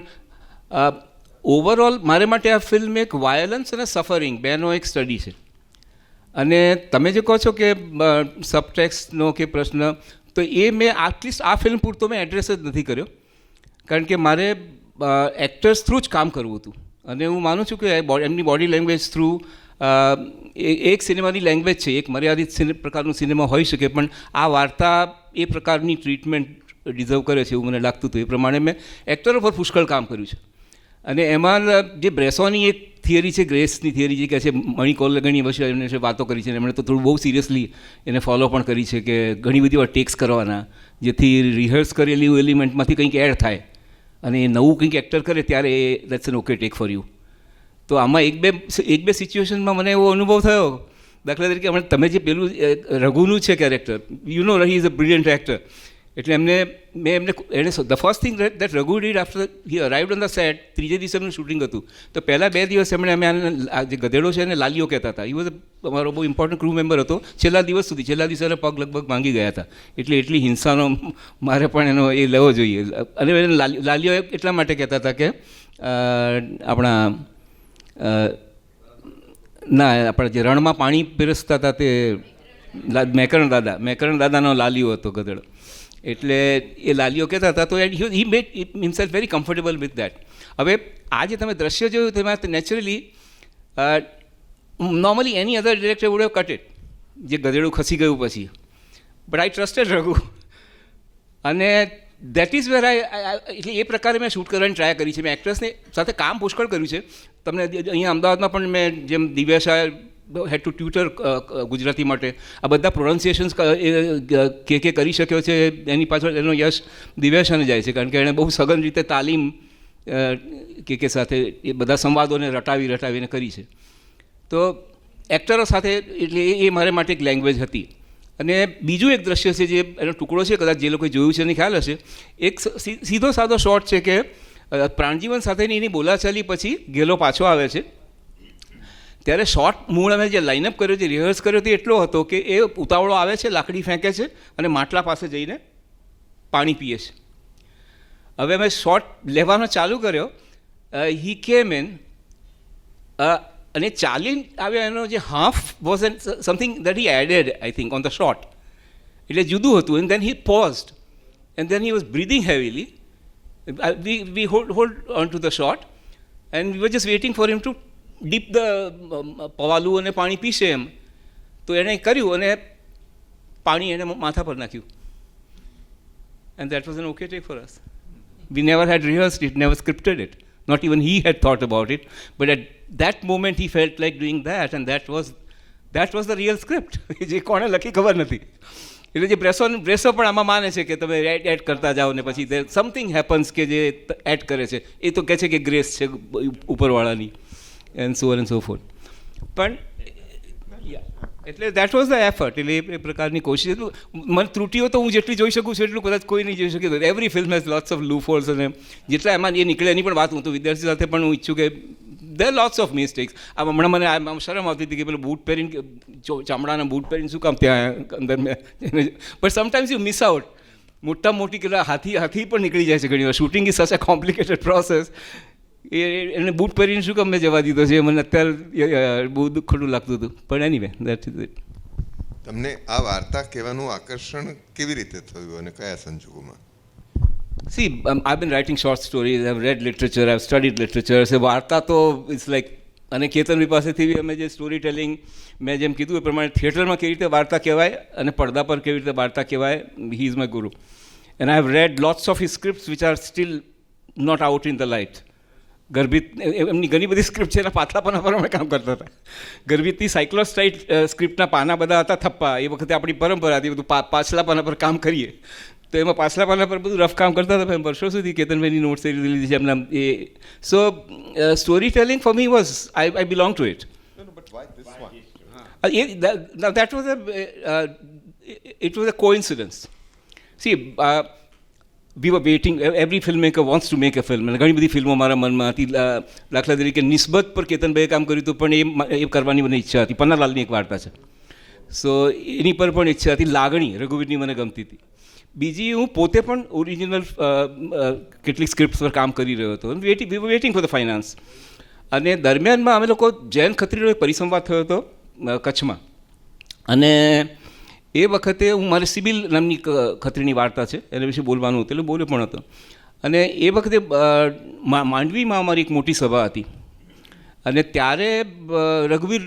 ઓવરઓલ મારે માટે આ ફિલ્મ એક વાયોલન્સ અને સફરિંગ બેનો એક સ્ટડી છે. અને તમે જે કહો છો કે સબટેક્સ્ટનો કે પ્રશ્ન, તો એ મેં એટલીસ્ટ આ ફિલ્મ પૂરતો મેં એડ્રેસ જ નથી કર્યો, કારણ કે મારે એક્ટર્સ થ્રુ જ કામ કરવું હતું. અને હું માનું છું કે એમની બોડી લેંગ્વેજ થ્રુ એક સિનેમાની લેંગ્વેજ છે, એક મર્યાદિત પ્રકારનું સિનેમા હોઈ શકે, પણ આ વાર્તા એ પ્રકારની ટ્રીટમેન્ટ ડિઝર્વ કરે છે એવું મને લાગતું હતું. એ પ્રમાણે મેં એક્ટરો પર પુષ્કળ કામ કર્યું છે. અને એમાં જે બ્રેસોની એક થિયરી છે, ગ્રેસની થિયરી જે કહે છે મણી કોલગણી વર્ષે એમને વાતો કરી છે, એમણે તો થોડું બહુ સિરિયસલી એને ફોલો પણ કરી છે કે ઘણી બધી વાર ટેક્સ કરવાના જેથી રિહર્સ કરેલી એલિમેન્ટમાંથી કંઈક એડ થાય અને એ નવું કંઈક એક્ટર કરે ત્યારે એ that's an okay take for you. તો આમાં એક બે સિચ્યુએશનમાં મને એવો અનુભવ થયો. દાખલા તરીકે હમણાં તમે જે પેલું રઘુનું છે character, you know he is a brilliant actor. એટલે એમને the first thing that Raghu did after he arrived on the set, ત્રીજે દિવસે એમનું શૂટિંગ હતું. તો પહેલાં 2 દિવસ એમણે અમે જે ગધેડો છે એને લાલીઓ કહેતા હતા. એ વોઝ અમારો બહુ ઇમ્પોર્ટન્ટ ક્રૂ મેમ્બર હતો છેલ્લા દિવસ સુધી. છેલ્લા દિવસે એને પગ લગભગ માંગી ગયા હતા. એટલે એટલી હિંસાનો મારે પણ એનો એ લેવો જોઈએ. અને એને લાલીઓ એટલા માટે કહેતા હતા કે આપણા જે રણમાં પાણી પીરસતા હતા તે મેકરણ દાદાનો લાલીઓ હતો ગધેડો. એટલે એ લાલીઓ કહેતા હતા. તો he made himself very comfortable with that. હવે આ જે તમે દ્રશ્ય જોયું તેમાં naturally normally any other director would have cut it, જે ગધેડું ખસી ગયું પછી. બટ આઈ ટ્રસ્ટેડ રઘુ અને દેટ ઇઝ વેર એટલે એ પ્રકારે મેં શૂટ કરવાની ટ્રાય કરી છે. મેં એક્ટ્રેસને સાથે કામ પુષ્કળ કર્યું છે. તમને અહીંયા અમદાવાદમાં પણ મેં જેમ દિવ્યા હેડ ટુ ટ્યુટર ગુજરાતી માટે આ બધા પ્રોનાઉન્સિએશન્સ કે કરી શક્યો છે એની પાછળ એનો યશ દિવ્યાશાને જાય છે, કારણ કે એણે બહુ સઘન રીતે તાલીમ કે સાથે એ બધા સંવાદોને રટાવીને કરી છે. તો એક્ટરો સાથે એટલે એ મારે માટે એક લેંગ્વેજ હતી. અને બીજું એક દ્રશ્ય છે જે એનો ટુકડો છે, કદાચ જે લોકોએ જોયું છે એને ખ્યાલ હશે. એક સીધો સાદો શોટ છે કે પ્રાણજીવન સાથેની એની બોલાચાલી પછી ગેલો પાછો આવે છે. ત્યારે શોર્ટ મૂળ અમે જે લાઇનઅપ કર્યો છે, રિહર્સ કર્યો તે એટલો હતો કે એ ઉતાવળો આવે છે, લાકડી ફેંકે છે અને માટલા પાસે જઈને પાણી પીએ છે. હવે અમે શોર્ટ લેવાનો ચાલુ કર્યો, હી કેમ ઇન અને ચાલી આવ્યા. એનો જે half was something that he added I think on the shot, એટલે જુદું હતું. And then he paused and then he was breathing heavily we hold on to the shot and we were just waiting for him to dip the પવાલું અને પાણી પીશે એમ. તો એણે કર્યું અને પાણી એણે માથા પર નાખ્યું. And that was an okay take for us. We never had rehearsed it, never scripted it. Not even he had thought about it. But at that moment he felt like doing that, and that was the real script. જે કોણે લખી ખબર નથી. એટલે જે પ્રેસો પણ આમાં માને છે કે તમે એડ કરતા જાઓ ને પછી સમથિંગ હેપન્સ કે જે એડ કરે છે એ તો કહે છે કે ગ્રેસ છે ઉપરવાળાની and so and so forth. પણ એટલે દેટ વોઝ ધ એફર્ટ. એટલે એ પ્રકારની કોશિશ. મને ત્રુટીઓ તો હું જેટલી જોઈ શકું છું એટલું કદાચ કોઈ નહીં જોઈ શકે. Every film has lots of loopholes અને જેટલા એમાં એ નીકળે એની પણ વાત હું તો વિદ્યાર્થી સાથે પણ હું ઈચ્છું કે there are lots of mistakes. આમ હમણાં મને આમ શરમ આવતી હતી કે પેલું બૂટ પહેરીને ચામડાના બૂટ પહેરીને શું કામ ત્યાં અંદર મેં. But sometimes you miss out. મોટા મોટી કેટલા હાથી પણ નીકળી જાય છે ઘણી વાર. શૂટિંગ ઇઝ સચ અ કોમ્પ્લિકેટેડ પ્રોસેસ. એને બૂટ પહેરીને શું કામ મેં જવા દીધો છે મને અત્યારે બહુ દુઃખ ખોટું લાગતું હતું. પણ એનીવે દેટ ઇઝ ઇટ. તમને આ વાર્તા કહેવાનું આકર્ષણ કેવી રીતે થયું અને કયા સંજોગોમાં? See, I've been writing short stories, I've read literature, I've studied literature. So વાર્તા તો ઇટ્સ લાઈક અને કેતનભાઈ પાસેથી બી અમે જે સ્ટોરી ટેલિંગ મેં જેમ કીધું એ પ્રમાણે થિયેટરમાં કેવી રીતે વાર્તા કહેવાય અને પડદા પર કેવી રીતે વાર્તા કહેવાય, he is my guru. And I have read lots of his scripts which are still not out in the light. ગર્ભિત એમની ઘણી બધી સ્ક્રિપ્ટ છે એના પાછલા પાના પર અમે કામ કરતા હતા. ગર્ભિતની સાયક્લોસ્ટાઇટ સ્ક્રિપ્ટના પાના બધા હતા થપ્પા. એ વખતે આપણી પરંપરા હતી બધું પાછલા પાના પર કામ કરીએ. તો એમાં પાછલા પાના પર બધું રફ કામ કરતા હતા. વર્ષો સુધી કેતનભાઈની નોટ્સ લીધી છે એમના એ. So story telling for me was I belong to it. That was it was a coincidence. See, we were waiting. Every filmmaker wants to make a film. અને ઘણી બધી ફિલ્મો મારા મનમાં હતી. દાખલા તરીકે નિસ્બત પર કેતનભાઈએ કામ કર્યું હતું પણ એ કરવાની મને ઈચ્છા હતી. પન્નાલાલની એક વાર્તા છે. સો એની પર પણ ઈચ્છા હતી. લાગણી રઘુવીરની મને ગમતી હતી. બીજી હું પોતે પણ ઓરિજિનલ કેટલીક સ્ક્રિપ્ટ્સ પર કામ કરી રહ્યો હતો. વી વર વેઇટિંગ ફોર ધ ફાઇનાન્સ. અને દરમિયાનમાં અમે લોકો જૈન ખત્રીનો એક પરિસંવાદ થયો હતો કચ્છમાં. અને એ વખતે હું મારે સિબિલ નામની ખત્રીની વાર્તા છે એના વિશે બોલવાનું હતું એટલે બોલ્યો પણ હતો. અને એ વખતે માંડવીમાં અમારી એક મોટી સભા હતી. અને ત્યારે રઘુવીર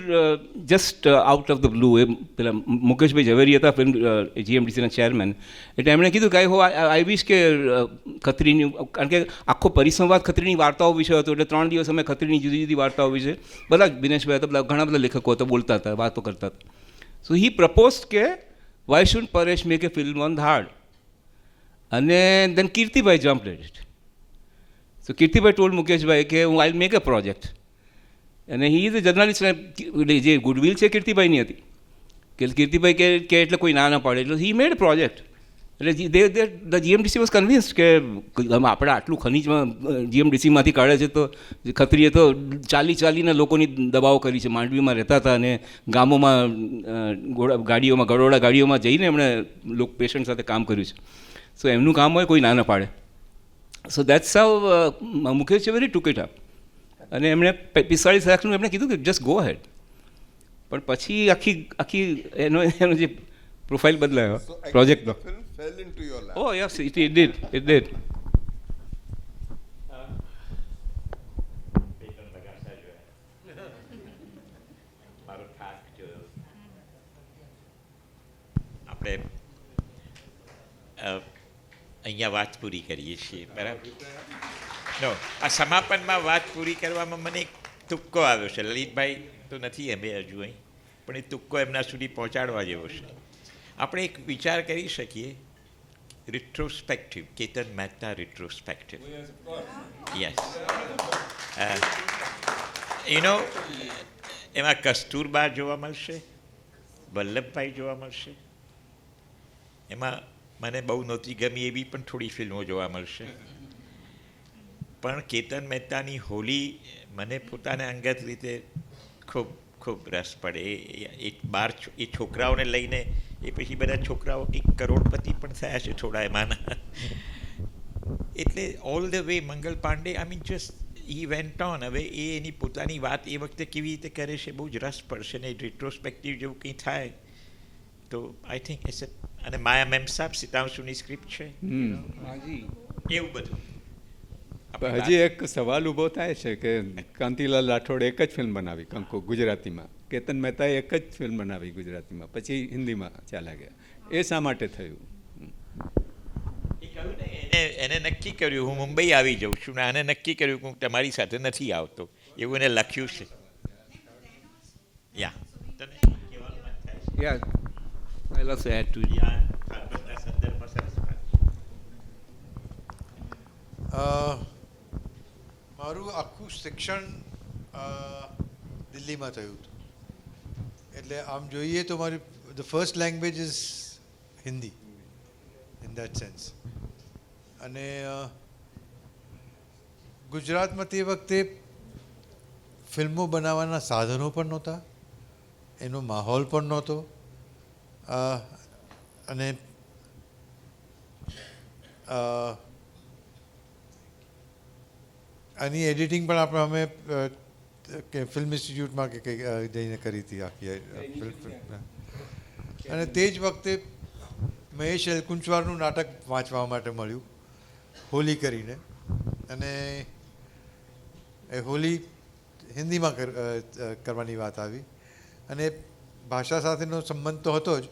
just out of the blue એ પેલા મુકેશભાઈ ઝવેરી હતા ફિલ્મ જીએમડીસીના ચેરમેન. એટલે એમણે કીધું કે આઈ વિશ કે ખત્રીની, કારણ કે આખો પરિસંવાદ ખત્રીની વાર્તાઓ વિશે હતો એટલે 3 દિવસ અમે ખત્રીની જુદી જુદી વાર્તાઓ વિશે બધા દિનેશભાઈ હતા, ઘણા બધા લેખકો હતા, બોલતા હતા, વાતો કરતા હતા. સો હી પ્રપોઝ કે why should Paresh make a film on Dhaad. અને દેન કીર્તિભાઈ જમ્પ્ડ એટ ઇટ. સો કીર્તિભાઈ ટોલ્ડ મુકેશભાઈ કે હું આઈ મેક અ પ્રોજેક્ટ. અને હી ઇઝ અ જર્નલિસ્ટ. જે ગુડવિલ છે કીર્તિભાઈની હતી કે કીર્તિભાઈ કે એટલે કોઈ ના પાડે એટલે હી મેડ પ્રોજેક્ટ. એટલે ધ જીએમડીસી વોઝ કન્વિન્સ્ડ કે આપણે આટલું ખનીજમાં જીએમડીસીમાંથી કાઢે છે તો ખત્રીએ તો ચાલીને લોકોની દબાવો કરી છે. માંડવીમાં રહેતા હતા અને ગામોમાં ગાડીઓમાં ગરોડા ગાડીઓમાં જઈને એમણે પેશન્ટ સાથે કામ કર્યું છે. સો એમનું કામ હોય કોઈ ના પાડે. સો that's how Mukesh Zaveri took it up. અને એમણે 45 લાખનું એમણે કીધું કે જસ્ટ ગો હેડ. પણ પછી આખી એનો જે પ્રોફાઇલ બદલાયો પ્રોજેક્ટનો. Oh yes, it did. આપણે અહીંયા વાત પૂરી કરીએ છીએ બરાબર. નો આ સમાપનમાં વાત પૂરી કરવામાં મને એક તુક્કો આવ્યો છે. લલિતભાઈ તો નથી અમે હજુ અહીં, પણ એ તુક્કો એમના સુધી પહોંચાડવા જેવો છે. આપણે એક વિચાર કરી શકીએ રિટ્રોસ્પેક્ટિવ, કેતન મહેતા રિટ્રોસ્પેક્ટિવ. યસ, એમાં કસ્તુરબા જોવા મળશે, વલ્લભભાઈ જોવા મળશે. એમાં મને બહુ નહોતી ગમી એવી પણ થોડી ફિલ્મો જોવા મળશે. પણ કેતન મહેતાની હોલી મને પોતાને અંગત રીતે ખૂબ ખૂબ રસ પડે. એ છોકરાઓને લઈને એ પછી બધા છોકરાઓ કંઈક કરોડપતિ પણ થયા છે થોડા એમાંના. એટલે all the way Mangal Pandey I mean just E went on. હવે એની પોતાની વાત એ વખતે કેવી રીતે કરે છે બહુ જ રસ પડશે ને રિટ્રોસ્પેક્ટિવ જેવું કંઈ થાય તો આઈ થિંક અને માયા મેમ સાહેબ સિતાંશુની સ્ક્રિપ્ટ છે એવું બધું. હજી એક સવાલ ઊભો થાય છે કે કાંતિલાલ રાઠોડે એક જ ફિલ્મ બનાવી કંકુ ગુજરાતીમાં, કેતન મહેતાએ એક જ ફિલ્મ બનાવી ગુજરાતીમાં, પછી હિન્દીમાં ચાલ્યા ગયા. એ શા માટે થયું? એને નક્કી કર્યું હું મુંબઈ આવી જાઉં છું ને આને નક્કી કર્યું કે હું તમારી સાથે નથી આવતો, એવું એને લખ્યું છે. મારું આખું શિક્ષણ દિલ્હીમાં થયું હતું, એટલે આમ જોઈએ તો મારી the first language is Hindi in that sense. અને ગુજરાતમાં તે વખતે ફિલ્મો બનાવવાના સાધનો પણ નહોતા, એનો માહોલ પણ નહોતો, અને આની એડિટિંગ પણ અમે ફિલ્મ ઇન્સ્ટિટ્યૂટમાં કે કંઈ જઈને કરી હતી આખી ફિલ્મ. અને તે જ વખતે મહેશ એલકુંચવારનું નાટક વાંચવા માટે મળ્યું, હોલી કરીને, અને એ હોલી હિન્દીમાં કરવાની વાત આવી, અને ભાષા સાથેનો સંબંધ તો હતો જ,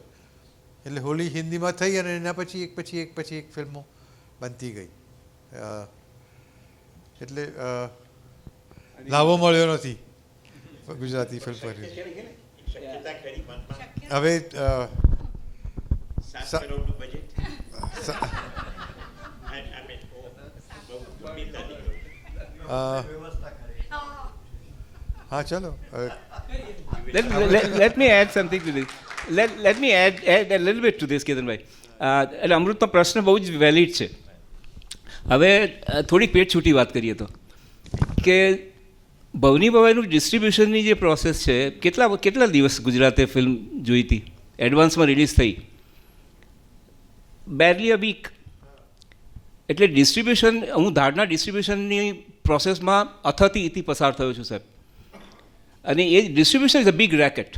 એટલે હોલી હિન્દીમાં થઈ અને એના પછી એક ફિલ્મો બનતી ગઈ. એટલે લાભો મળ્યો નથી ગુજરાતી ફિલ્મ પર. હવે હા ચલો. Let me add something to this. Let me add a little bit to this, કેતનભાઈ. એટલે અમૃતનો પ્રશ્ન બહુ જ વેલિડ છે. હવે થોડીક પેટ છૂટી વાત કરીએ તો કે ભવની ભવાઈનું ડિસ્ટ્રીબ્યુશનની જે પ્રોસેસ છે, કેટલા દિવસ ગુજરાતે ફિલ્મ જોઈ હતી, એડવાન્સમાં રિલીઝ થઈ, બેરલી અ વીક. એટલે ડિસ્ટ્રીબ્યુશન, હું ધાડના ડિસ્ટ્રીબ્યુશનની પ્રોસેસમાં અથાથી ઇતિ પસાર થયો છું સાહેબ. અને એ distribution is a big racket.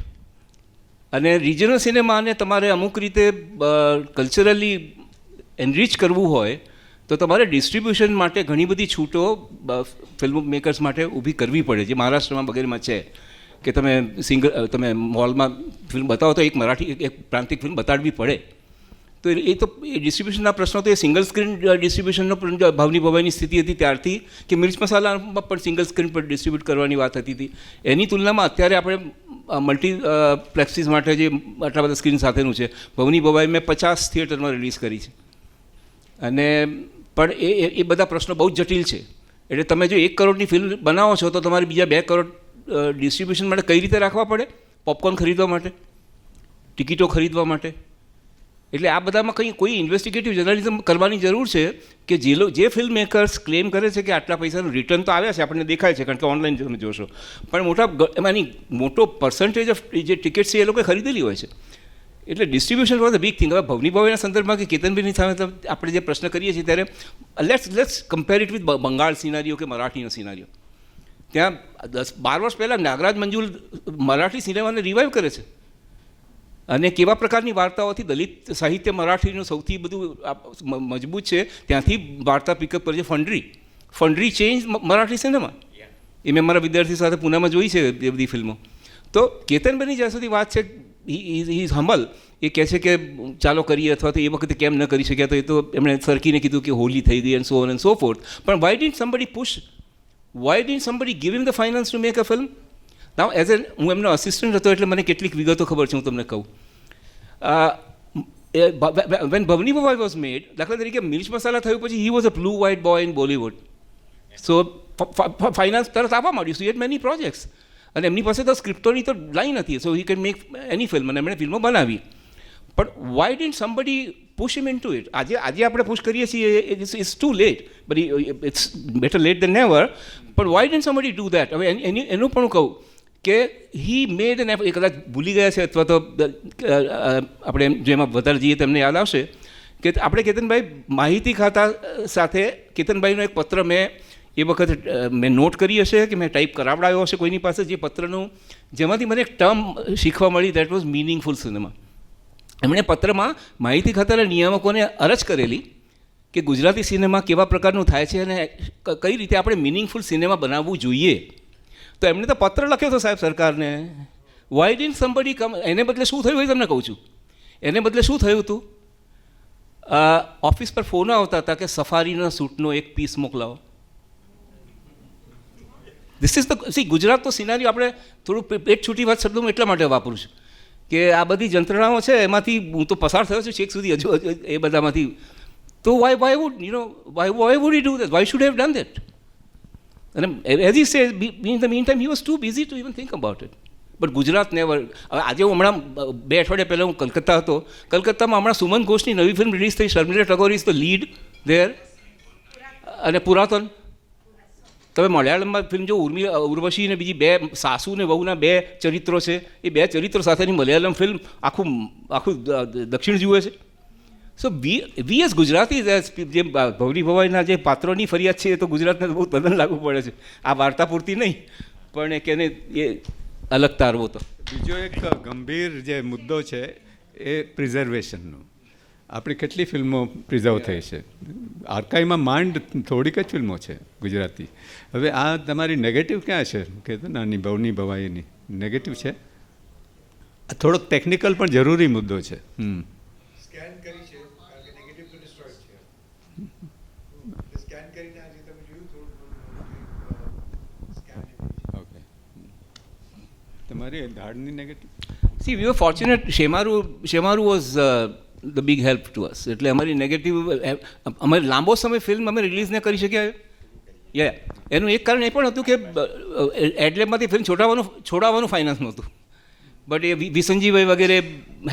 અને રિજનલ સિનેમાને તમારે અમુક રીતે કલ્ચરલી એનરિચ કરવું હોય તો તમારે ડિસ્ટ્રીબ્યુશન માટે ઘણી બધી છૂટો ફિલ્મ મેકર્સ માટે ઊભી કરવી પડે, જે મહારાષ્ટ્રમાં વગેરેમાં છે કે તમે મોલમાં ફિલ્મ બતાવો તો એક મરાઠી એક પ્રાંતિક ફિલ્મ બતાડવી પડે. તો એ ડિસ્ટ્રીબ્યુશનના પ્રશ્નો તો એ સિંગલ સ્ક્રીન ડિસ્ટ્રીબ્યુશનનો ભાવની ભવાઈની સ્થિતિ હતી ત્યારથી, કે મિર્ચ મસાલામાં પણ સિંગલ સ્ક્રીન પર ડિસ્ટ્રીબ્યુટ કરવાની વાત હતી હતી. એની તુલનામાં અત્યારે આપણે મલ્ટીપ્લેક્સીસ માટે જે આટલા બધા સ્ક્રીન સાથેનું છે, ભવની ભવાઈ મેં 50 થિયેટરમાં રિલીઝ કરી છે. અને પણ એ બધા પ્રશ્નો બહુ જ જટિલ છે. એટલે તમે જો 1 કરોડની ફિલ્મ બનાવો છો તો તમારે બીજા 2 કરોડ ડિસ્ટ્રીબ્યુશન માટે કઈ રીતે રાખવા પડે, પોપકોર્ન ખરીદવા માટે, ટિકિટો ખરીદવા માટે. એટલે આ બધામાં કોઈ ઇન્વેસ્ટિગેટિવ જર્નલિઝમ કરવાની જરૂર છે કે જે ફિલ્મ મેકર્સ ક્લેમ કરે છે કે આટલા પૈસાનું રિટર્ન તો આવ્યા છે, આપણને દેખાય છે કારણ કે ઓનલાઈન તમે જોશો, પણ એમાંની મોટો પર્સન્ટેજ ઓફ જે ટિકિટ્સ છે એ લોકોએ ખરીદેલી હોય છે. એટલે distribution was a big thing. હવે ભવની ભવાઈના સંદર્ભમાં કે કેતનભાઈની સામે આપણે જે પ્રશ્ન કરીએ છીએ ત્યારે let's compare it with Bengal scenario કે મરાઠીનો સિનારીઓ. ત્યાં 10-12 વર્ષ પહેલાં નાગરાજ મંજુલ મરાઠી સિનેમાને રિવાઇવ કરે છે, અને કેવા પ્રકારની વાર્તાઓથી દલિત સાહિત્ય મરાઠીનું સૌથી બધું મજબૂત છે ત્યાંથી વાર્તા પિકઅપ કરે છે. ફંડરી ચેન્જ મરાઠી સિનેમા, એ મેં મારા વિદ્યાર્થી સાથે પૂનામાં જોઈ છે એ બધી ફિલ્મો. તો કેતનભાઈની જ્યાં સુધી વાત છે, હી ઇઝ હમ્બલ. એ કહે છે કે ચાલો કરીએ, અથવા તો એ વખતે કેમ ન કરી શક્યા, તો એ તો એમણે સરકીને કીધું કે હોલી થઈ ગઈ and so on and so forth. પણ why did somebody push, why did somebody give him the finance to make a film? Now as હું એમનો અસિસ્ટન્ટ હતો એટલે મને કેટલીક વિગતો ખબર છે, હું તમને કહું. વેન ભવની ભવાઈ વોઝ મેડ, દાખલા તરીકે મિર્ચ મસાલા થયું પછી he was a blue white boy in Bollywood. So finance તરત આપવા માંડ્યું. સો હેડ મેની પ્રોજેક્ટ્સ, અને એમની પાસે તો સ્ક્રિપ્ટોની તો લાઈન હતી, so he can make any film, અને એમણે ફિલ્મો બનાવી. પણ why did somebody push him in to it? આજે આપણે પુશ કરીએ છીએ, it's too late, but it's better late than never. પણ why did somebody do that? હવે એનું પણ કહું કે હી મેડ એન એફર્ટ. એ કદાચ ભૂલી ગયા છે, અથવા તો આપણે જેમાં વધારે જઈએ તેમને યાદ આવશે કે આપણે કેતનભાઈ માહિતી ખાતા સાથે, કેતનભાઈનો એક પત્ર મેં એ વખતે મેં નોટ કરી હશે કે મેં ટાઈપ કરાવડાવ્યો હશે કોઈની પાસે, જે પત્રનું જેમાંથી મને એક ટર્મ શીખવા મળી, દેટ વોઝ મિનિંગફુલ સિનેમા. એમણે પત્રમાં માહિતી ખાતાના નિયામકોને અરજ કરેલી કે ગુજરાતી સિનેમા કેવા પ્રકારનું થાય છે અને કઈ રીતે આપણે મિનિંગફુલ સિનેમા બનાવવું જોઈએ. તો એમણે તો પત્ર લખ્યો હતો સાહેબ સરકારને. વાય ડિડન્ટ સમબડી કમ. એને બદલે શું થયું એ તમને કહું છું. એને બદલે શું થયું હતું, ઓફિસ પર ફોન આવતા હતા કે સફારીના સૂટનો એક પીસ મોકલાવો. ધીસ ઇઝ ધ સી ગુજરાત તો સિનારીઓ આપણે થોડું પેટ છૂટી વાત શબ્દો હું એટલા માટે વાપરું છું કે આ બધી જંત્રણાઓ છે એમાંથી હું તો પસાર થયો છું છેક સુધી હજુ એ બધામાંથી. તો why would why would do that, why should have done that. અને as he say in the meantime he was too busy to even think about it. But Gujarat never. હવે આજે હું હમણાં 2 અઠવાડિયા પહેલાં હું કલકત્તા હતો. કલકત્તામાં હમણાં સુમન ઘોષની નવી ફિલ્મ રિલીઝ થઈ, Sharmila Tagore is the lead there. અને પુરાતન તમે મલયાલમમાં ફિલ્મ જો ઉર્વશી ને બીજી 2 સાસુ ને વહુના 2 ચરિત્રો છે, એ 2 ચરિત્રો સાથેની મલયાલમ ફિલ્મ આખું દક્ષિણ જુએ છે. સો વી એઝ ગુજરાતી જે ભવરી ભવાઈના જે પાત્રોની ફરિયાદ છે એ તો ગુજરાતને બહુ તદ્દન લાગુ પડે છે. આ વાર્તા પૂરતી નહીં પણ એ કેને એ અલગ તારવો. તો બીજો એક ગંભીર જે મુદ્દો છે એ પ્રિઝર્વેશનનો. આપણી કેટલી ફિલ્મો પ્રિઝર્વ થઈ છે, આર્કાઈવમાં માંડ થોડીક જ ફિલ્મો છે ગુજરાતી. હવે આ તમારી નેગેટિવ ક્યાં છે કે નાની ભવની ભવાઈની નેગેટિવ છે? થોડોક ટેકનિકલ પણ જરૂરી મુદ્દો છે. સ્કેન કરી છે કારણ કે નેગેટિવ તો ડિસ્ટ્રોય છે. સ્કેન કરીને આજે તમે જોયું થોડું સ્કેન. ઓકે, તમારી ધાડની negative. See we were fortunate. Shemaroo was the big help to us. એટલે અમારી નેગેટિવ અમારે લાંબો સમય ફિલ્મ અમે રિલીઝ ન કરી શક્યા. એનું એક કારણ એ પણ હતું કે એડલેબમાંથી ફિલ્મ છોડાવવાનું ફાઇનાન્સ નહોતું. બટ એ વિસનજીભાઈ વગેરે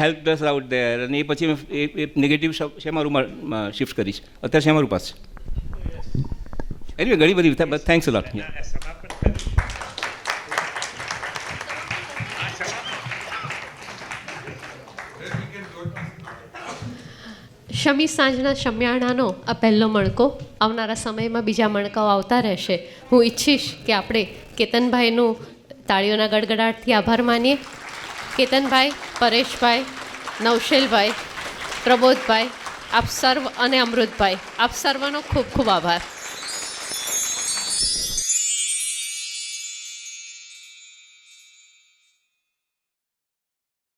હેલ્પ ડસ આઉટ ધેર. અને એ પછી એ નેગેટિવ શેમારુમાં શિફ્ટ કરી છે. અત્યારે શેમારુ પાસે છે. એની ઘણી બધી થેન્ક્સ અ લોટ. શમી સાંજના શમિયાણાનો આ પહેલો મણકો. આવનારા સમયમાં બીજા મણકાઓ આવતા રહેશે. હું ઈચ્છીશ કે આપણે કેતનભાઈનું તાળીઓના ગડગડાટથી આભાર માનીએ. કેતનભાઈ, પરેશભાઈ, નવશેલભાઈ, પ્રબોધભાઈ, આપ સર્વ અને અમૃતભાઈ, આપ સર્વનો ખૂબ ખૂબ આભાર.